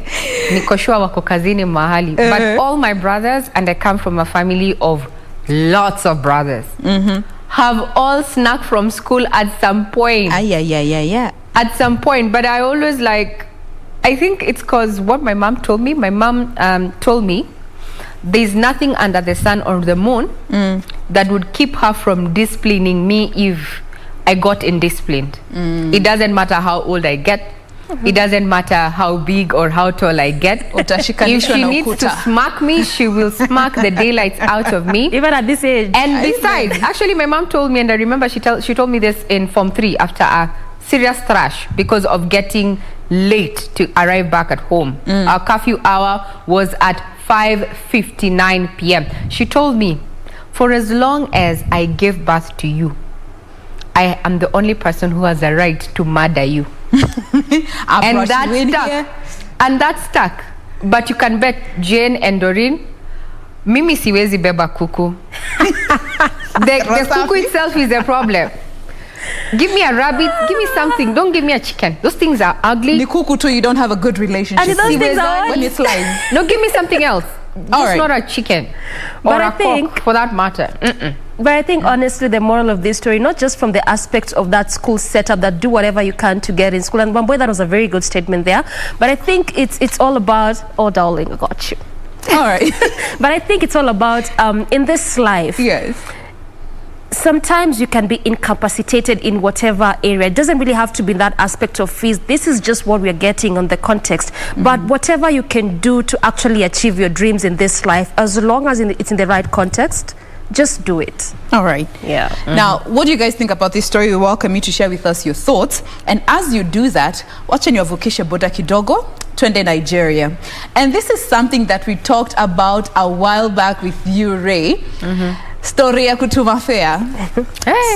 nikoshua wako kazini mahali. But all my brothers, and I come from a family of lots of brothers, have all snuck from school at some point. At some point. But I always I think it's because what my mom told me. My mom told me, there's nothing under the sun or the moon that would keep her from disciplining me if I got indisciplined. It doesn't matter how old I get. It doesn't matter how big or how tall I get. If she needs to smack me, she will smack the daylights out of me. Even at this age. And besides, actually my mom told me, and I remember she told me this in Form 3 after a serious thrash because of getting late to arrive back at home. Our curfew hour was at 5:59 p.m. She told me, for as long as I give birth to you, I am the only person who has a right to murder you. And that stuck. And that stuck. But you can bet Jane and Doreen, mimi siwezi beba kuku. The kuku itself is a problem. Give me a rabbit, give me something. Don't give me a chicken. Those things are ugly. The kuku too, you don't have a good relationship. And those things are when it's live. No, give me something else. Just not a chicken. Or a cock, for that matter. But I think honestly the moral of this story, not just from the aspect of that school setup, that do whatever you can to get in school, and Bamboy, that was a very good statement there, but I think it's all about, oh darling, I got you. All right. But I think it's all about in this life, sometimes you can be incapacitated in whatever area. It doesn't really have to be that aspect of fees. This is just what we're getting on the context. But whatever you can do to actually achieve your dreams in this life, as long as it's in the right context, just do it. All right. Yeah. Now, what do you guys think about this story? We welcome you to share with us your thoughts. And as you do that, watch your Vokisha Boda Kidogo, Twende Nigeria. And this is something that we talked about a while back with you, Ray. Story ya kutuma fare.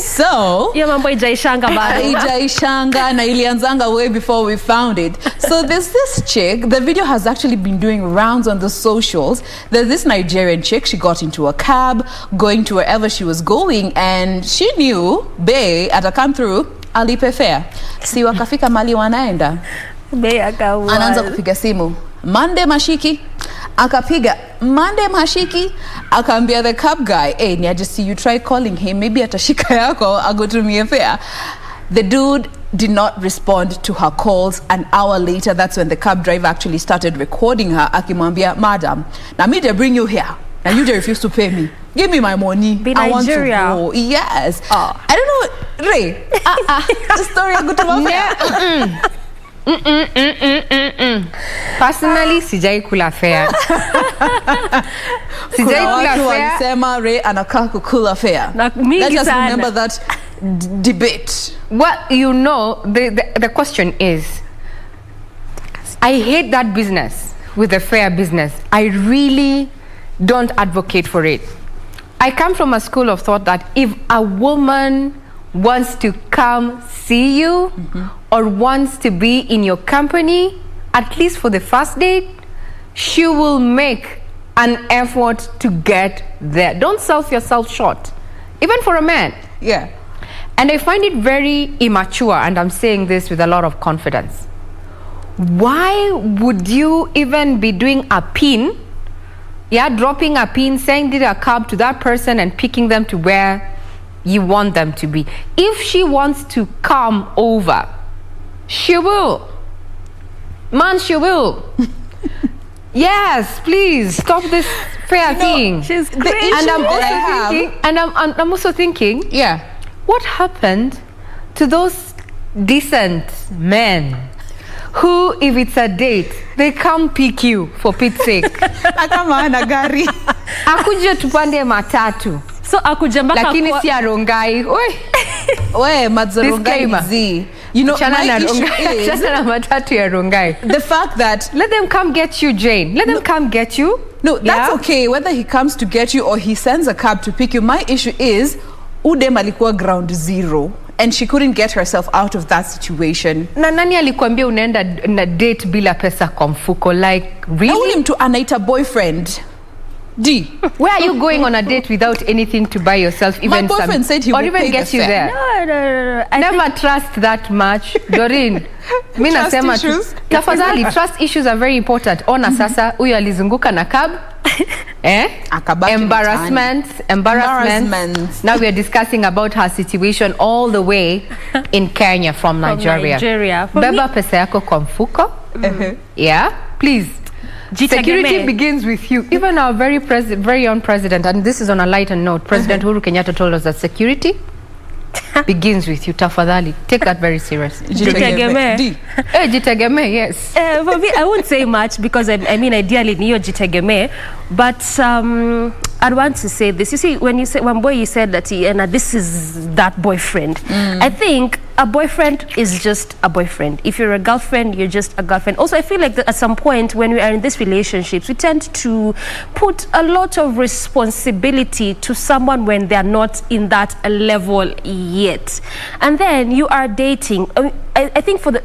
So hiyo mambo ijaishanga bado. Ijaishanga na ilianzanga way before we found it. So there's this chick, the video has actually been doing rounds on the socials. There's this Nigerian chick, she got into a cab going to wherever she was going, and she knew Bay ata come through alipe fare. Si wakafika mali wanaenda, Bay akawa anaanza kupiga simu, Monday mashiki. Akapiga Monday mashiki, akaambia the cab guy, hey, I just see you try calling him, maybe atashika yako agotumie fare. The dude did not respond to her calls. An hour later, that's when the cab driver actually started recording her, akimwambia, madam, now me they bring you here, now you they refuse to pay me. Give me my money. Be I want to Nigeria. go. Yes. I don't know, Ray. The story of good Personally, sijai kula fare. Sijai kula fare. Walisema Ray anakaa kukula fare. Let us remember that debate. Well, you know, the question is, I hate that business with the fare business. I really don't advocate for it. I come from a school of thought that if a woman wants to come see you or wants to be in your company, at least for the first date, she will make an effort to get there. Don't sell yourself short, even for a man. Yeah. And I find it very immature, and I'm saying this with a lot of confidence. why would you even be doing a pin? Yeah, dropping a pin, sending a cab to that person and picking them to where you want them to be. If she wants to come over, she will. Man, she will. Yes, please stop this fair thing. She's great. And I'm also thinking, yeah, what happened to those decent men who, if it's a date, they come pick you for Pete's sake? Kama ana gari. Akuje tupande matatu. So akuja mpaka lakini si arongai. We madzorongai zi. You know, my issue is matatu ya rongai. The fact that let them come get you, Jane. Let them come get you. No, that's okay whether he comes to get you or he sends a cab to pick you. My issue is udem alikuwa ground zero and she couldn't get herself out of that situation. Na nani alikuambia unaenda na date bila pesa kwa mfuko? Like really? Uli mtu anaita boyfriend. D. Where are you going on a date without anything to buy yourself? Even my boyfriend said he or would even pay get the you fare. there. No. Never trust that much, Doreen. Mimi nasema tafadhali, trust issues are very important. Ona sasa huyu alizunguka na cab. Embarrassment. Now we are discussing about her situation all the way in Kenya from Nigeria. Beba pesa yako kwa mfuko. Yeah, please. Security begins with you. Even our very own president, and this is on a lighter note, President Uhuru Kenyatta told us that security begins with you. Tafadhali, take that very seriously. Jitegemee, yes. For me, I won't say much because I mean, ideally, niyo jitegemee, but I'd want to say this. You see, when boy you said that this is that boyfriend. I think a boyfriend is just a boyfriend. If you're a girlfriend, you're just a girlfriend. Also, I feel like that at some point when we are in these relationships, we tend to put a lot of responsibility to someone when they're not in that level yet. And then you are dating. I think for the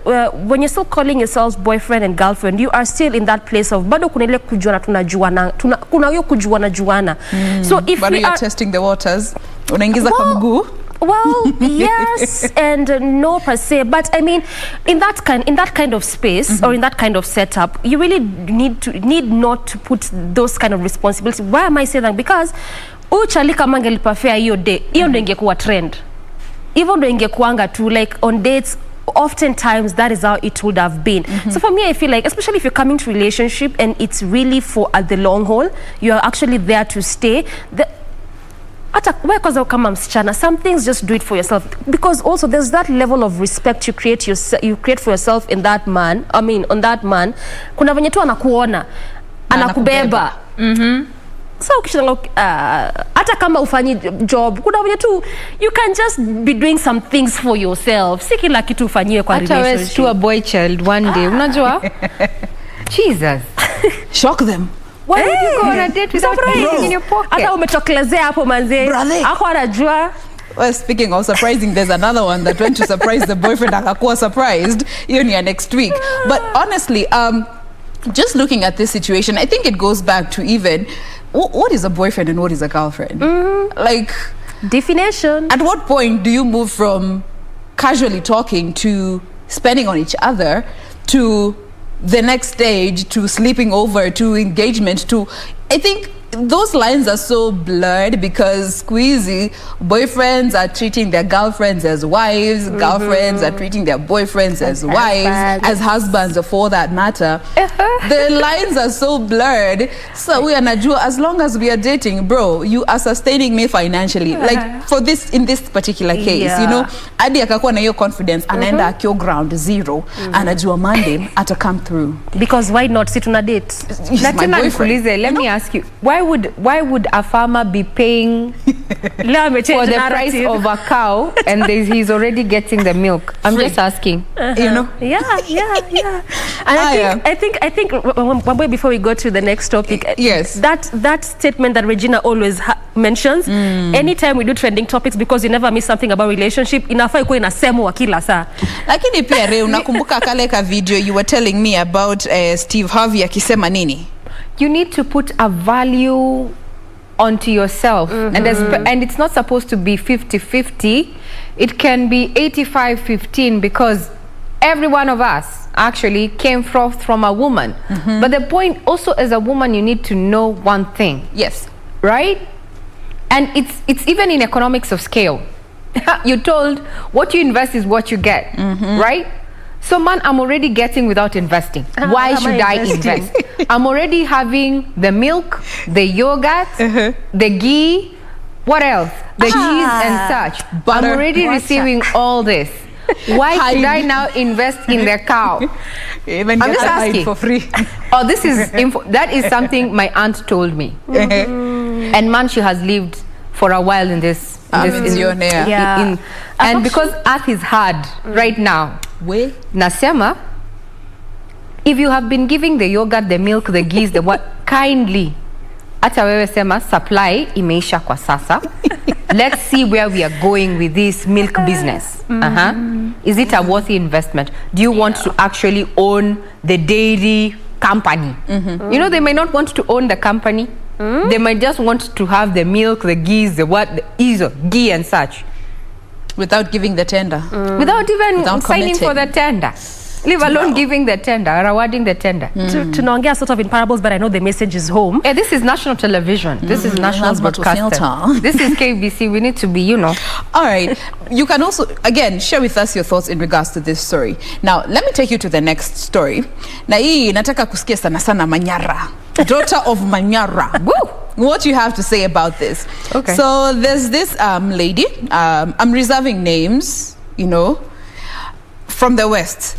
when you're still calling yourselves boyfriend and girlfriend, you are still in that place of bado kuna ile kujuana tunajuana, kuna hiyo kujuana. So if but you're testing the waters, unaingiza kwa mguu. Well, yes and no per se, but I mean, in that kind of space or in that kind of setup, you really need not to put those kind of responsibilities. Why am I saying that? Because uchali kama angelipa fare hiyo day, hiyo ndio ingekuwa trend. Even though ingekuanga tu like on dates, oftentimes that is how it would have been. So for me, I feel like, especially if you're coming to relationship and it's really for the long haul, you are actually there to stay. Some things just do it for yourself, because also there's that level of respect you create for yourself in that man. I mean, on that man, kuna venye tu anakuona, anakubeba. So hata kama ufanyi job, kuna venye tu you can just be doing some things for yourself. Si kila kitu ufanyiwe kwa relationship. Hata wewe a boy child one day, unajua? Jesus. Shock them. Why would you go on a date without anything in your pocket? Hata umetokelezea hapo manze. Ako anajua. Well, speaking of surprising, there's another one that went to surprise the boyfriend akakuwa surprised. Hiyo ni next week. But honestly, just looking at this situation, I think it goes back to even what is a boyfriend and what is a girlfriend? Like definition. At what point do you move from casually talking to spending on each other to the next stage, to sleeping over, to engagement, to I think those lines are so blurred because squeezy boyfriends are treating their girlfriends as wives, girlfriends are treating their boyfriends as wives, as husbands for that matter. The lines are so blurred. So we are najua, as long as we are dating, bro, you are sustaining me financially. Like for this, in this particular case, you know, adi akakuwa na hiyo confidence, anaenda akio ground zero, anajua Monday ata come through. Because why not sit on a date? Let me ask you, why would a farmer be paying for the price of a cow and he's already getting the milk? I'm just asking. You know? Yeah. And I think before we go to the next topic, yes, that statement that Regina always mentions, anytime we do trending topics, because you never miss something about relationship, inafaa ikuwe inasemwa kila saa. Lakini pia Reo, unakumbuka kale ka video you were telling me about Steve Harvey akisema nini? You need to put a value onto yourself, and it's not supposed to be 50-50. It can be 85-15, because every one of us actually came forth from a woman. But the point also, as a woman, you need to know one thing. Yes. Right? And it's even in economics of scale. You're told what you invest is what you get, right? So man, I'm already getting without investing. Why should I invest? I'm already having the milk, the yogurt, the ghee, what else? The cheese and such. Butter, I'm already receiving all this. Why should I now invest in the cow? Even I'm just asking for free. Oh, this is that is something my aunt told me. And man, she has lived for a while in this. And because earth is hard right now, nasema, if you have been giving the yogurt, the milk, the ghee, the what, kindly, hata wewe sema supply imeisha kwa sasa. Let's see where we are going with this milk business. Is it a worthy investment? Do you want to actually own the dairy company? You know, they may not want to own the company. They might just want to have the milk, the ghee, the ghee and such. Without giving the tender. Without even signing for the tender. Leave alone giving the tender, rewarding the tender. Tunaongea sort of in parables, but I know the message is home. This is national television. This is national broadcasting. This is KBC. We need to be, you know. All right. You can also, again, share with us your thoughts in regards to this story. Now, let me take you to the next story. Na hii nataka kusikia sana sana Manyara. Daughter of Manyara. Woo! What you have to say about this? Okay. So there's this lady. I'm reserving names, you know, from the West.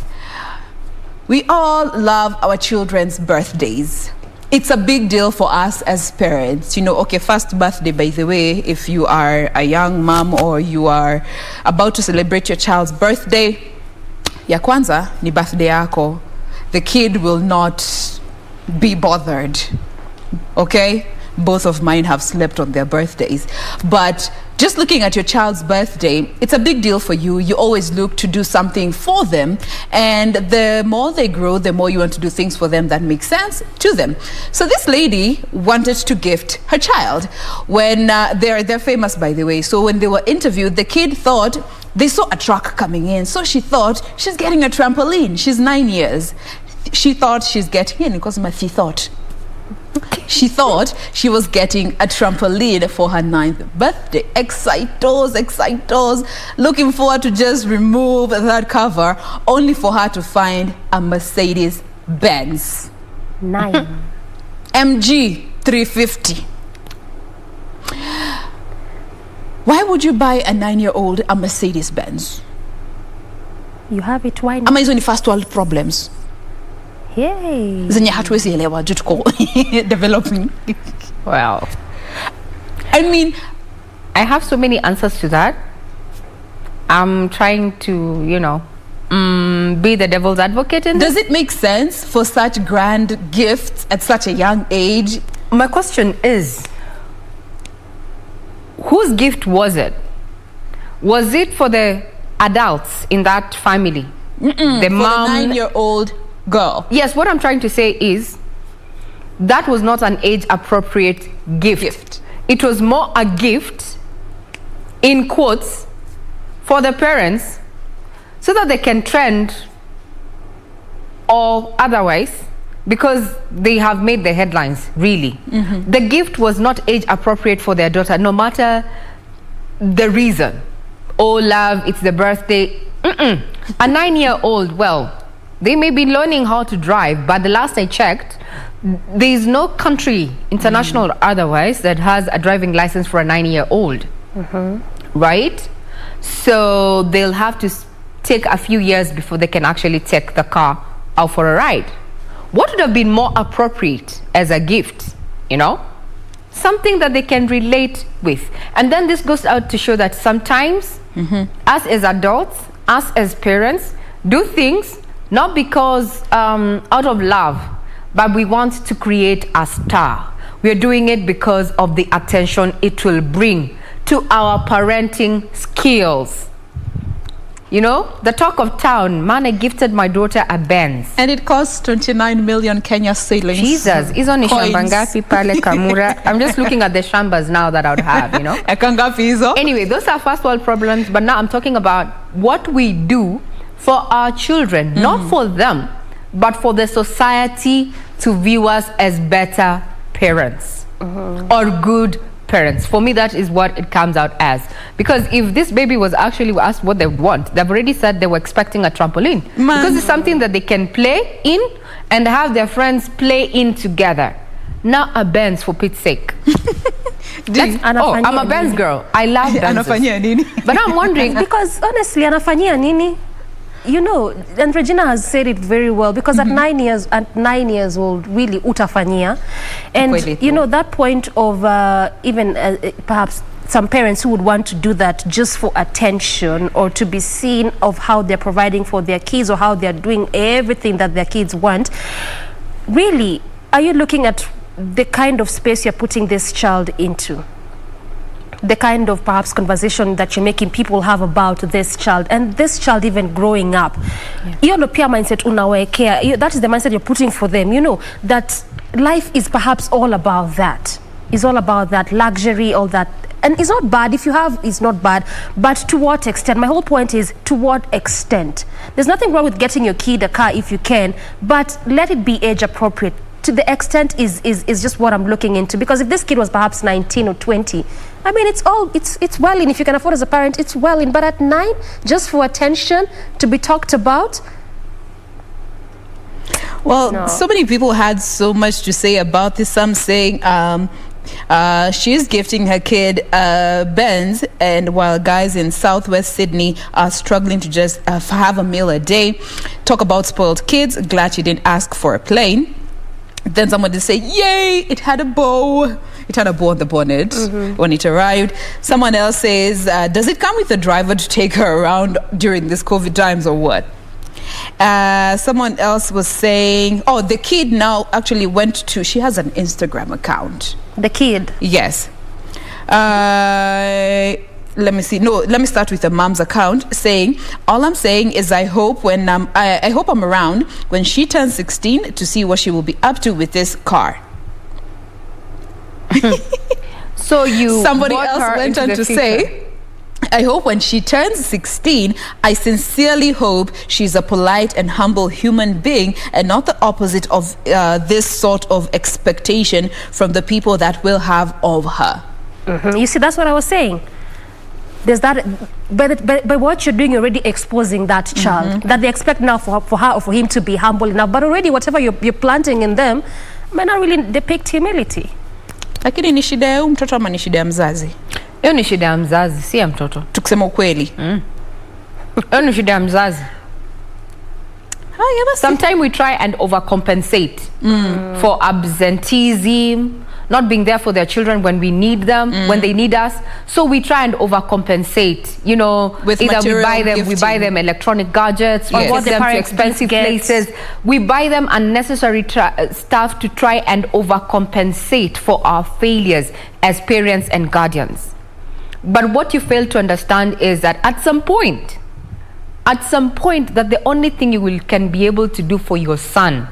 We all love our children's birthdays. It's a big deal for us as parents. You know, okay, first birthday, by the way, if you are a young mom or you are about to celebrate your child's birthday, ya kwanza ni birthday yako. The kid will not be bothered. Okay? Both of mine have slept on their birthdays. But just looking at your child's birthday, it's a big deal for you. You always look to do something for them. And the more they grow, the more you want to do things for them that make sense to them. So this lady wanted to gift her child. When they're famous, by the way. So when they were interviewed, the kid thought they saw a truck coming in. So she thought she's getting a trampoline. She's 9 years. She thought she's getting in because she thought. She thought she was getting a trampoline for her 9th birthday. Excitos. Looking forward to just remove that cover, only for her to find a Mercedes Benz. MG 350. Why would you buy a 9-year-old a Mercedes Benz? You have it, why not? Ama hizo ni first world problems. Yay. Zenye hatuwezi elewa juu tuko developing. Wow. I mean, I have so many answers to that. I'm trying to, you know, be the devil's advocate in this. Does it make sense for such grand gifts at such a young age? My question is, whose gift was it? Was it for the adults in that family? The mom, the 9-year-old girl. Yes, what I'm trying to say is that was not an age-appropriate gift. It was more a gift, in quotes, for the parents so that they can trend or otherwise, because they have made the headlines, really. The gift was not age-appropriate for their daughter, no matter the reason. Oh, love, it's the birthday. A 9-year-old, well, they may be learning how to drive, but the last I checked, there is no country, international or otherwise, that has a driving license for a 9-year-old. Right? So they'll have to take a few years before they can actually take the car out for a ride. What would have been more appropriate as a gift, you know? Something that they can relate with. And then this goes out to show that sometimes, us as adults, us as parents, do things not because out of love, but we want to create a star. We are doing it because of the attention it will bring to our parenting skills. You know, the talk of town, man, I gifted my daughter a Benz. And it costs 29 million Kenya shillings. Jesus, hizo ni shamba ngapi pale Kamura? I'm just looking at the shambas now that I would have, you know. Anyway, those are first world problems, but now I'm talking about what we do for our children, not for them, but for the society to view us as better parents or good parents. For me, that is what it comes out as. Because if this baby was actually asked what they want, they've already said they were expecting a trampoline. Because it's something that they can play in and have their friends play in together. Now a Benz, for Pete's sake. I'm a Benz girl. I love Benzes. But I'm wondering, because honestly, anafanyia nini? You know, and Regina has said it very well, because at 9 years old, really utafanyia. And you know, that point of even perhaps some parents who would want to do that just for attention or to be seen of how they're providing for their kids or how they're doing everything that their kids want. Really, are you looking at the kind of space you're putting this child into? The kind of perhaps conversation that you're making people have about this child, and this child even growing up. You know, peer mindset unawekea, that is the mindset you're putting for them, you know, that life is perhaps all about that. It's all about that luxury, all that. And it's not bad. If you have, it's not bad. But to what extent? My whole point is, to what extent? There's nothing wrong with getting your kid a car if you can, but let it be age appropriate. To the extent is just what I'm looking into. Because if this kid was perhaps 19 or 20, I mean, it's well in. If you can afford as a parent, it's well in. But at 9, just for attention, to be talked about. Well, so many people had so much to say about this. Some saying she's gifting her kid Benz, and while guys in Southwest Sydney are struggling to just have a meal a day. Talk about spoiled kids. Glad she didn't ask for a plane. Then someone did say, yay, it had a bow. It had a bow on the bonnet when it arrived. Someone else says, does it come with a driver to take her around during this COVID times or what? Someone else was saying, oh, the kid now actually went to, she has an Instagram account. The kid? Yes. Let me see. No, let me start with the mom's account, saying, all I'm saying is I hope I hope I'm around when she turns 16 to see what she will be up to with this car. So somebody else went on to say, I hope when she turns 16, I sincerely hope she's a polite and humble human being and not the opposite of this sort of expectation from the people that will have of her. You see, that's what I was saying. There's that, by what you're doing, you're already exposing that child, that they expect now for her or for him to be humble enough. But already whatever you're planting in them might not really depict humility. Lakini ni shida ya mtoto ama ni shida ya mzazi? Hiyo ni shida ya mzazi, si ya mtoto. Tukisema ukweli. Hiyo ni shida ya mzazi. Sometimes we try and overcompensate for absenteeism, not being there for their children when we need them, when they need us. So we try and overcompensate, you know, with either we buy them electronic gadgets, or take them to expensive places. We buy them unnecessary stuff to try and overcompensate for our failures as parents and guardians. But what you fail to understand is that at some point, that the only thing you can be able to do for your son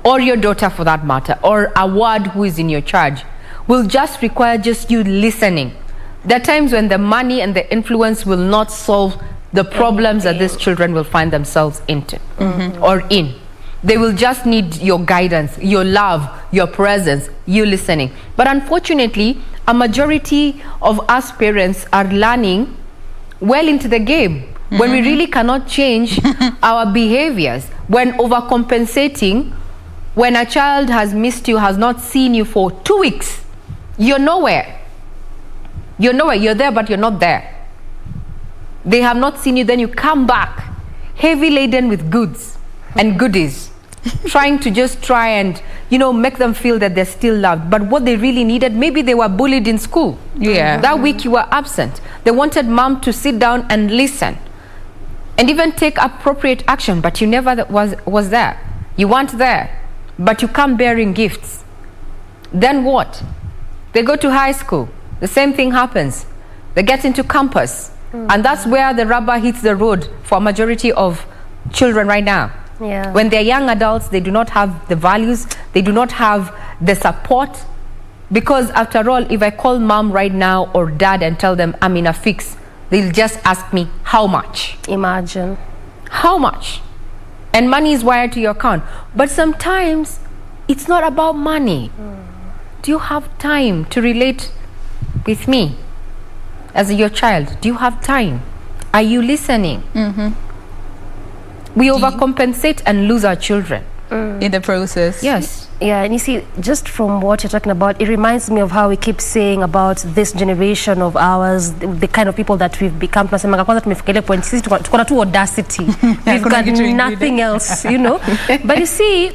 or your daughter, for that matter, or a ward who is in your charge, will just require just you listening. There are times when the money and the influence will not solve the problems that these children will find themselves into or in. They will just need your guidance, your love, your presence, you listening. But unfortunately, a majority of us parents are learning well into the game when we really cannot change our behaviors, when overcompensating. When a child has missed you, has not seen you for 2 weeks, you're nowhere. You're nowhere. You're there, but you're not there. They have not seen you, then you come back, heavy laden with goods and goodies, trying and, you know, make them feel that they're still loved. But what they really needed, maybe they were bullied in school. Yeah. That week you were absent. They wanted mom to sit down and listen and even take appropriate action, but you never was there. You weren't there. But you come bearing gifts. Then what? They go to high school. The same thing happens. They get into campus. And that's where the rubber hits the road for a majority of children right now. Yeah. When they're young adults, they do not have the values. They do not have the support. Because after all, if I call mom right now or dad and tell them I'm in a fix, they'll just ask me, how much? Imagine. How much? And money is wired to your account. But sometimes it's not about money. Do you have time to relate with me as your child? Do you have time? Are you listening? We overcompensate and lose our children in the process. Yes. Yeah, and you see, just from what you're talking about, it reminds me of how we keep saying about this generation of ours, the kind of people that we've become. Tuko na tu audacity. We've got nothing else, you know. But you see,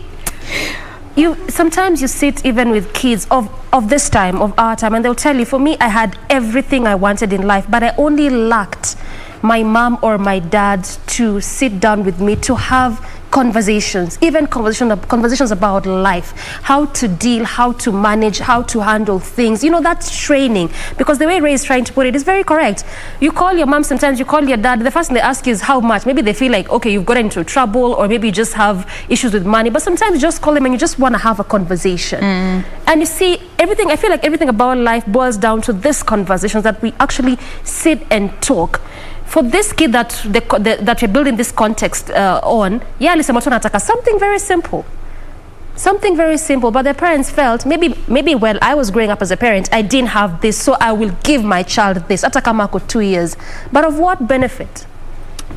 sometimes you sit even with kids of this time, of our time, and they'll tell you, for me, I had everything I wanted in life, but I only lacked my mom or my dad to sit down with me to have conversations, even conversations about life, how to deal, how to manage, how to handle things. You know, that's training. Because the way Ray is trying to put it is very correct. You call your mom sometimes, you call your dad, the first thing they ask you is how much. Maybe they feel like, okay, you've got into trouble, or maybe you just have issues with money. But sometimes you just call them and you just want to have a conversation. And you see, I feel like everything about life boils down to this conversations that we actually sit and talk. For this kid that we're building this context on, something very simple. Something very simple, but the parents felt, maybe when I was growing up as a parent, I didn't have this, so I will give my child this. Atakamako 2 years. But of what benefit?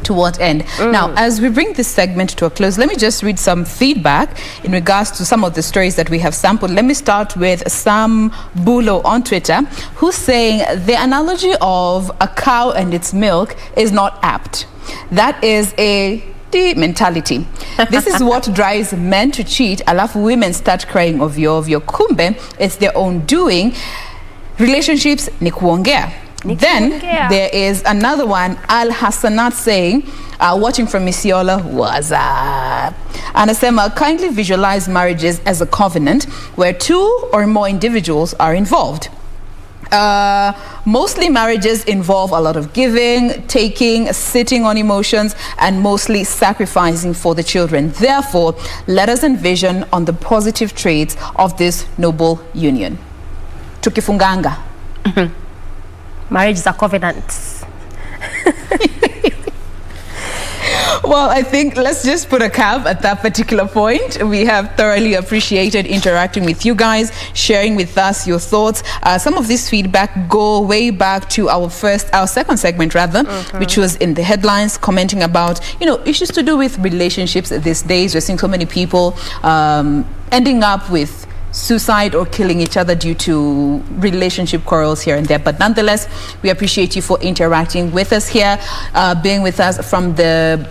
To what end? Now, as we bring this segment to a close, let me just read some feedback in regards to some of the stories that we have sampled. Let me start with Sam Bulo on Twitter, who's saying the analogy of a cow and its milk is not apt. That is a mentality. This is what drives men to cheat. Alafu women start crying ovyo kumbe. It's their own doing. Relationships ni kuongea. Then there is another one, Al Hassanat, saying, watching from Misiola, what's up? Anasema, kindly visualize marriages as a covenant where 2 or more individuals are involved. Mostly marriages involve a lot of giving, taking, sitting on emotions, and mostly sacrificing for the children. Therefore, let us envision on the positive traits of this noble union. Tukifunganga. Marriage is a covenant. Well, I think let's just put a cap at that particular point. We have thoroughly appreciated interacting with you guys, sharing with us your thoughts. Some of this feedback go way back to our second segment rather, which was in the headlines, commenting about, issues to do with relationships these days. We're seeing so many people ending up with suicide or killing each other due to relationship quarrels here and there. But nonetheless, we appreciate you for interacting with us here, being with us from the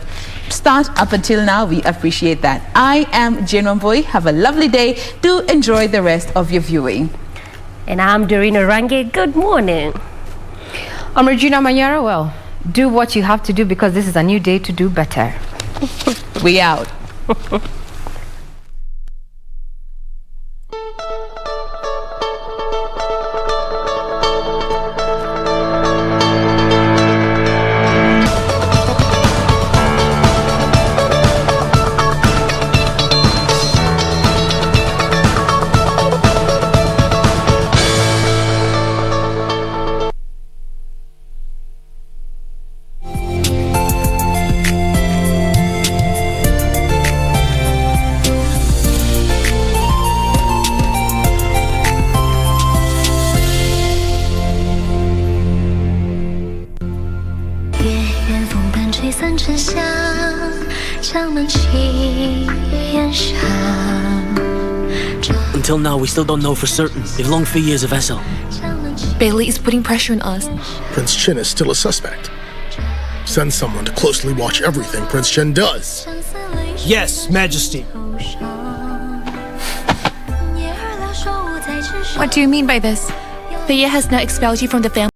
start up until now. We appreciate that. I am Jane Wambui. Have a lovely day. Do enjoy the rest of your viewing. And I'm Doreen Orange. Good morning. I'm Regina Manyara. Well, do what you have to do, because this is a new day to do better. We out. Until now, we still don't know for certain. They've longed for years of vessel. Bailey is putting pressure on us. Prince Chin is still a suspect. Send someone to closely watch everything Prince Chin does. Yes, Majesty. What do you mean by this? Thea has not expelled you from the family.